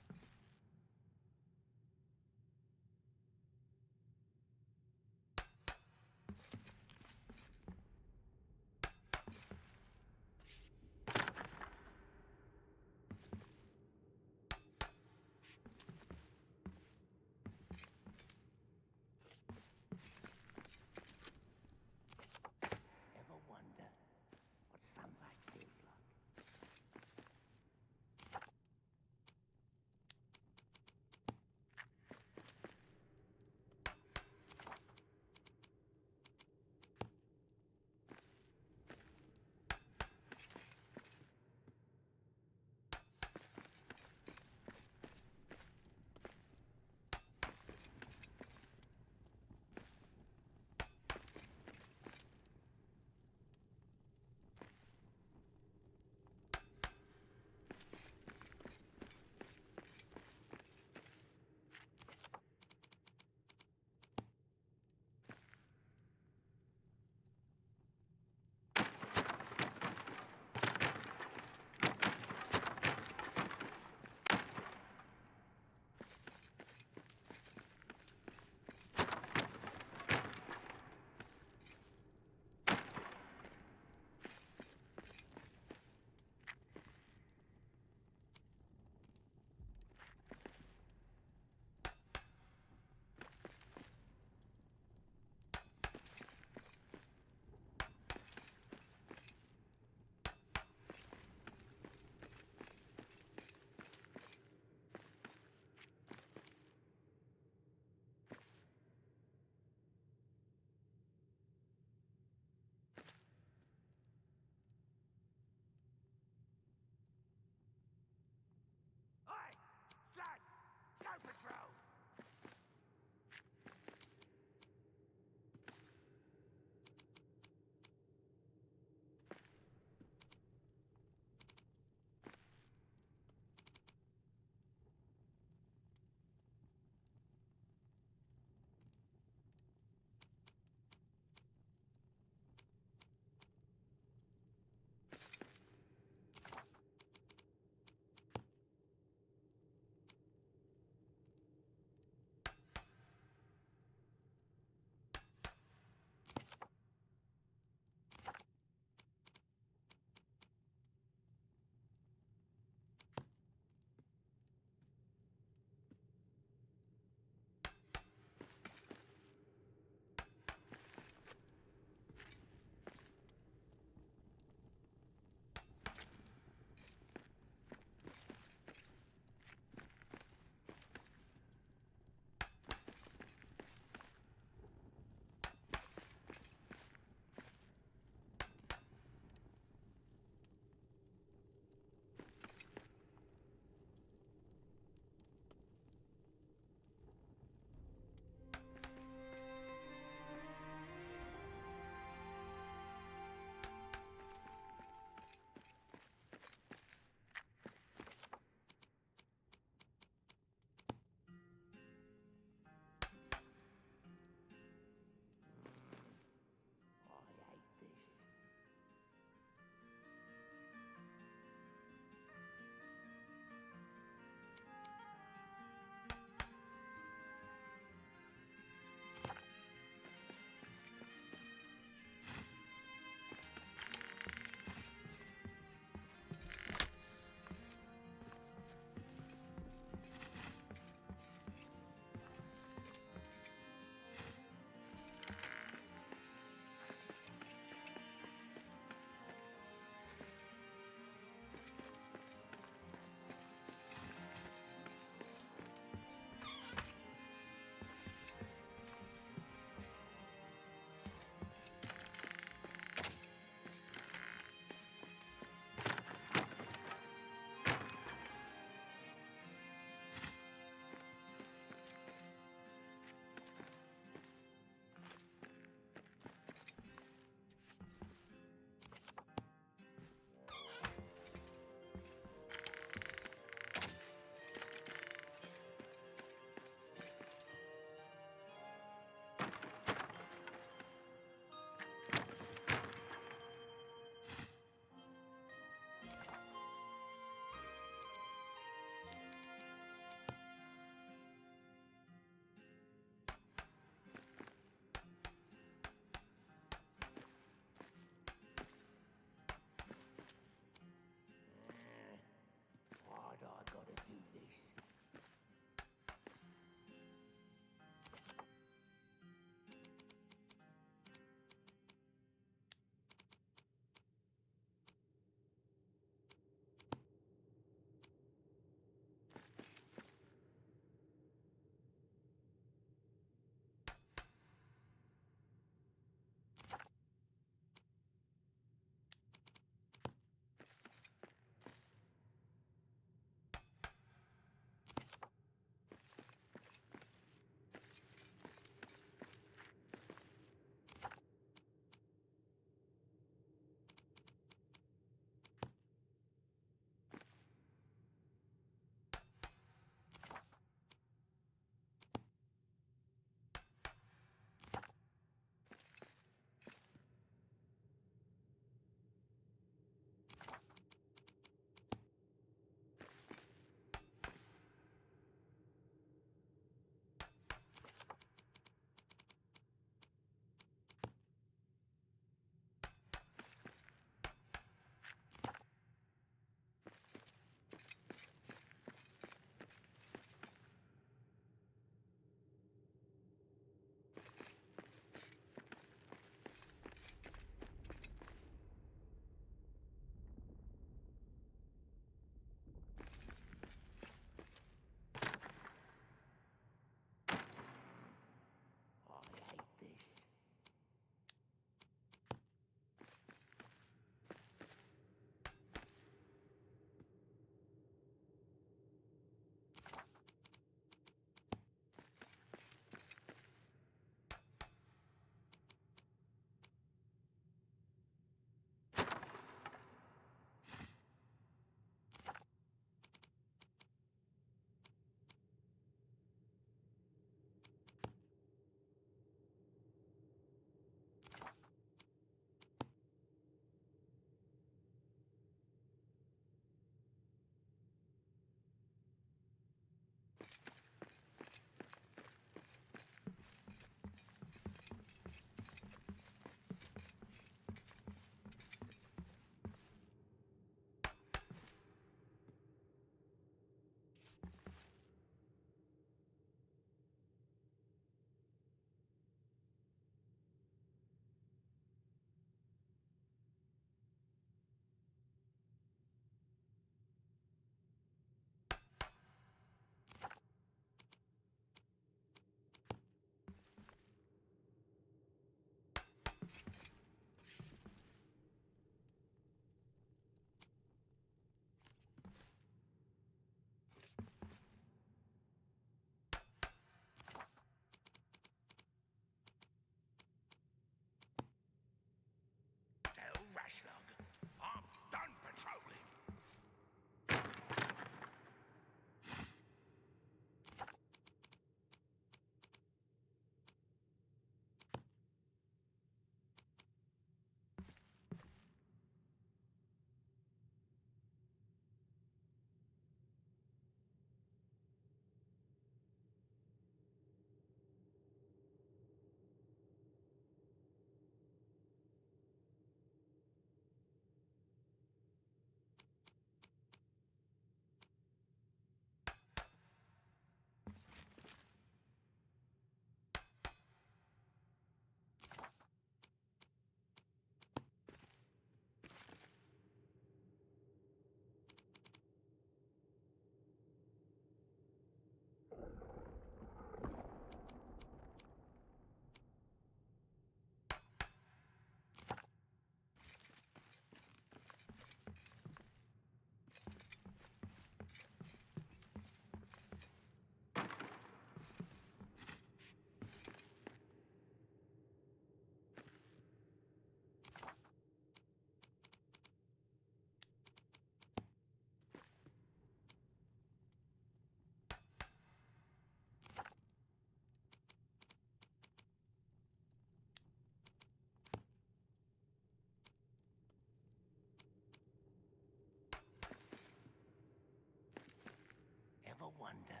wonder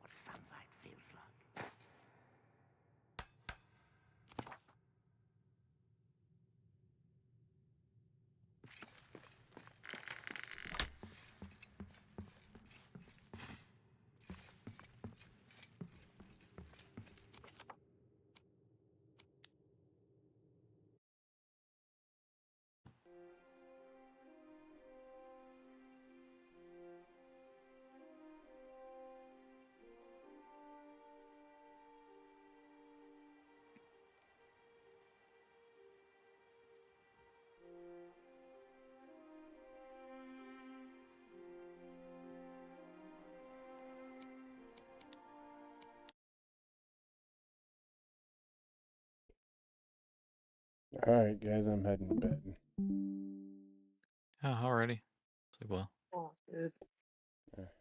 what sunlight feels like? All right, guys, I'm heading to bed. Oh, already. Sleep well. Oh, good.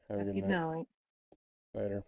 Have a good Good night. night. Later.